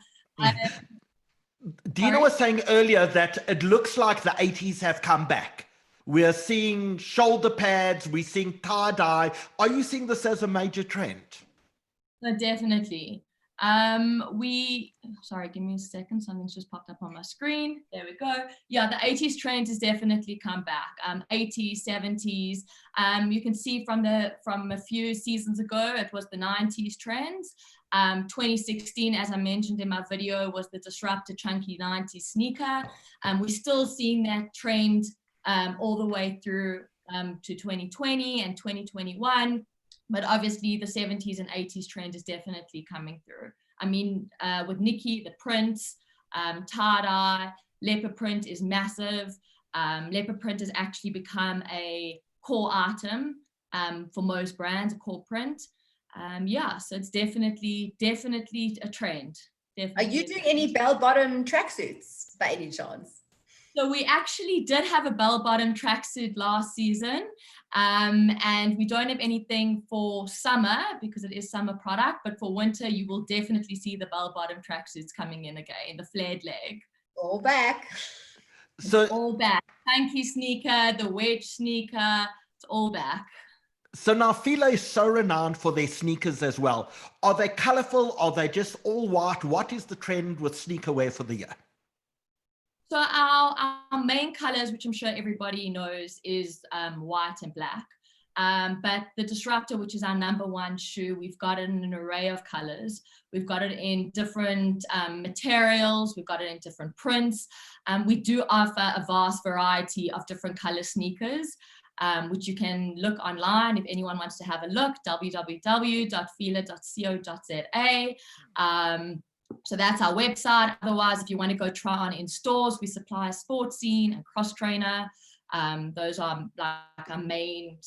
Dina was saying earlier that it looks like the 80s have come back. We're seeing shoulder pads, we're seeing tie-dye. Are you seeing this as a major trend? No, definitely. Sorry, give me a second. Something's just popped up on my screen. There we go. Yeah, the 80s trend has definitely come back. 80s, 70s. You can see from a few seasons ago, it was the 90s trends. 2016, as I mentioned in my video, was the disrupted chunky 90s sneaker. We're still seeing that trend all the way through to 2020 and 2021. But obviously the 70s and 80s trend is definitely coming through. I mean, with Nikki, the prints, tie-dye, leopard print is massive. Leopard print has actually become a core item for most brands, a core print. Yeah, so it's definitely a trend. Definitely. Are you doing any bell-bottom tracksuits by any chance? So we actually did have a bell-bottom tracksuit last season, and we don't have anything for summer because it is summer product, but for winter, you will definitely see the bell-bottom tracksuits coming in again, the flared leg. All back. So all back. Chunky sneaker, the wedge sneaker, it's all back. So now Fila is so renowned for their sneakers as well. Are they colorful? Are they just all white? What is the trend with sneaker wear for the year? So our main colors, which I'm sure everybody knows, is white and black. But the Disruptor, which is our #1 shoe, we've got it in an array of colors. We've got it in different materials. We've got it in different prints. We do offer a vast variety of different color sneakers, which you can look online if anyone wants to have a look, www.fila.co.za. So that's our website. Otherwise, if you want to go try on in stores, we supply a sports scene and cross trainer. Those are like our main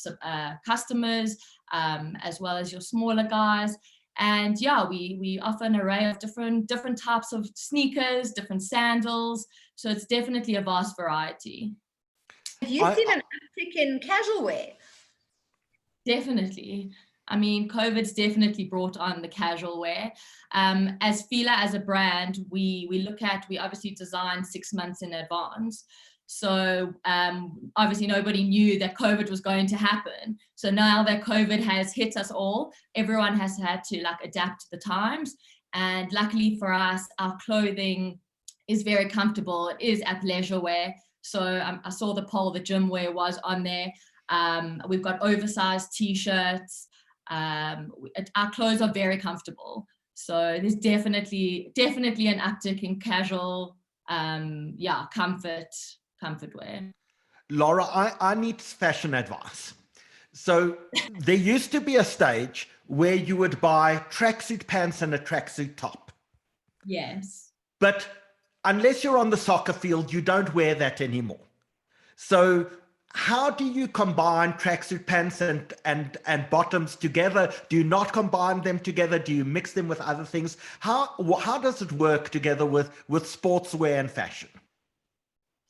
customers, as well as your smaller guys. And yeah, we offer an array of different types of sneakers, different sandals. So it's definitely a vast variety. Have you seen an uptick in casual wear? Definitely. I mean, COVID's definitely brought on the casual wear. As Fila, as a brand, we obviously design 6 months in advance. So obviously nobody knew that COVID was going to happen. So now that COVID has hit us all, everyone has had to like adapt to the times. And luckily for us, our clothing is very comfortable. It is athleisure wear. So I saw the poll, the gym wear was on there. We've got oversized t-shirts. Our clothes are very comfortable. So there's definitely an uptick in casual, comfort wear. Laura, I need fashion advice. So there used to be a stage where you would buy tracksuit pants and a tracksuit top. Yes. But unless you're on the soccer field, you don't wear that anymore. So how do you combine tracksuit pants and bottoms together? Do you not combine them together? Do you mix them with other things? How does it work together with sportswear and fashion?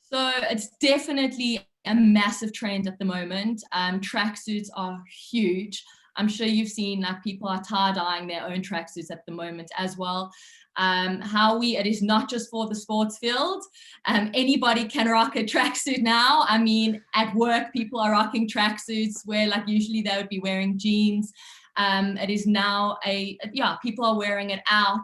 So it's definitely a massive trend at the moment. Tracksuits are huge. I'm sure you've seen like people are tie-dyeing their own tracksuits at the moment as well. It is not just for the sports field. Anybody can rock a tracksuit now. I mean, at work, people are rocking tracksuits where like usually they would be wearing jeans. It is now people are wearing it out.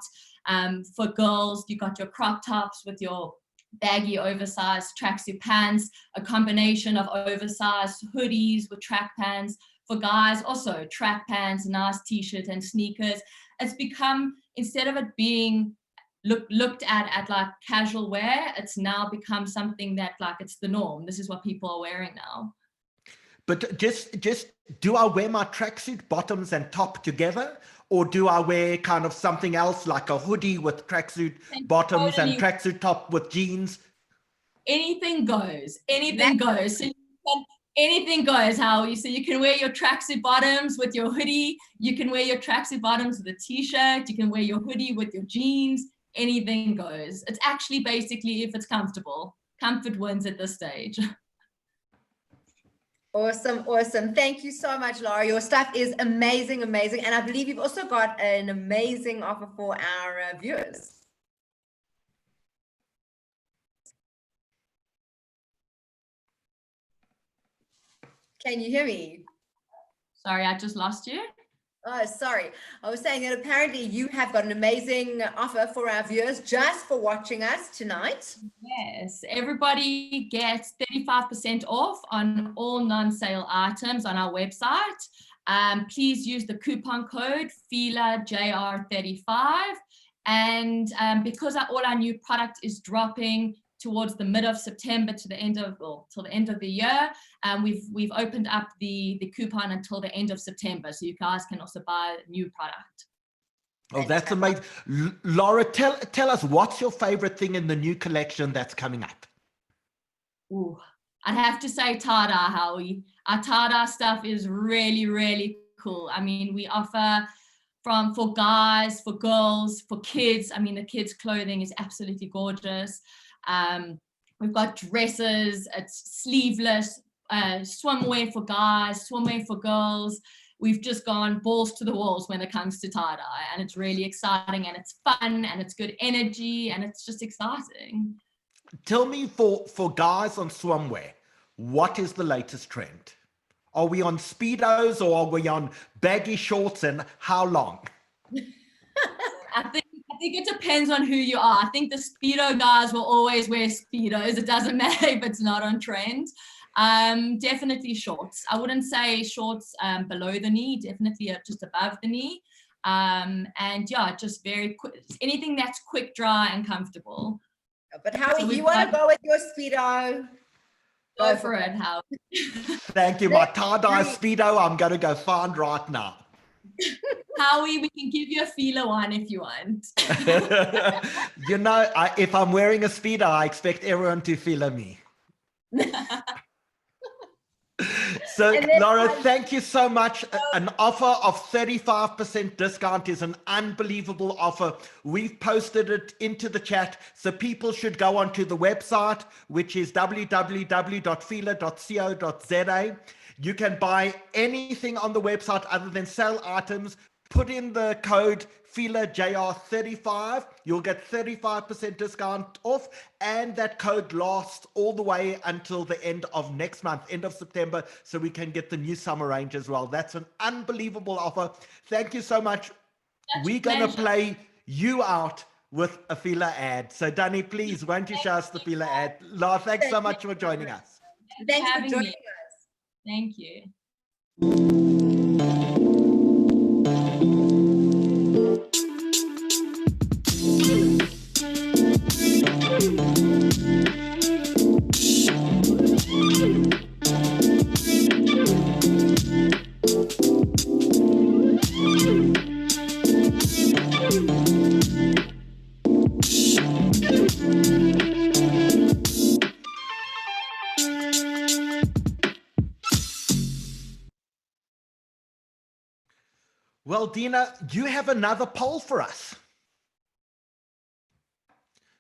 For girls, you got your crop tops with your baggy oversized tracksuit pants, a combination of oversized hoodies with track pants. For guys, also track pants, nice t-shirt and sneakers. It's become, instead of it being looked at like casual wear, it's now become something that like it's the norm. This is what people are wearing now. But just do I wear my tracksuit bottoms and top together? Or do I wear kind of something else like a hoodie with tracksuit bottoms and tracksuit top with jeans? Anything goes. Anything goes. So anything goes, Howie. So you can wear your tracksuit bottoms with your hoodie. You can wear your tracksuit bottoms with a t-shirt. You can wear your hoodie with your jeans. Anything goes. It's actually basically if it's comfortable. Comfort wins at this stage. Awesome. Thank you so much, Laura. Your stuff is amazing. And I believe you've also got an amazing offer for our viewers. Can you hear me? Sorry, I just lost you. Oh, sorry. I was saying that apparently you have got an amazing offer for our viewers just for watching us tonight. Yes, everybody gets 35% off on all non-sale items on our website. Please use the coupon code FILAJR35. And because all our new product is dropping towards the mid of September to the end of, well, till the end of the year, we've opened up the coupon until the end of September, so you guys can also buy new product. Oh, that's amazing. Laura, tell us, what's your favorite thing in the new collection that's coming up? Ooh, I have to say tie-dye, Howie. Our tie-dye stuff is really, really cool. I mean, we offer for guys, for girls, for kids. I mean, the kids' clothing is absolutely gorgeous. We've got dresses, it's sleeveless, swimwear for guys, swimwear for girls. We've just gone balls to the walls when it comes to tie-dye, and it's really exciting, and it's fun, and it's good energy, and it's just exciting. Tell me, for guys on swimwear, what is the latest trend? Are we on Speedos, or are we on baggy shorts, and how long? I think it depends on who you are. I think the Speedo guys will always wear Speedos. It doesn't matter if it's not on trend. Definitely shorts. I wouldn't say shorts below the knee, definitely just above the knee. And yeah, just very quick, anything that's quick, dry, and comfortable. But Howie, you want to go with your Speedo? Go for it, Howie. Thank you. My tie-dye Speedo, I'm going to go find right now. Howie, we can give you a feeler one if you want. You know, if I'm wearing a Speedo, I expect everyone to feeler me. So, Laura, thank you so much. An offer of 35% discount is an unbelievable offer. We've posted it into the chat, so people should go onto the website, which is www.feeler.co.za. You can buy anything on the website other than sale items. Put in the code FILAJR35. You'll get 35% discount off, and that code lasts all the way until the end of next month, end of September, so we can get the new summer range as well. That's an unbelievable offer. Thank you so much. We're going to play you out with a Fila ad. So, Danny, please, won't you show us the Fila ad? Laura, thanks so much for joining us. Thanks for joining us. Thank you. Well, Dina, you have another poll for us.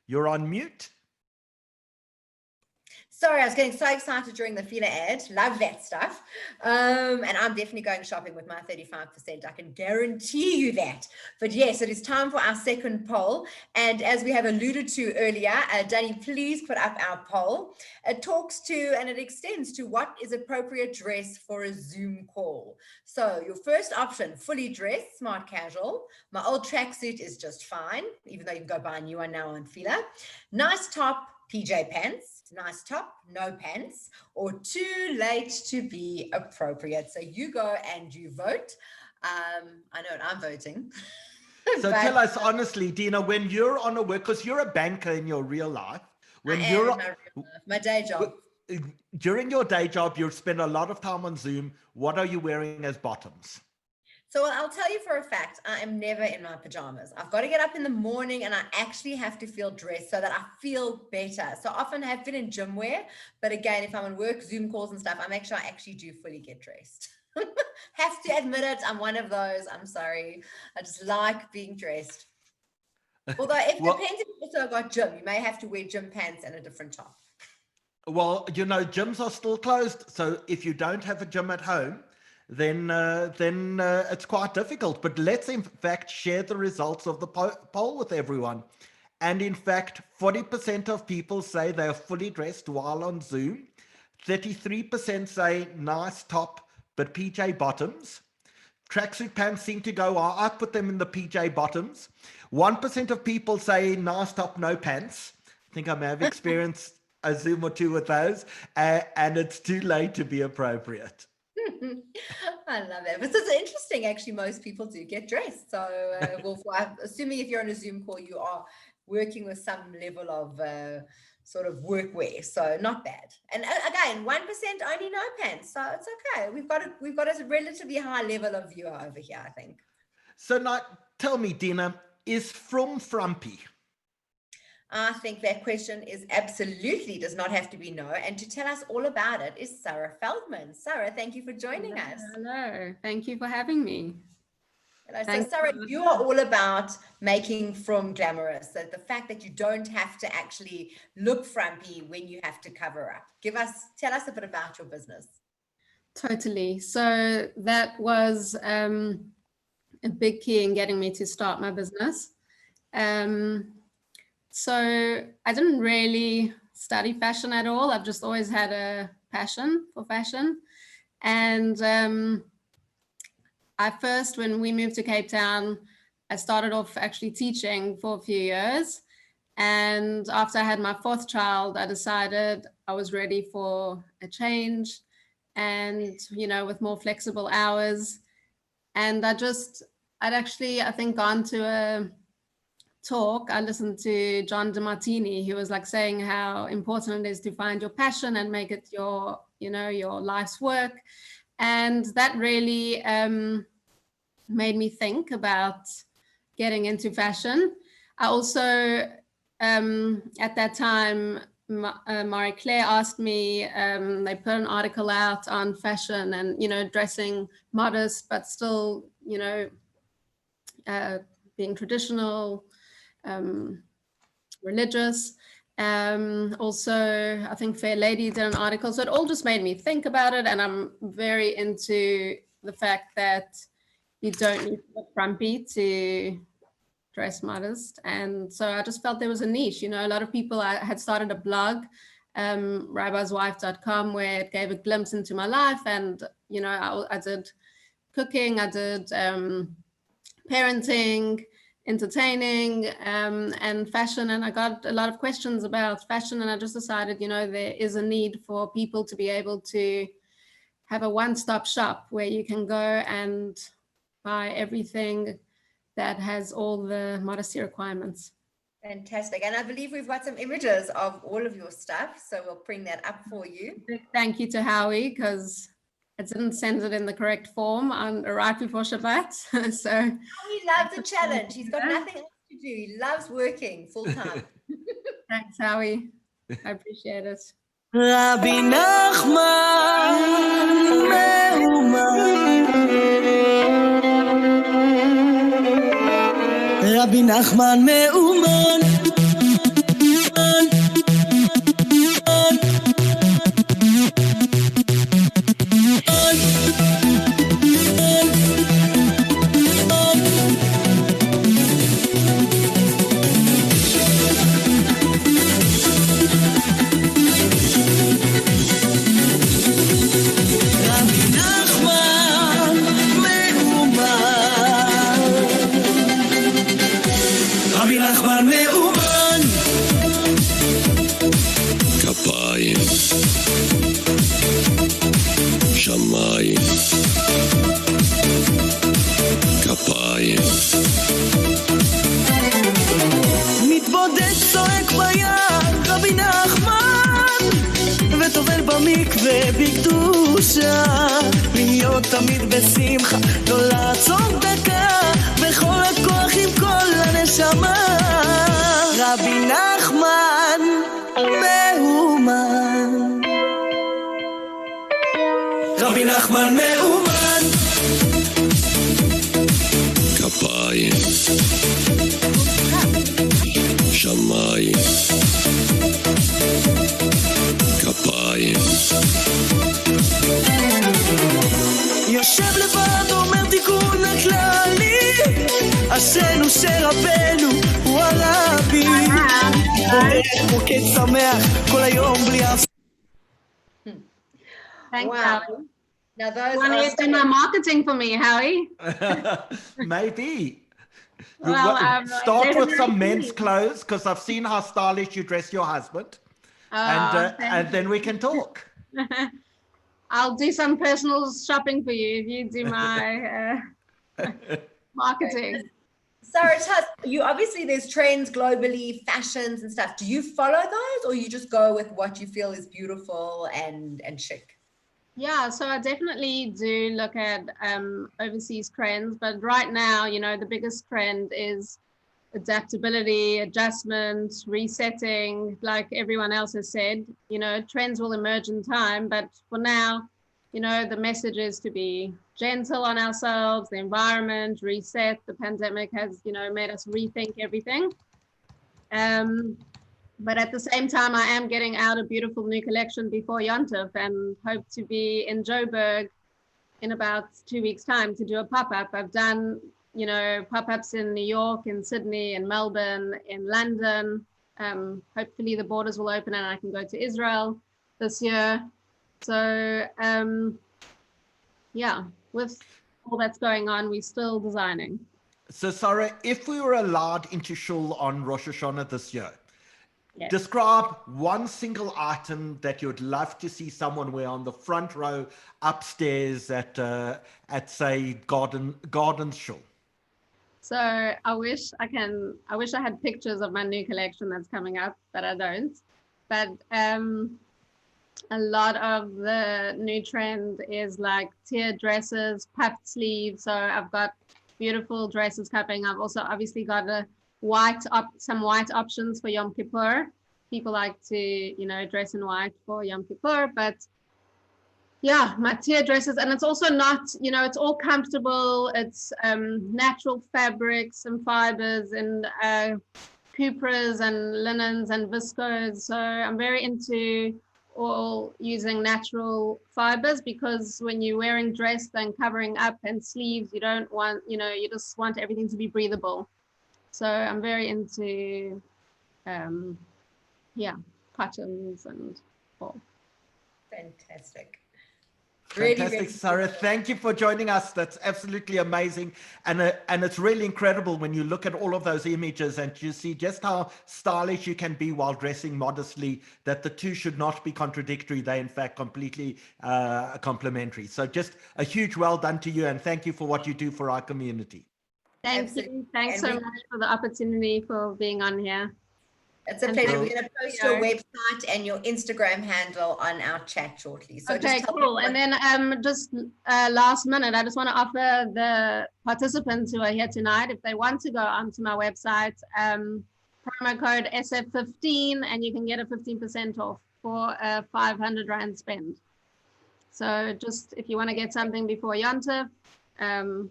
You're on mute. Sorry, I was getting so excited during the Fila ad. Love that stuff. And I'm definitely going shopping with my 35%. I can guarantee you that. But yes, it is time for our second poll. And as we have alluded to earlier, Danny, please put up our poll. It talks to, and it extends to, what is appropriate dress for a Zoom call. So your first option, fully dressed, smart casual. My old tracksuit is just fine, even though you can go buy a new one now on Fila. Nice top, PJ pants. Nice top, no pants, or too late to be appropriate. So you go and you vote. I know what I'm voting. So tell us honestly, Dina, when you're on a work, because you're a banker in your real life, when you're my day job. During your day job, you spend a lot of time on Zoom. What are you wearing as bottoms? So I'll tell you for a fact, I am never in my pajamas. I've got to get up in the morning and I actually have to feel dressed so that I feel better. So often I have been in gym wear, but again, if I'm on work, Zoom calls and stuff, I make sure I actually do fully get dressed. Have to admit it, I'm one of those. I'm sorry. I just like being dressed. Although it depends if you also got gym. You may have to wear gym pants and a different top. Well, you know, gyms are still closed. So if you don't have a gym at home, then it's quite difficult. But let's in fact share the results of the poll with everyone. And in fact, 40% of people say they are fully dressed while on Zoom. 33% say nice top, but PJ bottoms. tracksuit pants seem to go, I put them in the PJ bottoms. 1% of people say, no, stop, no pants. I think I may have experienced a Zoom or two with those, and it's too late to be appropriate. I love it. But it's interesting, actually, most people do get dressed. So, I'm assuming if you're on a Zoom call, you are working with some level of sort of workwear. So not bad. And again, 1% only no pants. So it's okay. We've got a relatively high level of viewer over here, I think. So now tell me, Dina, is frumpy? I think that question is absolutely does not have to be no. And to tell us all about it is Sarah Feldman. Sarah, thank you for joining us. Hello, thank you for having me. Hello. So Sarah, you are all about making frum glamorous. So the fact that you don't have to actually look frumpy when you have to cover up. Tell us a bit about your business. Totally. So that was a big key in getting me to start my business. So I didn't really study fashion at all. I've just always had a passion for fashion. And when we moved to Cape Town, I started off actually teaching for a few years. And after I had my fourth child, I decided I was ready for a change and, with more flexible hours. And I'd actually gone to a talk. I listened to John DeMartini, who was like saying how important it is to find your passion and make it your life's work. And that really made me think about getting into fashion. I also, at that time, Marie Claire asked me, they put an article out on fashion and, dressing modest, but still, being traditional, religious. Also, I think Fair Lady did an article. So it all just made me think about it. And I'm very into the fact that you don't need to look frumpy to dress modest. And so I just felt there was a niche. A lot of people, I had started a blog, rabbiswife.com, where it gave a glimpse into my life. And, I did cooking, I did parenting, entertaining, and fashion. And I got a lot of questions about fashion. And I just decided, there is a need for people to be able to have a one-stop shop where you can go and buy everything that has all the modesty requirements. Fantastic. And I believe we've got some images of all of your stuff. So we'll bring that up for you. Big thank you to Howie, because I didn't send it in the correct form right before Shabbat. So Howie loves a challenge. He's got nothing else to do. He loves working full time. Thanks, Howie. I appreciate it. Rabbi Nachman Meuman, Rabbi Nachman Meuman, שמיים, כפיים. מתבודד צועק ביד רבי נחמן, וטובל במקווה בקדושה, להיות תמיד בשמחה, לא לעצור דקה, בכל הכוח עם כל הנשמה. רבי נחמן מאומן, רבי נחמן מאומן, כפיים, שמיים, כפיים. יושב לבד אומר תיקון הכללי, עשינו שרבנו הוא הרבי, בורח מוקד שמח כל היום בלי אף. Wow. Now those Want to do my marketing for me, Howie? Maybe. Well, Start with some definitely. men's clothes, because I've seen how stylish you dress your husband. And then we can talk. I'll do some personal shopping for you if you do my marketing. Sarah, tell us, you obviously there's trends globally, fashions and stuff. Do you follow those, or you just go with what you feel is beautiful and chic? Yeah, so I definitely do look at overseas trends, but right now, you know, the biggest trend is adaptability, adjustment, resetting. Like everyone else has said, you know, trends will emerge in time, but for now, you know, the message is to be gentle on ourselves, the environment, reset. The pandemic has, you know, made us rethink everything. But at the same time, I am getting out a beautiful new collection before Yontif and hope to be in Joburg in about 2 weeks' time to do a pop-up. I've done, you know, pop-ups in New York, in Sydney, in Melbourne, in London. Hopefully the borders will open and I can go to Israel this year. So, yeah, with all that's going on, we're still designing. So, Sarah, if we were allowed into Shul on Rosh Hashanah this year, yes. Describe one single item that you'd love to see someone wear on the front row upstairs at say, Gardens Shul. So I wish I had pictures of my new collection that's coming up, but I don't. But a lot of the new trend is like tiered dresses, puffed sleeves. So I've got beautiful dresses coming. I've also obviously got some white options for Yom Kippur. People like to, you know, dress in white for Yom Kippur, but yeah, my tier dresses, and it's also not, you know, it's all comfortable. It's natural fabrics and fibers and cupras and linens and viscose. So I'm very into all using natural fibers, because when you're wearing dress and covering up and sleeves, you don't want, you know, you just want everything to be breathable. So I'm very into, yeah, cottons and all. Fantastic. Fantastic, really Sarah. Thank you for joining us. That's absolutely amazing. And it's really incredible when you look at all of those images and you see just how stylish you can be while dressing modestly, that the two should not be contradictory. They're in fact completely complementary. So just a huge well done to you, and thank you for what you do for our community. Thank you. Thanks so much for the opportunity for being on here. It's a pleasure. We're going to post your website and your Instagram handle on our chat shortly. So okay, just cool. And then just last minute, I just want to offer the participants who are here tonight, if they want to go onto my website, promo code SF15, and you can get a 15% off for a 500 Rand spend. So just if you want to get something before Yontif, go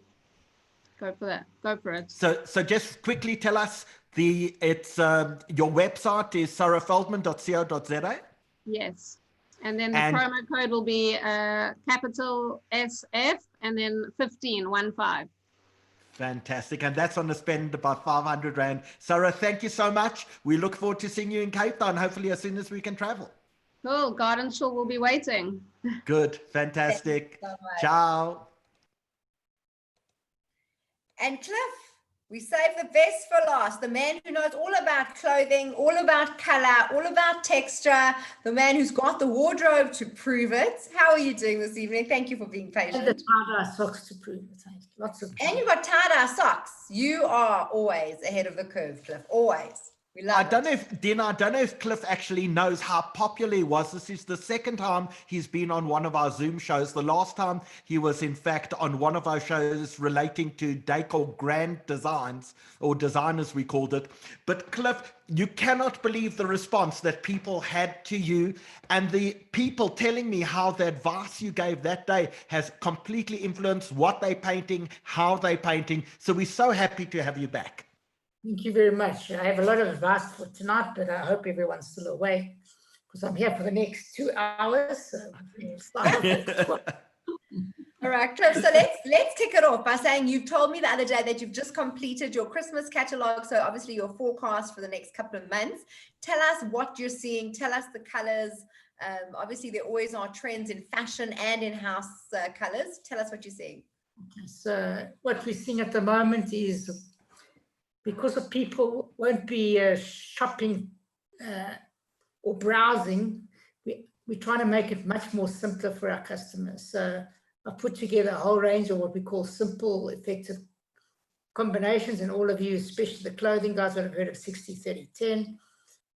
for that. Go for it. So just quickly tell us, your website is sarahfeldman.co.za. Yes, and then the promo code will be capital SF and then 15. Fantastic, and that's on the spend about 500 Rand. Sarah, thank you so much. We look forward to seeing you in Cape Town, hopefully as soon as we can travel. Cool, Garden Shul will be waiting. Good, fantastic. So ciao. And Cliff, we save the best for last. The man who knows all about clothing, all about color, all about texture, the man who's got the wardrobe to prove it. How are you doing this evening? Thank you for being patient. And the tie-dye socks to prove it. Lots of. And you've got tie-dye socks. You are always ahead of the curve, Cliff. Always. We love I don't know if Cliff actually knows how popular he was. This is the second time he's been on one of our Zoom shows. The last time he was, in fact, on one of our shows relating to decor grand designs, or designers we called it. But Cliff, you cannot believe the response that people had to you, and the people telling me how the advice you gave that day has completely influenced what they're painting, how they're painting. So we're so happy to have you back. Thank you very much. I have a lot of advice for tonight, but I hope everyone's still awake, because I'm here for the next 2 hours. So all right, Cliff, so let's kick it off by saying you've told me the other day that you've just completed your Christmas catalog, so obviously your forecast for the next couple of months. Tell us what you're seeing, tell us the colors, Obviously, there always are trends in fashion and in house colors. Tell us what you're seeing. Okay, so what we're seeing at the moment is, because of people won't be shopping or browsing, we're trying to make it much more simpler for our customers. So I've put together a whole range of what we call simple, effective combinations, and all of you, especially the clothing guys, would have heard of 60, 30, 10.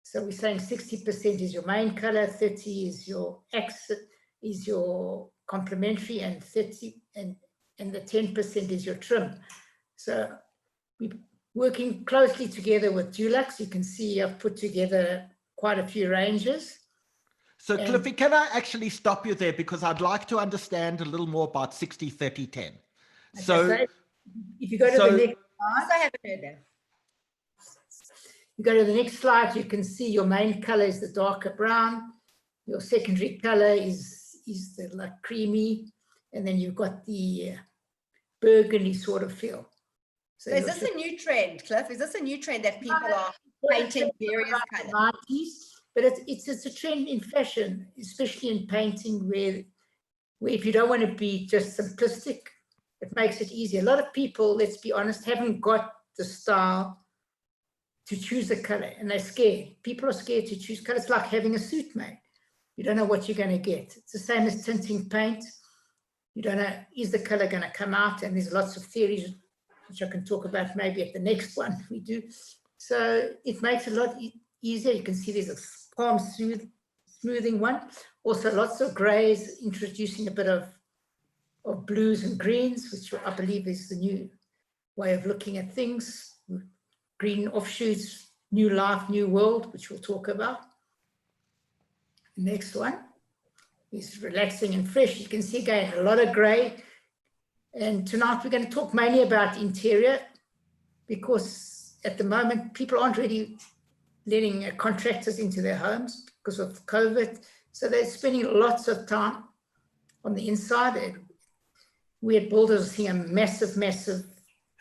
So we're saying 60% is your main color, 30 is your complementary, and 30 and the 10% is your trim. So we're working closely together with Dulux. You can see I've put together quite a few ranges. So Cliffy, can I actually stop you there, because I'd like to understand a little more about 60, 30, 10. Okay, So if you go to the next slide, I haven't heard that. You go to the next slide, you can see your main color is the darker brown. Your secondary color is the like creamy, and then you've got the burgundy sort of feel. So is this a new trend, Cliff? Is this a new trend that people are painting various colors? 90s, but it's a trend in fashion, especially in painting, where if you don't want to be just simplistic, it makes it easier. A lot of people, let's be honest, haven't got the style to choose a color, and they're scared. People are scared to choose colors. It's like having a suit made. You don't know what you're going to get. It's the same as tinting paint. You don't know, is the color going to come out? And there's lots of theories, which I can talk about maybe at the next one we do. So it makes it a lot easier. You can see there's a palm smoothing one. Also lots of grays, introducing a bit of blues and greens, which I believe is the new way of looking at things. Green offshoots, new life, new world, which we'll talk about. Next one is relaxing and fresh. You can see again a lot of gray. And tonight we're going to talk mainly about interior, because at the moment people aren't really letting contractors into their homes because of COVID. So they're spending lots of time on the inside. We at Builders are seeing a massive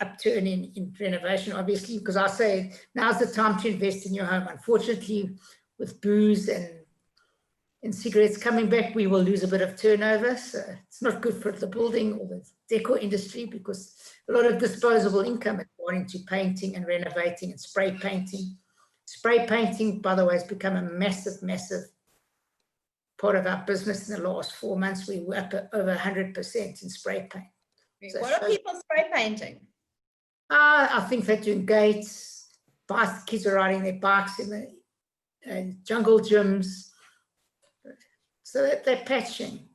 upturn in renovation, obviously, because I say now's the time to invest in your home. Unfortunately, with booze and cigarettes coming back, we will lose a bit of turnover. So it's not good for the building or the decor industry, because a lot of disposable income is going into painting and renovating and spray painting. Spray painting, by the way, has become a massive part of our business in the last 4 months. We were up over 100% in spray paint. So what are people spray painting? I think they're doing gates, kids are riding their bikes in the jungle gyms. So they're patching.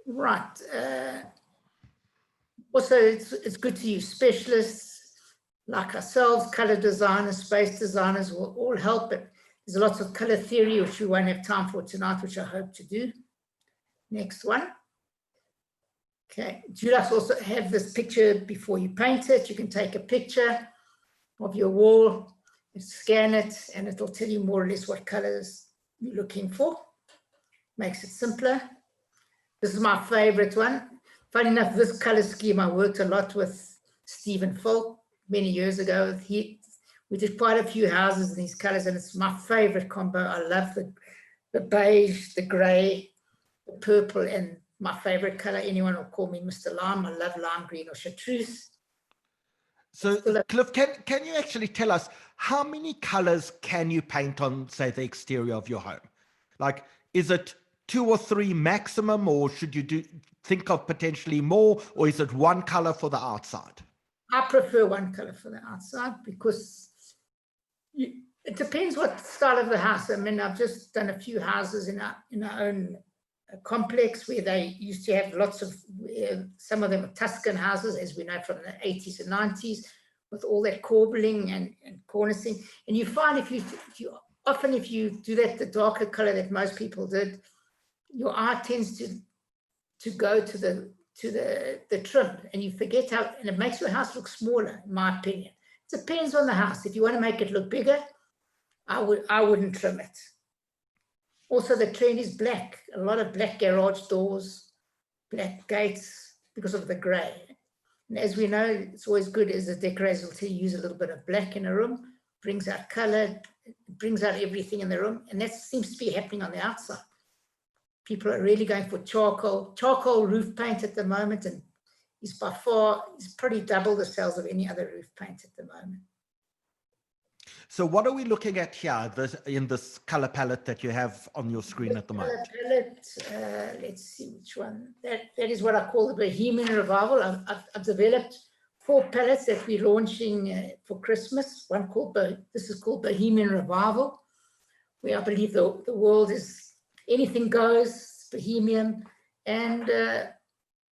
Right. Also, it's good to use specialists like ourselves, color designers, space designers will all help. But there's lots of color theory, which we won't have time for tonight, which I hope to do. Next one. Okay, Dulux also have this picture before you paint it. You can take a picture of your wall, and scan it, and it'll tell you more or less what colors you're looking for. Makes it simpler. This is my favorite one. Funny enough, this color scheme I worked a lot with Stephen Folk many years ago. We did quite a few houses in these colors, and it's my favorite combo. I love the beige, the gray, the purple, and my favorite color. Anyone will call me Mr. Lime. I love lime green or chartreuse. So Cliff, can you actually tell us how many colors can you paint on, say, the exterior of your home? Like, is it 2 or 3 maximum, or should you think of potentially more, or is it one color for the outside? I prefer one color for the outside, because it depends what style of the house. I mean, I've just done a few houses in our own complex where they used to have lots of, some of them are Tuscan houses, as we know from the 80s and 90s, with all that corbelling and cornicing. And you find if you do that, the darker color that most people did, your eye tends to go to the trim, and you forget how, and it makes your house look smaller, in my opinion. It depends on the house. If you want to make it look bigger, I wouldn't trim it. Also, the trend is black. A lot of black garage doors, black gates, because of the grey. And as we know, it's always good as a decorator to use a little bit of black in a room, brings out colour, brings out everything in the room. And that seems to be happening on the outside. People are really going for charcoal roof paint at the moment, and is by far, is probably double the sales of any other roof paint at the moment. So what are we looking at here in this color palette that you have on your screen at the moment? Color palette, let's see which one. That is what I call the Bohemian Revival. I've developed 4 palettes that we're launching for Christmas. One called, this is called Bohemian Revival, where I believe the world is anything goes, bohemian, and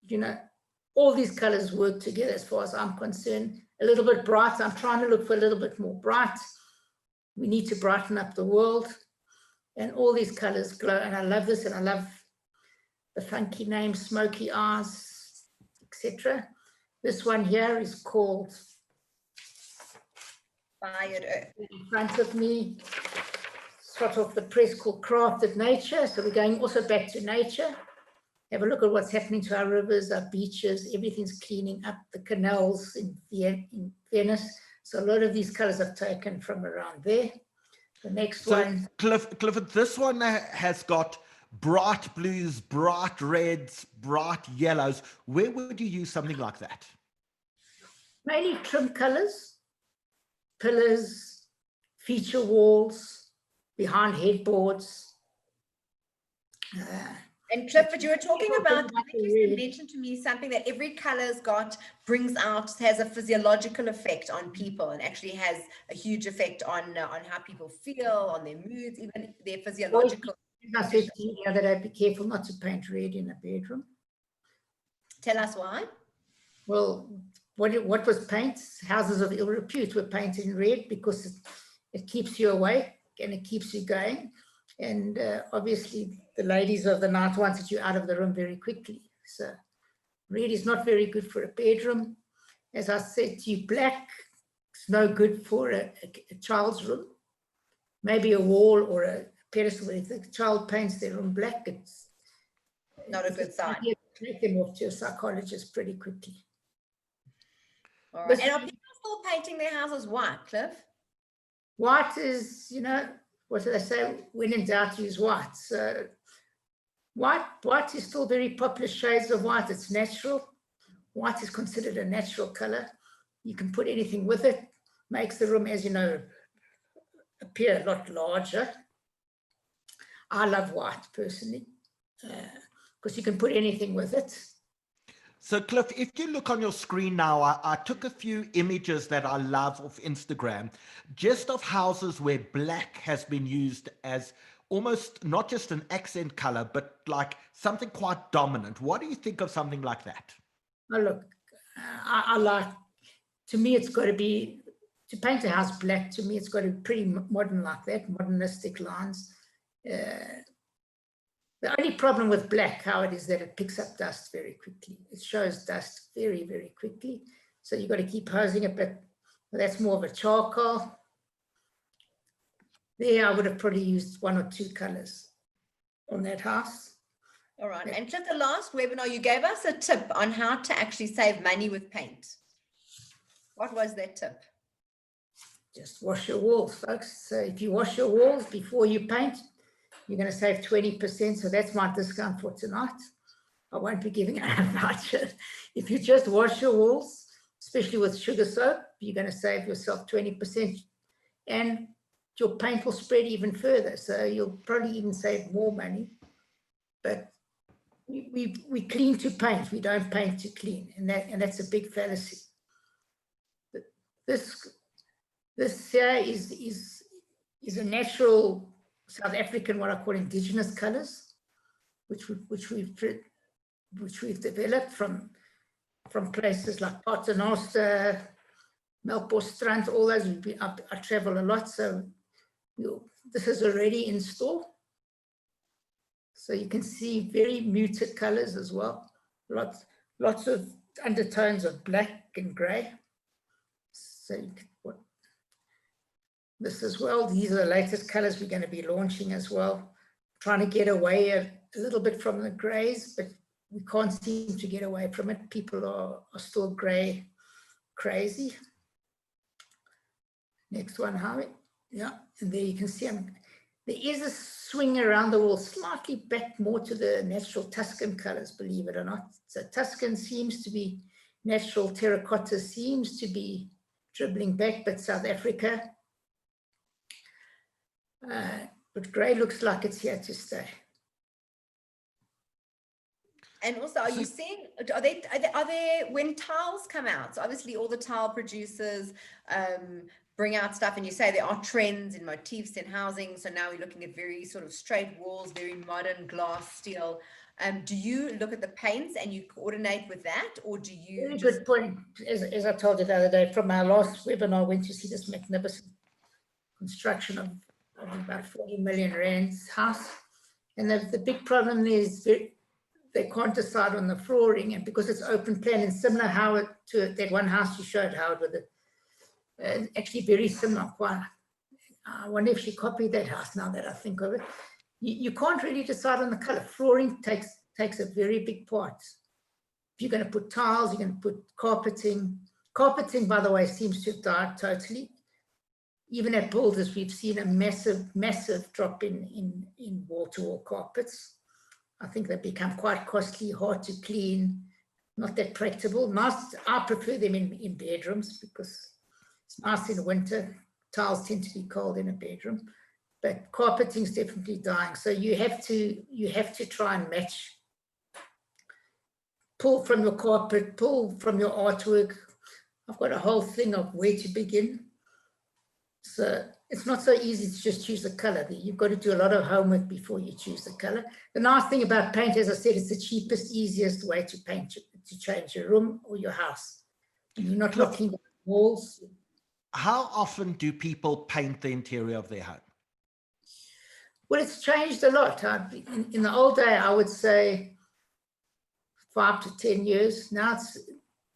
you know, all these colors work together as far as I'm concerned. A little bit bright. I'm trying to look for a little bit more bright. We need to brighten up the world, and all these colors glow. And I love this, and I love the funky name, Smoky Eyes, etc. This one here is called Fired Earth. In front of me, sort of the press called Crafted Nature. So we're going also back to nature. Have a look at what's happening to our rivers, our beaches. Everything's cleaning up, the canals in Venice. So a lot of these colors are taken from around there. The next one. Clifford, this one has got bright blues, bright reds, bright yellows. Where would you use something like that? Mainly trim colors, pillars, feature walls, behind headboards. And Clifford, you were talking about, I think you mentioned to me something that every color's got, brings out, has a physiological effect on people, and actually has a huge effect on how people feel, on their moods, even their physiological. I said to you the other day, be careful not to paint red in a bedroom. Tell us why. Well, what was paint? Houses of ill repute were painted in red because it keeps you awake and it keeps you going. And obviously the ladies of the night wanted you out of the room very quickly. So red is not very good for a bedroom. As I said to you, black is no good for a child's room. Maybe a wall or a pedestal. If the child paints their room black, it's not a good sign. You take them off to a psychologist pretty quickly. All right. And are people still painting their houses white, Cliff? White is, you know, what do they say? When in doubt, use white. So white is still very popular shades of white. It's natural. White is considered a natural color. You can put anything with it. Makes the room, as you know, appear a lot larger. I love white personally, because you can put anything with it. So Cliff, if you look on your screen now, I took a few images that I love of Instagram, just of houses where black has been used as almost not just an accent color, but like something quite dominant. What do you think of something like that? Oh, look, I like, to me, it's got to be, to paint a house black, to me, it's got to be pretty modern like that, modernistic lines. The only problem with black, how it is that it picks up dust very quickly. It shows dust very, very quickly. So you've got to keep hosing it, but that's more of a charcoal. There, I would have probably used 1 or 2 colors on that house. All right. And just the last webinar, you gave us a tip on how to actually save money with paint. What was that tip? Just wash your walls, folks. So if you wash your walls before you paint, you're going to save 20%. So that's my discount for tonight. I won't be giving out a voucher. If you just wash your walls, especially with sugar soap, you're going to save yourself 20%. And your paint will spread even further. So you'll probably even save more money. But we clean to paint. We don't paint to clean. And that's a big fallacy. This here is a natural South African, what I call indigenous colors, which we've developed from places like Paternoster, Melkbosstrand, all those. I travel a lot, so this is already in store. So you can see very muted colors as well. Lots of undertones of black and gray. So you can, this as well. These are the latest colors we're going to be launching as well. Trying to get away a little bit from the grays, but we can't seem to get away from it. People are still gray crazy. Next one, Howie. Yeah, and there you can see there is a swing around the wall, slightly back more to the natural Tuscan colors, believe it or not. So Tuscan seems to be natural, terracotta seems to be dribbling back, but South Africa, but grey looks like it's here to stay. And also, are you seeing, are they when tiles come out, so obviously all the tile producers bring out stuff, and you say there are trends in motifs in housing, so now we're looking at very sort of straight walls, very modern glass, steel. Do you look at the paints and you coordinate with that, or do you Very good point. As I told you the other day, from our last webinar, I went to see this magnificent construction of about 40 million rands house, and the big problem is they can't decide on the flooring, and because it's open plan and similar how to that one house you showed, Howard, with it, actually very similar. Quite. I wonder if she copied that house. Now that I think of it, you can't really decide on the color. Flooring takes a very big part. If you're going to put tiles, you're going to put carpeting. Carpeting, by the way, seems to have died totally. Even at builders, we've seen a massive drop in wall-to-wall carpets. I think they've become quite costly, hard to clean, not that practical. Nice, I prefer them in bedrooms because it's nice in the winter. Tiles tend to be cold in a bedroom, but carpeting is definitely dying. So you have to try and match. Pull from your carpet, pull from your artwork. I've got a whole thing of where to begin. So it's not so easy to just choose a color. You've got to do a lot of homework before you choose the color. The nice thing about paint, as I said, it's the cheapest, easiest way to paint, to change your room or your house. You're not looking at walls. How often do people paint the interior of their home? Well, it's changed a lot. In the old day, I would say 5 to 10 years. Now it's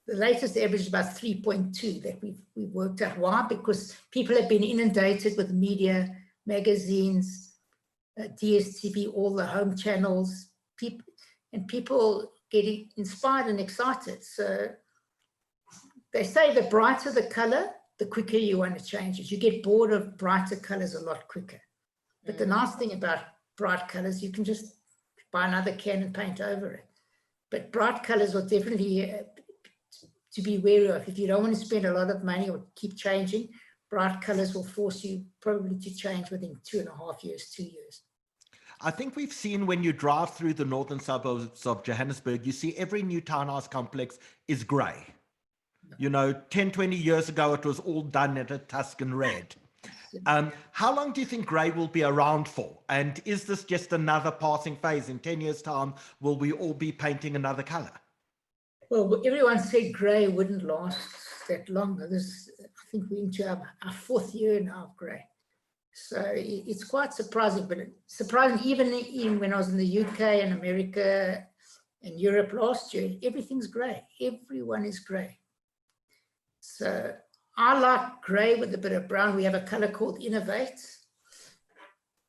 the latest average is about 3.2 that we've worked out. Why? Because people have been inundated with media, magazines, DSTV, all the home channels, people getting inspired and excited. So they say the brighter the color, the quicker you want to change it. You get bored of brighter colors a lot quicker. But the nice thing about bright colors, you can just buy another can and paint over it. But bright colors are definitely to be wary of. If you don't want to spend a lot of money or keep changing, bright colors will force you probably to change within 2.5 years, 2 years. I think we've seen when you drive through the northern suburbs of Johannesburg, you see every new townhouse complex is grey. You know, 10, 20 years ago, it was all done at a Tuscan red. How long do you think grey will be around for? And is this just another passing phase? In 10 years' time, will we all be painting another color? Well, everyone said grey wouldn't last that long. I think we're into our 4th year now of grey. So it's quite surprising, but surprising even when I was in the UK and America and Europe last year, everything's grey. Everyone is grey. So I like grey with a bit of brown. We have a color called Innovate.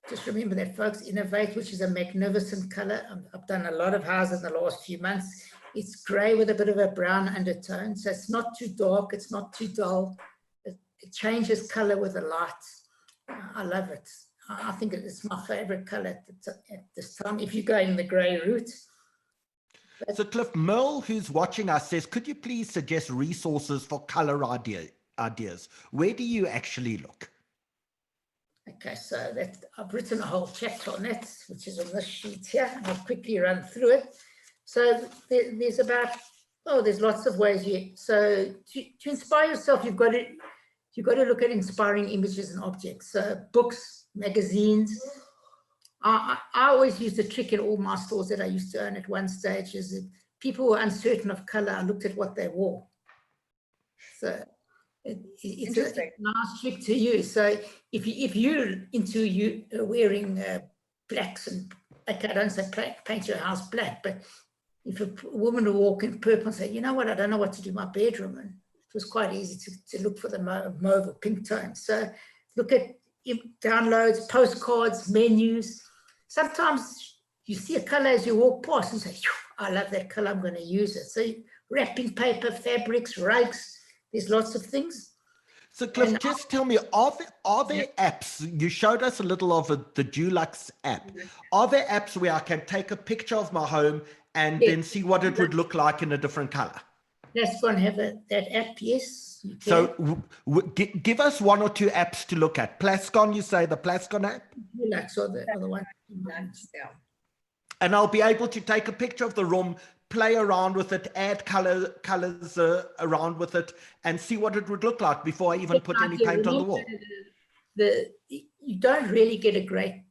Just remember that, folks, Innovate, which is a magnificent color. I've done a lot of houses in the last few months. It's grey with a bit of a brown undertone. So it's not too dark. It's not too dull. It changes color with the light. I love it. I think it's my favorite color at this time, if you go in the grey route. So Cliff Merle, who's watching us, says, could you please suggest resources for color ideas? Where do you actually look? Okay, so I've written a whole chapter on that, which is on this sheet here. I'll quickly run through it. So there's lots of ways. So to inspire yourself, you've got to look at inspiring images and objects. So books, magazines. I always use the trick in all my stores that I used to own at one stage is that people were uncertain of color. I looked at what they wore. So it's a nice trick to use. So if you're into wearing blacks and, okay, I don't say paint your house black, but if a woman will walk in purple and say, you know what, I don't know what to do in my bedroom, and it was quite easy to look for the mauve or pink tone. So look at downloads, postcards, menus. Sometimes you see a color as you walk past and say, I love that color, I'm going to use it. So wrapping paper, fabrics, rugs, there's lots of things. So Cliff, just tell me, are there apps? You showed us a little of the Dulux app. Are there apps where I can take a picture of my home and then see what it would look like in a different color? Let's go and have that app, yes. You can. So give us one or two apps to look at. Plascon, you say the Plascon app? Dulux or the one. And I'll be able to take a picture of the room, play around with it, add colors around with it, and see what it would look like before I even put any paint on the wall. You don't really get a great,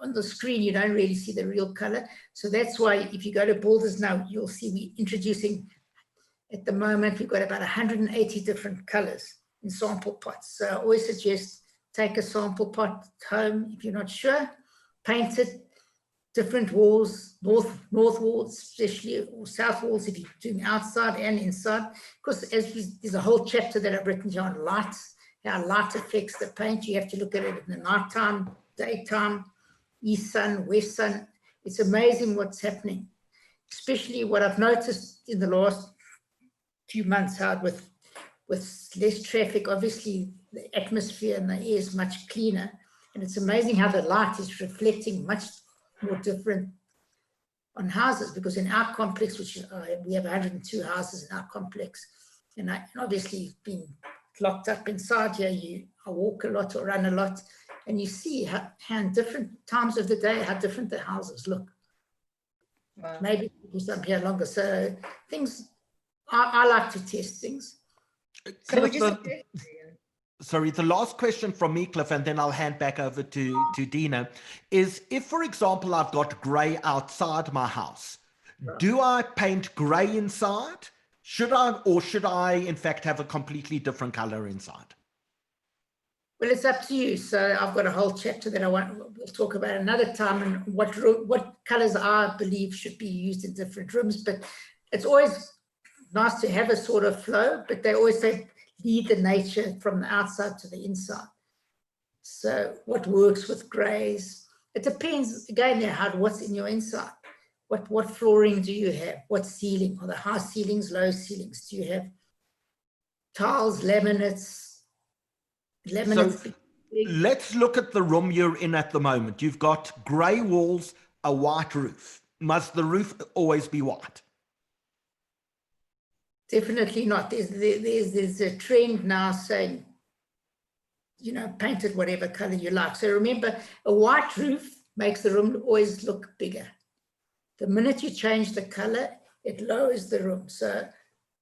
on the screen, you don't really see the real color. So that's why if you go to Boulders now, you'll see we're introducing, at the moment, we've got about 180 different colors in sample pots. So I always suggest take a sample pot home if you're not sure, paint it, different walls, north walls especially, or south walls if you're doing outside and inside. Because there's a whole chapter that I've written here on lights, how light affects the paint. You have to look at it in the nighttime, daytime, east sun, west sun. It's amazing what's happening, especially what I've noticed in the last few months, how with less traffic, obviously the atmosphere and the air is much cleaner, and it's amazing how the light is reflecting much more different on houses, because in our complex, which is, we have 102 houses in our complex, and obviously being locked up inside here, I walk a lot or run a lot, and you see how in different times of the day, how different the houses look. Wow. Maybe because I'm here longer, so things, I like to test things. Sorry, the last question from me, Cliff, and then I'll hand back over to Dina, is if, for example, I've got grey outside my house, do I paint grey inside? Should I, in fact, have a completely different color inside? Well, it's up to you. So I've got a whole chapter that we'll talk about another time, and what colors I believe should be used in different rooms. But it's always nice to have a sort of flow, but they always say lead the nature from the outside to the inside. So what works with grays? It depends, again, what's in your inside. What flooring do you have? What ceiling? Are the high ceilings, low ceilings? Do you have tiles, laminates? So let's look at the room you're in at the moment. You've got grey walls, a white roof. Must the roof always be white? Definitely not. There's a trend now saying, paint it whatever color you like. So remember, a white roof makes the room always look bigger. The minute you change the color, it lowers the room. So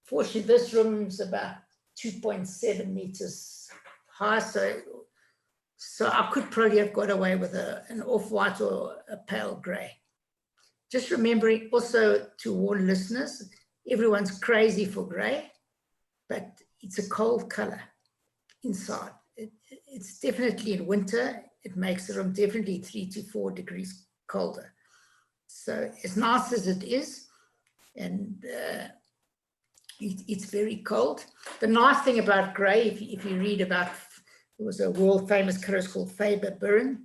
fortunately, this room's about 2.7 meters high. So I could probably have got away with an off-white or a pale gray. Just remembering also to warn listeners, everyone's crazy for gray, but it's a cold color inside. It's definitely in winter, it makes the room definitely 3 to 4 degrees colder. So as nice as it is, and it's very cold. The nice thing about gray, if you read about, there was a world famous colorist called Faber-Burn,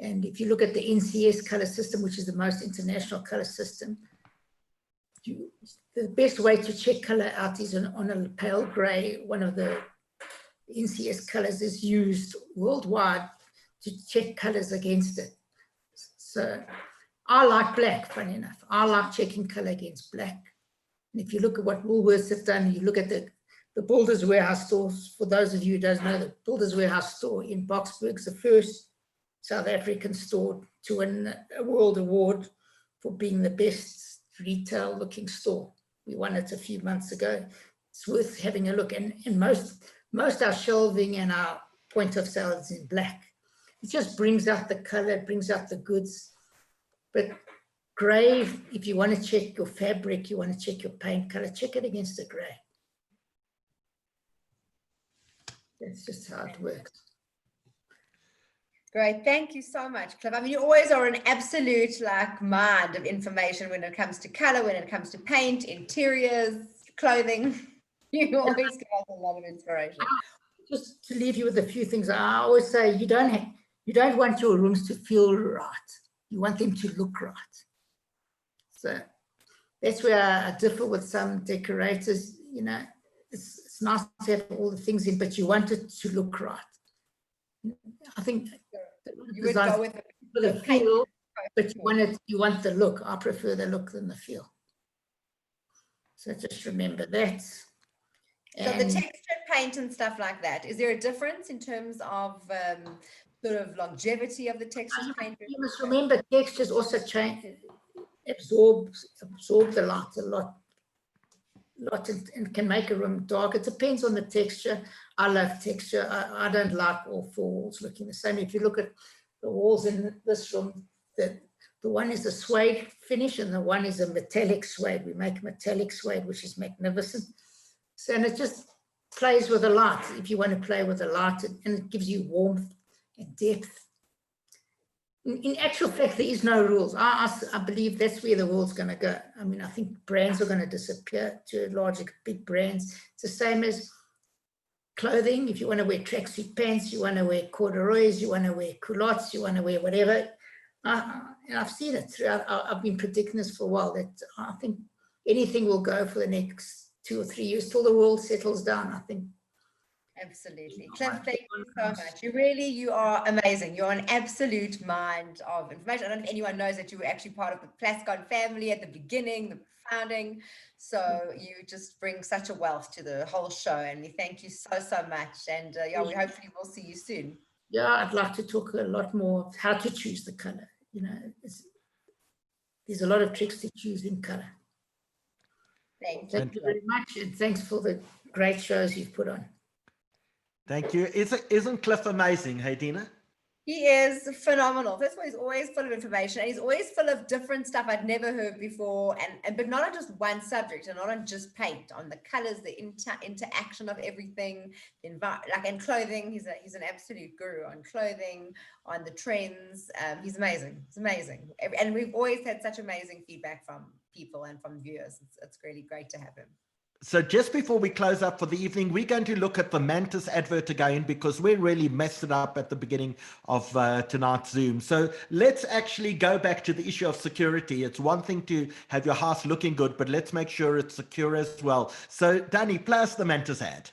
and if you look at the NCS color system, which is the most international color system, the best way to check color out is on a pale gray. One of the NCS colors is used worldwide to check colors against it. So I like black, funny enough. I like checking color against black. And if you look at what Woolworths have done, you look at the Builders Warehouse stores, for those of you who don't know, the Builders Warehouse store in Boksburg is the first South African store to win a world award for being the best retail looking store. We won it a few months ago. It's worth having a look. And most our shelving and our point of sale is in black. It just brings out the color, it brings out the goods. But gray, if you want to check your fabric, you want to check your paint color, check it against the gray. That's just how it works. Great, thank you so much, Cliff. I mean, you always are an absolute mind of information when it comes to color, when it comes to paint, interiors, clothing. You always give us a lot of inspiration. Just to leave you with a few things, I always say you don't want your rooms to feel right. You want them to look right. So that's where I differ with some decorators. it's nice to have all the things in, but you want it to look right. I think you would go with the feel, but you want the look. I prefer the look than the feel. So just remember that. So the texture paint and stuff like that, is there a difference in terms of sort of longevity of the textures paint? You must remember textures also change, absorb the light a lot and can make a room dark. It depends on the texture. I love texture. I don't like all four walls looking the same. If you look at the walls in this room, the one is a suede finish and the one is a metallic suede. We make metallic suede, which is magnificent. So, and it just plays with the light if you want to play with the light, and it gives you warmth and depth. In actual fact, there is no rules. I believe that's where the world's going to go. I mean, I think brands are going to disappear to a large, big brands. It's the same as clothing. If you want to wear tracksuit pants, you want to wear corduroys, you want to wear culottes, you want to wear whatever. And I've seen it throughout. I've been predicting this for a while, that I think anything will go for the next 2 or 3 years till the world settles down, I think. Absolutely. Cliff, thank you so much. You are amazing. You're an absolute mind of information. I don't know if anyone knows that you were actually part of the Plascon family at the beginning, the founding. So you just bring such a wealth to the whole show, and we thank you so, so much. And yeah, we hopefully will see you soon. Yeah, I'd like to talk a lot more of how to choose the color. You know, there's a lot of tricks to choose in color. Thank you very much, and thanks for the great shows you've put on. Thank you. Isn't Cliff amazing, hey Dina? He is phenomenal. First of all, he's always full of information, and he's always full of different stuff I'd never heard before, but not on just one subject, and not on just paint, on the colors, the interaction of everything, and clothing. He's an absolute guru on clothing, on the trends. He's amazing. It's amazing, and we've always had such amazing feedback from people and from viewers. It's really great to have him. So just before we close up for the evening, we're going to look at the Mantis advert again, because we really messed it up at the beginning of tonight's Zoom. So let's actually go back to the issue of security. It's one thing to have your house looking good, but let's make sure it's secure as well. So Danny, play us the Mantis ad.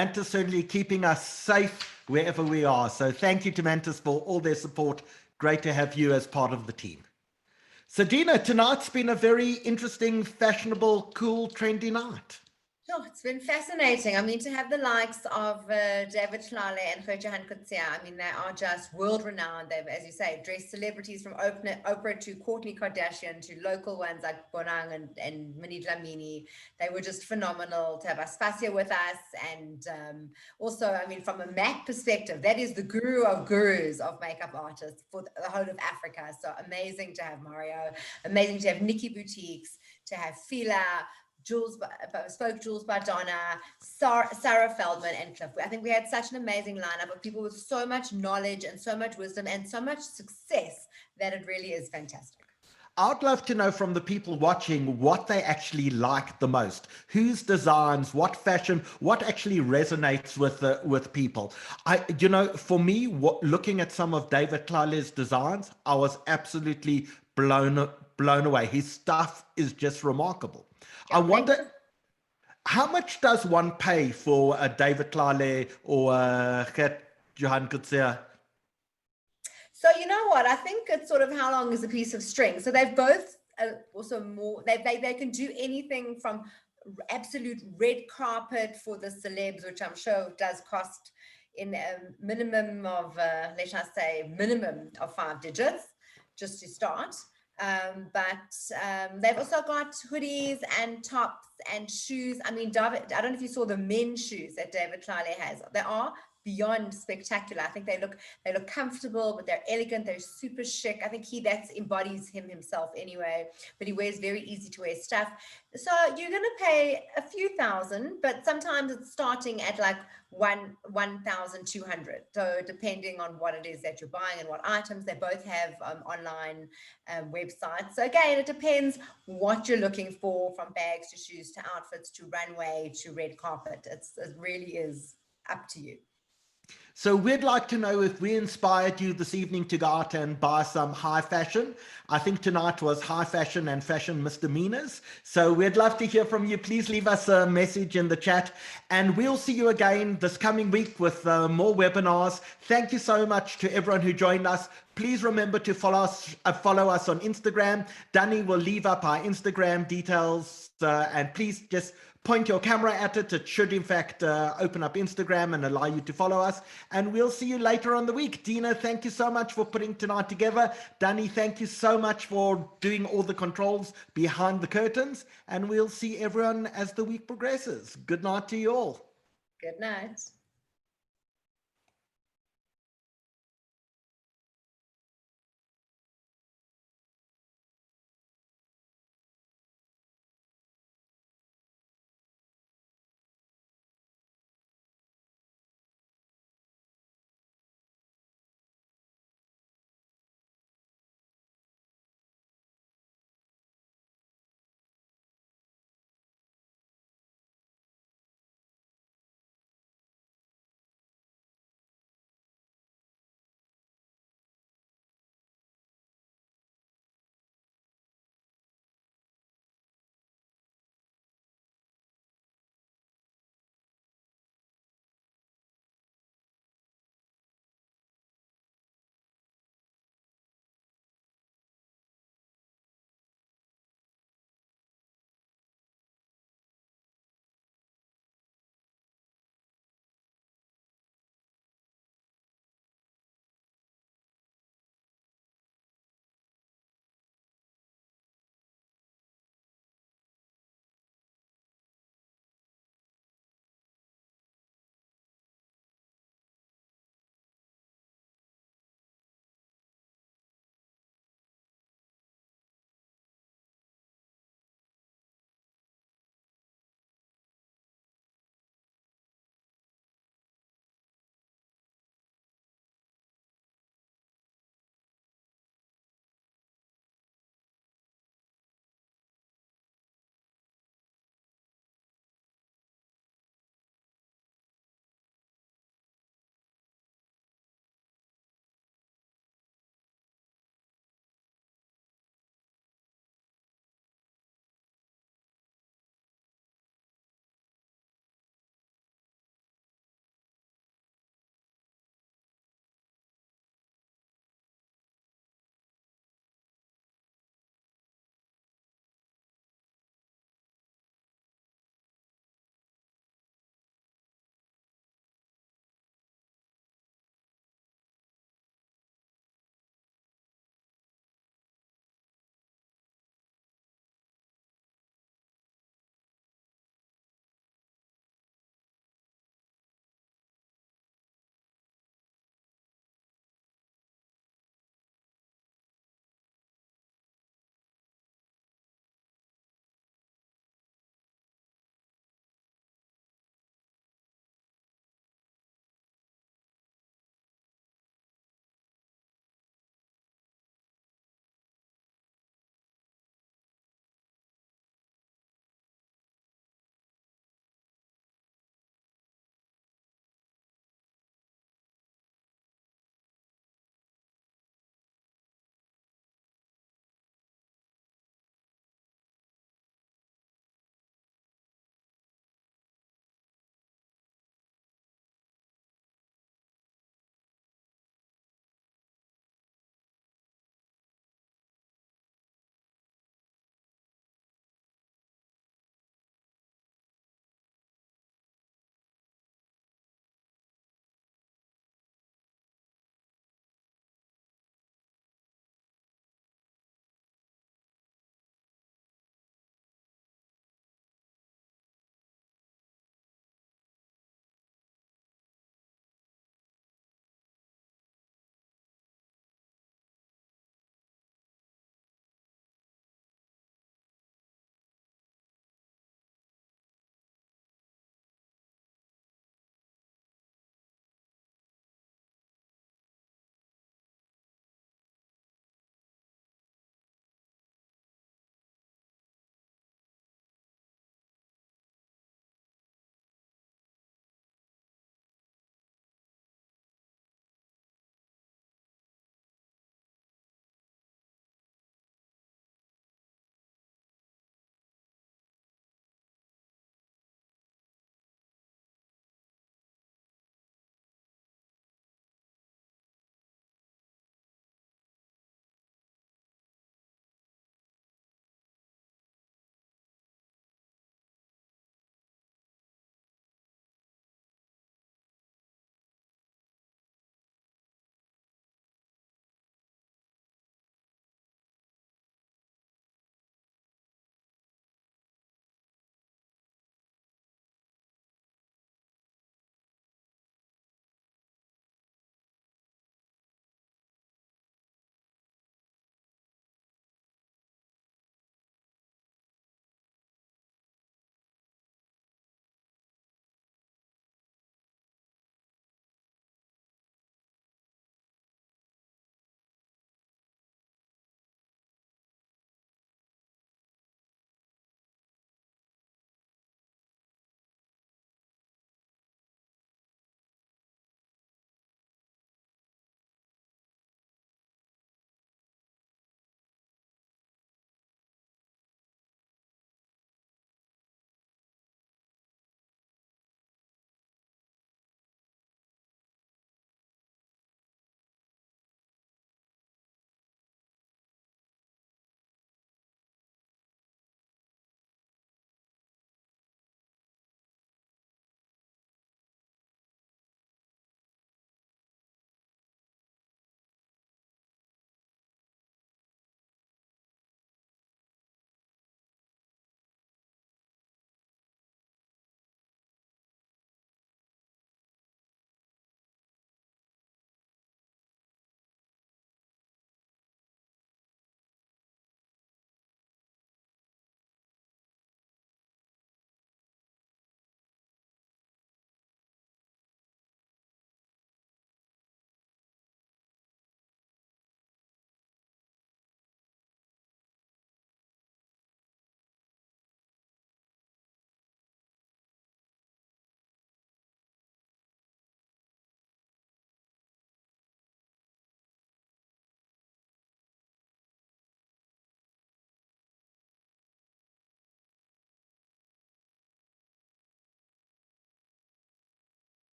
Mantis certainly keeping us safe wherever we are. So thank you to Mantis for all their support. Great to have you as part of the team. So Dina, tonight's been a very interesting, fashionable, cool, trendy night. Oh, it's been fascinating. I mean, to have the likes of David Tlale and Gert-Johan Coetzee, I mean, they are just world-renowned. They've, as you say, dressed celebrities from Oprah to Kourtney Kardashian to local ones like Bonang and Minnie Dlamini. They were just phenomenal. To have Aspasia with us, and also, I mean, from a MAC perspective, that is the guru of gurus of makeup artists for the whole of Africa. So amazing to have Mario, amazing to have Nikki Boutiques, to have Fila, Spoke Jules by Donna, Sarah Feldman, and Cliff. I think we had such an amazing lineup of people with so much knowledge and so much wisdom and so much success that it really is fantastic. I'd love to know from the people watching what they actually like the most. Whose designs, what fashion, what actually resonates with people. For me, looking at some of David Tlale's designs, I was absolutely blown away. His stuff is just remarkable. I wonder, How much does one pay for a David Tlale or Gert-Johan Coetzee? So you know what? I think it's sort of how long is a piece of string. So they've both also more. They can do anything from absolute red carpet for the celebs, which I'm sure does cost in a minimum of let us say minimum of 5 digits just to start. But they've also got hoodies and tops and shoes. I mean, David, I don't know if you saw the men's shoes that David Tlale has. They are beyond spectacular. I think they look comfortable, but they're elegant. They're super chic. I think that embodies him himself anyway. But he wears very easy to wear stuff. So you're gonna pay a few thousand, but sometimes it's starting at like 1,200. So depending on what it is that you're buying and what items, they both have online websites. So again, it depends what you're looking for, from bags to shoes to outfits to runway to red carpet. It really is up to you. So we'd like to know if we inspired you this evening to go out and buy some high fashion. I think tonight was high fashion and fashion misdemeanors. So we'd love to hear from you. Please leave us a message in the chat, and we'll see you again this coming week with more webinars. Thank you so much to everyone who joined us. Please remember to follow us on Instagram. Danny will leave up our Instagram details, and please just point your camera at it. It should, in fact, open up Instagram and allow you to follow us. And we'll see you later on the week. Dina, thank you so much for putting tonight together. Danny, thank you so much for doing all the controls behind the curtains. And we'll see everyone as the week progresses. Good night to you all. Good night.